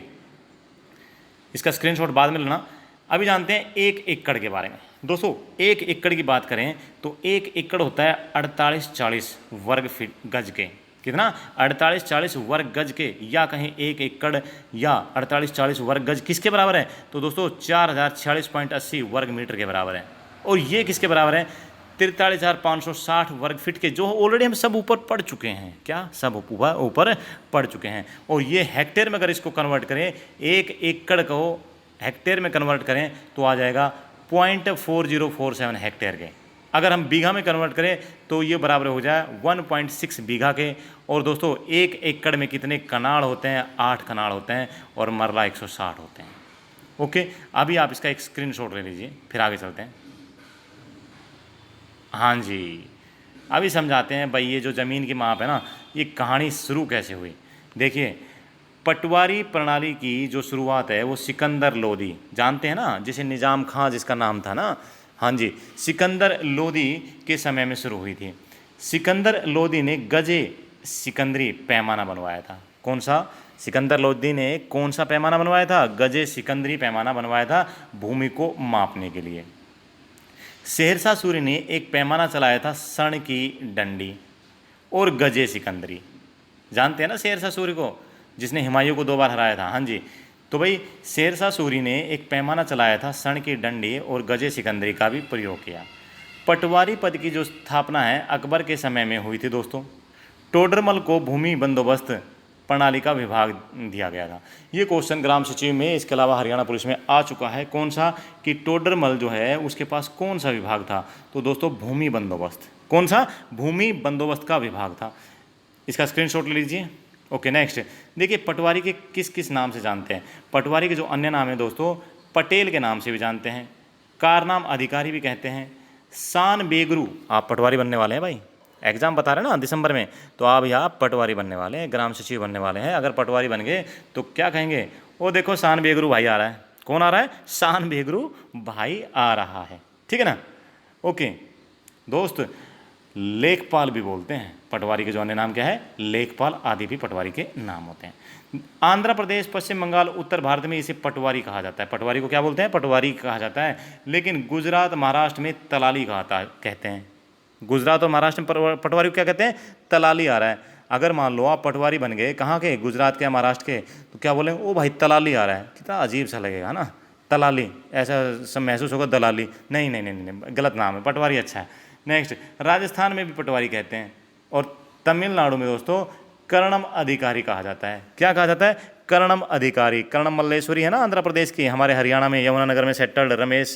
इसका स्क्रीनशॉट बाद में लेना। अभी जानते हैं एक एकड़ के बारे में। दोस्तों एक एकड़ की बात करें तो एक एकड़ होता है 48-40 वर्ग फीट गज के। कितना? 48-40 वर्ग गज के। या कहें एक एकड़ या 48-40 वर्ग गज किसके बराबर है? तो दोस्तों 4046.80 वर्ग मीटर के बराबर है। और ये किसके बराबर है? 43,560 वर्ग फीट के, जो ऑलरेडी हम सब ऊपर पढ़ चुके हैं। क्या? सब ऊपर पढ़ चुके हैं। और ये हेक्टेयर में अगर इसको कन्वर्ट करें, एक एकड़ को हेक्टेयर में कन्वर्ट करें तो आ जाएगा 0.4047 हेक्टेयर के। अगर हम बीघा में कन्वर्ट करें तो ये बराबर हो जाए 1.6 बीघा के। और दोस्तों एक एकड़ में कितने कनाल होते हैं? 8 कनाल होते हैं और मरला 160 होते हैं। ओके, अभी आप इसका एक स्क्रीनशॉट ले लीजिए, फिर आगे चलते हैं। हाँ जी, अभी समझाते हैं भाई ये जो ज़मीन की माप है ना ये कहानी शुरू कैसे हुई। देखिए, पटवारी प्रणाली की जो शुरुआत है वो सिकंदर लोदी, जानते हैं ना, जिसे निज़ाम खां जिसका नाम था ना, हाँ जी, सिकंदर लोदी के समय में शुरू हुई थी। सिकंदर लोदी ने गजे सिकंदरी पैमाना बनवाया था। कौन सा? सिकंदर लोदी ने कौन सा पैमाना बनवाया था? गजे सिकंदरी पैमाना बनवाया था भूमि को मापने के लिए। शेरशाह सूरी ने एक पैमाना चलाया था स्वर्ण की डंडी और गजे सिकंदरी। जानते हैं ना शेरशाह सूरी को, जिसने हुमायूं को 2 बार हराया था। हाँ जी, तो भाई शेरशाह सूरी ने एक पैमाना चलाया था, स्वर्ण की डंडी और गजे सिकंदरी का भी प्रयोग किया। पटवारी पद की जो स्थापना है अकबर के समय में हुई थी दोस्तों। टोडरमल को भूमि बंदोबस्त प्रणाली का विभाग दिया गया था। ये क्वेश्चन ग्राम सचिव में, इसके अलावा हरियाणा पुलिस में आ चुका है। कौन सा? कि टोडरमल जो है उसके पास कौन सा विभाग था? तो दोस्तों भूमि बंदोबस्त। कौन सा? भूमि बंदोबस्त का विभाग था। इसका स्क्रीनशॉट ले लीजिए। ओके, नेक्स्ट देखिए, पटवारी के किस किस नाम से जानते हैं? पटवारी के जो अन्य नाम है दोस्तों, पटेल के नाम से भी जानते हैं, कारनाम अधिकारी भी कहते हैं, शान बेगरू। आप पटवारी बनने वाले हैं भाई, एग्जाम बता रहे हैं ना दिसंबर में, तो आप यहाँ पटवारी बनने वाले हैं, ग्राम सचिव बनने वाले हैं। अगर पटवारी बन गए तो क्या कहेंगे? वो देखो शान बेगरू भाई आ रहा है। कौन आ रहा है? शान बेगरू भाई आ रहा है। ठीक है ना? ओके दोस्त, लेखपाल भी बोलते हैं पटवारी के। जो अन्य नाम क्या है? लेखपाल आदि भी पटवारी के नाम होते हैं। आंध्र प्रदेश, पश्चिम बंगाल, उत्तर भारत में इसे पटवारी कहा जाता है। पटवारी को क्या बोलते हैं? पटवारी कहा जाता है। लेकिन गुजरात, महाराष्ट्र में तलाली कहते हैं। गुजरात और महाराष्ट्र में पटवारी को क्या कहते हैं? तलाली आ रहा है। अगर मान लो आप पटवारी बन गए, कहाँ के? गुजरात के या महाराष्ट्र के, तो क्या बोलेंगे? ओ भाई तलाली आ रहा है। कितना अजीब सा लगेगा ना। तलाली, ऐसा सब महसूस होगा दलाली, नहीं नहीं नहीं नहीं, गलत नाम है, पटवारी अच्छा है। नेक्स्ट, राजस्थान में भी पटवारी कहते हैं, और तमिलनाडु में दोस्तों कर्णम अधिकारी कहा जाता है। क्या कहा जाता है? कर्णम अधिकारी। कर्णम मल्लेश्वरी है ना, आंध्र प्रदेश की, हमारे हरियाणा में यमुनानगर में सेटल्ड रमेश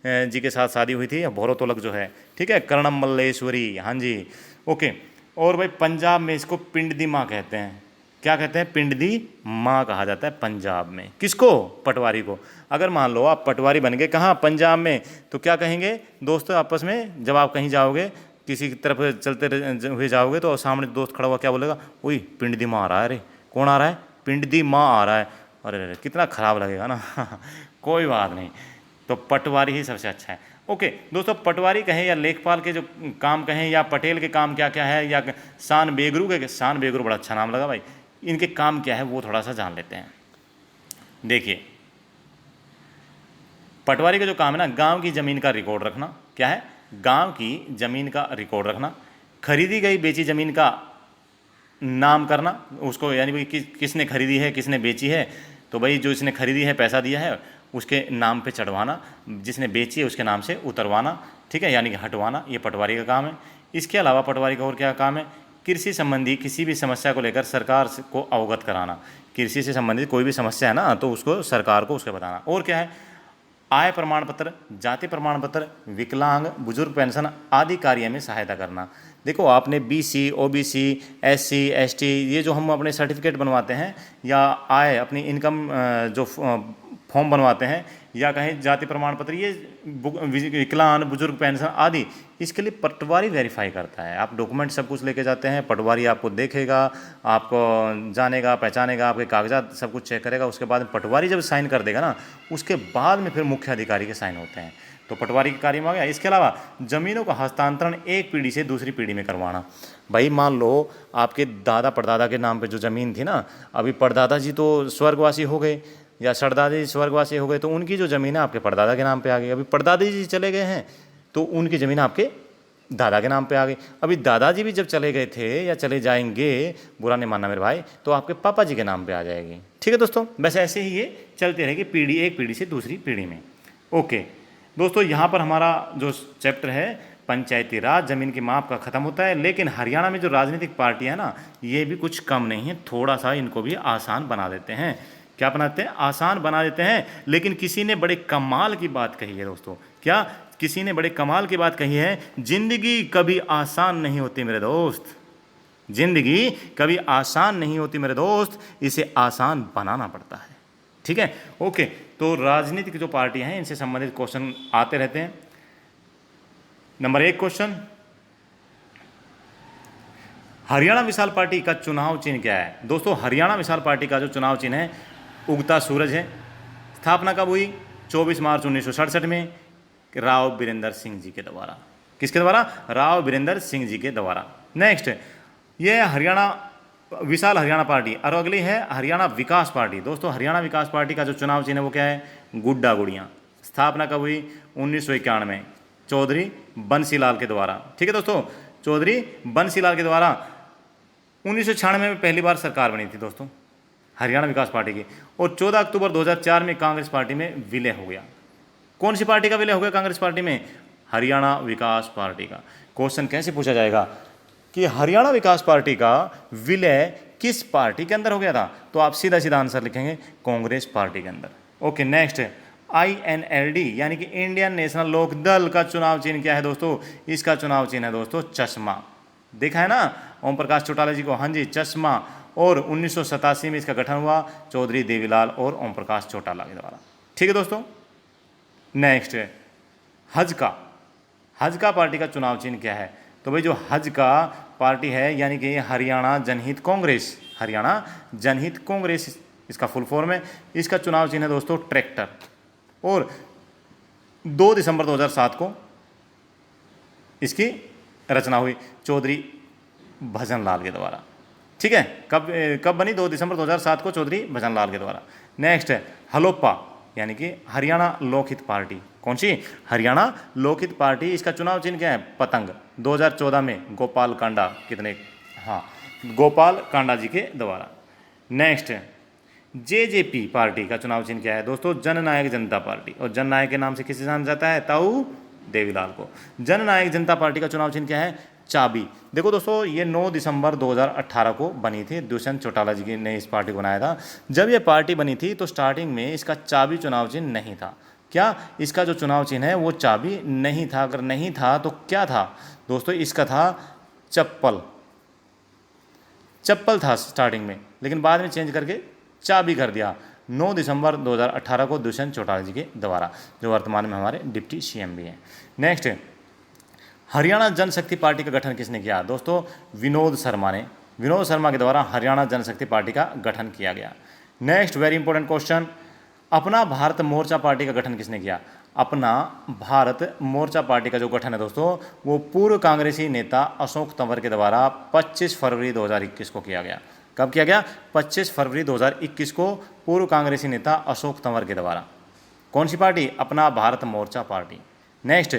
जी के साथ शादी हुई थी, भोरोतोलक जो है, ठीक है, कर्णम मल्लेश्वरी, हाँ जी, ओके। और भाई पंजाब में इसको पिंड दी माँ कहते हैं। क्या कहते हैं? पिंड दी माँ कहा जाता है पंजाब में। किसको? पटवारी को। अगर मान लो आप पटवारी बन गए कहाँ? पंजाब में, तो क्या कहेंगे दोस्तों आपस में? जब आप कहीं जाओगे, किसी की तरफ चलते हुए जाओगे, तो सामने दोस्त खड़ा हुआ क्या बोलेगा? ओए पिंड दी माँ आ रहा है। अरे कौन आ रहा है? पिंड दी माँ आ रहा है। अरे अरे कितना खराब लगेगा ना। कोई बात नहीं, तो पटवारी ही सबसे अच्छा है। ओके दोस्तों, पटवारी कहें या लेखपाल के जो काम कहें, या पटेल के काम क्या क्या है, या शान बेगरू के, शान बेगरू बड़ा अच्छा नाम लगा भाई, इनके काम क्या है वो थोड़ा सा जान लेते हैं। देखिए, पटवारी का जो काम है ना, गांव की ज़मीन का रिकॉर्ड रखना। क्या है? गांव की ज़मीन का रिकॉर्ड रखना। खरीदी गई बेची ज़मीन का नाम करना उसको, यानी भाई किसने खरीदी है, किसने बेची है, तो भाई जो इसने खरीदी है, पैसा दिया है, उसके नाम पे चढ़वाना, जिसने बेची है उसके नाम से उतरवाना, ठीक है, यानी कि हटवाना, ये पटवारी का काम है। इसके अलावा पटवारी का और क्या काम है? कृषि संबंधी किसी भी समस्या को लेकर सरकार को अवगत कराना। कृषि से संबंधित कोई भी समस्या है ना, तो उसको सरकार को उसके बताना। और क्या है? आय प्रमाण पत्र, जाति प्रमाण पत्र, विकलांग, बुजुर्ग पेंशन आदि कार्य में सहायता करना। देखो, आपने बीसी, ओबीसी, एससी, एसटी, ये जो हम अपने सर्टिफिकेट बनवाते हैं, या आय अपनी इनकम जो फॉर्म बनवाते हैं, या कहें जाति प्रमाण पत्र, ये विकलांग, बुजुर्ग पेंशन आदि, इसके लिए पटवारी वेरीफाई करता है। आप डॉक्यूमेंट सब कुछ लेके जाते हैं, पटवारी आपको देखेगा, आपको जानेगा, पहचानेगा, आपके कागजात सब कुछ चेक करेगा। उसके बाद पटवारी जब साइन कर देगा ना, उसके बाद में फिर मुख्य अधिकारी के साइन होते हैं। तो पटवारी के कार्य में आ गया। इसके अलावा जमीनों का हस्तांतरण एक पीढ़ी से दूसरी पीढ़ी में करवाना। भाई मान लो आपके दादा परदादा के नाम पे जो ज़मीन थी ना, अभी परदादा जी तो स्वर्गवासी हो गए, या सरदादा जी स्वर्गवासी हो गए, तो उनकी जो ज़मीन है आपके परदादा के नाम पे आ गई। अभी परदादा जी चले गए हैं, तो उनकी ज़मीन आपके दादा के नाम पे आ गई। अभी दादाजी भी जब चले गए थे या चले जाएंगे, बुरा नहीं मानना मेरे भाई, तो आपके पापा जी के नाम पे आ जाएगी। ठीक है दोस्तों, बस ऐसे ही ये चलते रहेगी पीढ़ी, एक पीढ़ी से दूसरी पीढ़ी में। ओके दोस्तों, यहाँ पर हमारा जो चैप्टर है पंचायती राज, ज़मीन की माप का ख़त्म होता है। लेकिन हरियाणा में जो राजनीतिक पार्टी है ना, ये भी कुछ कम नहीं है, थोड़ा सा इनको भी आसान बना देते हैं। क्या बनाते हैं? आसान बना देते हैं। लेकिन किसी ने बड़े कमाल की बात कही है दोस्तों। क्या? किसी ने बड़े कमाल की बात कही है, जिंदगी कभी आसान नहीं होती मेरे दोस्त, जिंदगी कभी आसान नहीं होती मेरे दोस्त, इसे आसान बनाना पड़ता है। ठीक है, ओके। तो राजनीतिक जो पार्टियां हैं, इनसे संबंधित क्वेश्चन आते रहते हैं। नंबर 1 क्वेश्चन, हरियाणा विशाल पार्टी का चुनाव चिन्ह क्या है? दोस्तों, हरियाणा विशाल पार्टी का जो चुनाव चिन्ह है, उगता सूरज है। स्थापना कब हुई? 24 मार्च 1967 में, राव बीरेंद्र सिंह जी के द्वारा। किसके द्वारा? राव बीरेंद्र सिंह जी के द्वारा। नेक्स्ट, ये हरियाणा विशाल हरियाणा पार्टी, और अगली है हरियाणा विकास पार्टी। दोस्तों, हरियाणा विकास पार्टी का जो चुनाव चिन्ह है वो क्या है? गुड्डा गुड़ियाँ। स्थापना कब हुई? 1991 में, चौधरी बंसीलाल के द्वारा। ठीक है दोस्तों, चौधरी बंसीलाल के द्वारा 1996 में पहली बार सरकार बनी थी दोस्तों हरियाणा विकास पार्टी की। और 14 अक्टूबर 2004 में कांग्रेस पार्टी में विलय हो गया। कौन सी पार्टी का विलय हो गया कांग्रेस पार्टी में? हरियाणा विकास पार्टी का। क्वेश्चन कैसे पूछा जाएगा कि हरियाणा विकास पार्टी का विलय किस पार्टी के अंदर हो गया था? तो आप सीधा सीधा आंसर लिखेंगे कांग्रेस पार्टी के अंदर। ओके, नेक्स्ट, INLD यानी कि इंडियन नेशनल लोक दल का चुनाव चिन्ह क्या है दोस्तों? इसका चुनाव चिन्ह है दोस्तों चश्मा। देखा है ना ओम प्रकाश चौटाला जी को? हाँ जी, चश्मा। और 1987 में इसका गठन हुआ चौधरी देवीलाल और ओम प्रकाश चौटाला के द्वारा। ठीक है दोस्तों, नेक्स्ट, हजका पार्टी का चुनाव चिन्ह क्या है? तो भाई जो हजका पार्टी है, यानी कि हरियाणा जनहित कांग्रेस, हरियाणा जनहित कांग्रेस इसका फुल फॉर्म है। इसका चुनाव चिन्ह है दोस्तों ट्रैक्टर। और 2 दिसंबर 2007 को इसकी रचना हुई चौधरी भजन लाल के द्वारा। ठीक है, कब बनी? 2 दिसंबर 2007 को चौधरी भजन लाल के द्वारा। नेक्स्ट है हलोपा, यानी कि हरियाणा लोकहित पार्टी। कौन सी? हरियाणा लोकहित पार्टी। इसका चुनाव चिन्ह क्या है? पतंग। 2014 में गोपाल कांडा, कितने, हाँ, गोपाल कांडा जी के द्वारा। नेक्स्ट, जेजेपी पार्टी का चुनाव चिन्ह क्या है दोस्तों? जननायक जनता पार्टी। और जननायक के नाम से किसे जाना जाता है? ताऊ देवीलाल को। जननायक जनता पार्टी का चुनाव चिन्ह क्या है? चाबी। देखो दोस्तों, ये 9 दिसंबर 2018 को बनी थी। दुष्यंत चौटाला जी ने इस पार्टी को बनाया था। जब ये पार्टी बनी थी तो स्टार्टिंग में इसका चाबी चुनाव चिन्ह नहीं था। क्या इसका जो चुनाव चिन्ह है वो चाबी नहीं था? अगर नहीं था तो क्या था दोस्तों? इसका था चप्पल। चप्पल था स्टार्टिंग में, लेकिन बाद में चेंज करके चाबी कर दिया 9 दिसंबर 2018 को दुष्यंत चौटाला जी के द्वारा, जो वर्तमान में हमारे डिप्टी सीएम भी हैं। नेक्स्ट, हरियाणा जनशक्ति पार्टी का गठन किसने किया दोस्तों? विनोद शर्मा ने। विनोद शर्मा के द्वारा हरियाणा जनशक्ति पार्टी का गठन किया गया। नेक्स्ट वेरी इंपॉर्टेंट क्वेश्चन, अपना भारत मोर्चा पार्टी का गठन किसने किया? अपना भारत मोर्चा पार्टी का जो गठन है दोस्तों, वो पूर्व कांग्रेसी नेता अशोक तंवर के द्वारा 25 फरवरी 2021 को किया गया। कब किया गया? 25 फरवरी 2021 को पूर्व कांग्रेसी नेता अशोक तंवर के द्वारा। कौन सी पार्टी? अपना भारत मोर्चा पार्टी। नेक्स्ट,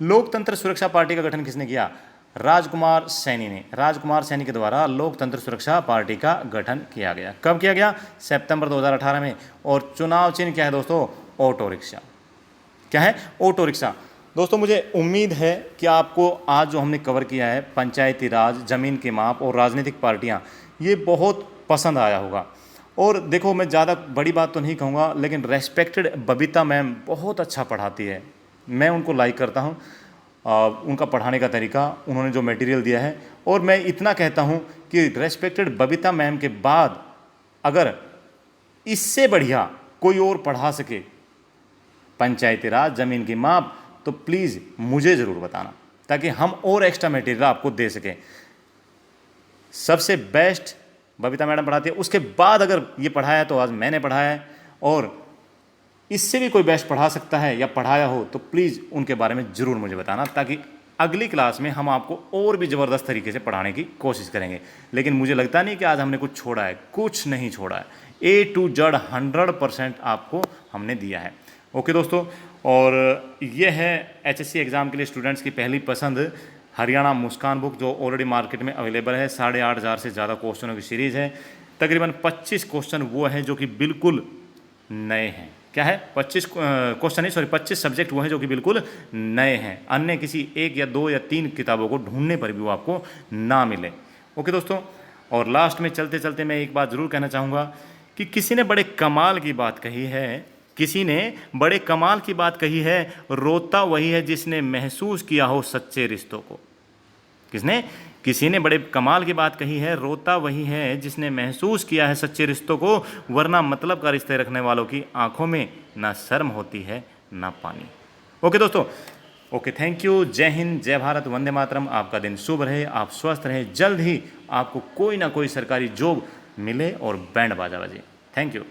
लोकतंत्र सुरक्षा पार्टी का गठन किसने किया? राजकुमार सैनी ने। राजकुमार सैनी के द्वारा लोकतंत्र सुरक्षा पार्टी का गठन किया गया। कब किया गया? सितंबर 2018 में। और चुनाव चिन्ह क्या है दोस्तों? Auto rickshaw. क्या है? Auto rickshaw. दोस्तों, मुझे उम्मीद है कि आपको आज जो हमने कवर किया है, पंचायती राज, जमीन के माप और राजनीतिक पार्टियां, ये बहुत पसंद आया होगा। और देखो, मैं ज़्यादा बड़ी बात तो नहीं कहूँगा, लेकिन रेस्पेक्टेड बबीता मैम बहुत अच्छा पढ़ाती है। मैं उनको लाइक करता हूँ, उनका पढ़ाने का तरीका, उन्होंने जो मटेरियल दिया है। और मैं इतना कहता हूँ कि रेस्पेक्टेड बबीता मैम के बाद अगर इससे बढ़िया कोई और पढ़ा सके पंचायती राज, जमीन की माप, तो प्लीज़ मुझे ज़रूर बताना, ताकि हम और एक्स्ट्रा मटेरियल आपको दे सकें। सबसे बेस्ट बबीता मैडम पढ़ाती है। उसके बाद अगर ये पढ़ाया तो आज मैंने पढ़ाया है, और इससे भी कोई बेस्ट पढ़ा सकता है या पढ़ाया हो तो प्लीज़ उनके बारे में ज़रूर मुझे बताना, ताकि अगली क्लास में हम आपको और भी ज़बरदस्त तरीके से पढ़ाने की कोशिश करेंगे। लेकिन मुझे लगता नहीं कि आज हमने कुछ छोड़ा है, कुछ नहीं छोड़ा है। A to Z 100% आपको हमने दिया है। ओके दोस्तों, और ये है HSC एग्ज़ाम के लिए स्टूडेंट्स की पहली पसंद हरियाणा मुस्कान बुक, जो ऑलरेडी मार्केट में अवेलेबल है। 8,500 से ज़्यादा क्वेश्चनों की सीरीज़ है। तकरीबन 25 क्वेश्चन वो हैं जो कि बिल्कुल नए हैं। क्या है? 25 क्वेश्चन नहीं, सॉरी 25 सब्जेक्ट वो हैं जो कि बिल्कुल नए हैं। अन्य किसी 1 या 2 या 3 किताबों को ढूंढने पर भी वो आपको ना मिले। ओके दोस्तों, और लास्ट में चलते चलते मैं एक बात ज़रूर कहना चाहूँगा कि किसी ने बड़े कमाल की बात कही है, किसी ने बड़े कमाल की बात कही है, रोता वही है जिसने महसूस किया हो सच्चे रिश्तों को। किसने? किसी ने बड़े कमाल की बात कही है, रोता वही है जिसने महसूस किया है सच्चे रिश्तों को, वरना मतलब का रिश्ते रखने वालों की आंखों में ना शर्म होती है ना पानी। ओके दोस्तों, ओके, थैंक यू। जय हिंद, जय भारत, वंदे मातरम। आपका दिन शुभ रहे, आप स्वस्थ रहें, जल्द ही आपको कोई ना कोई सरकारी जॉब मिले और बैंड बाजा बजे। Thank you.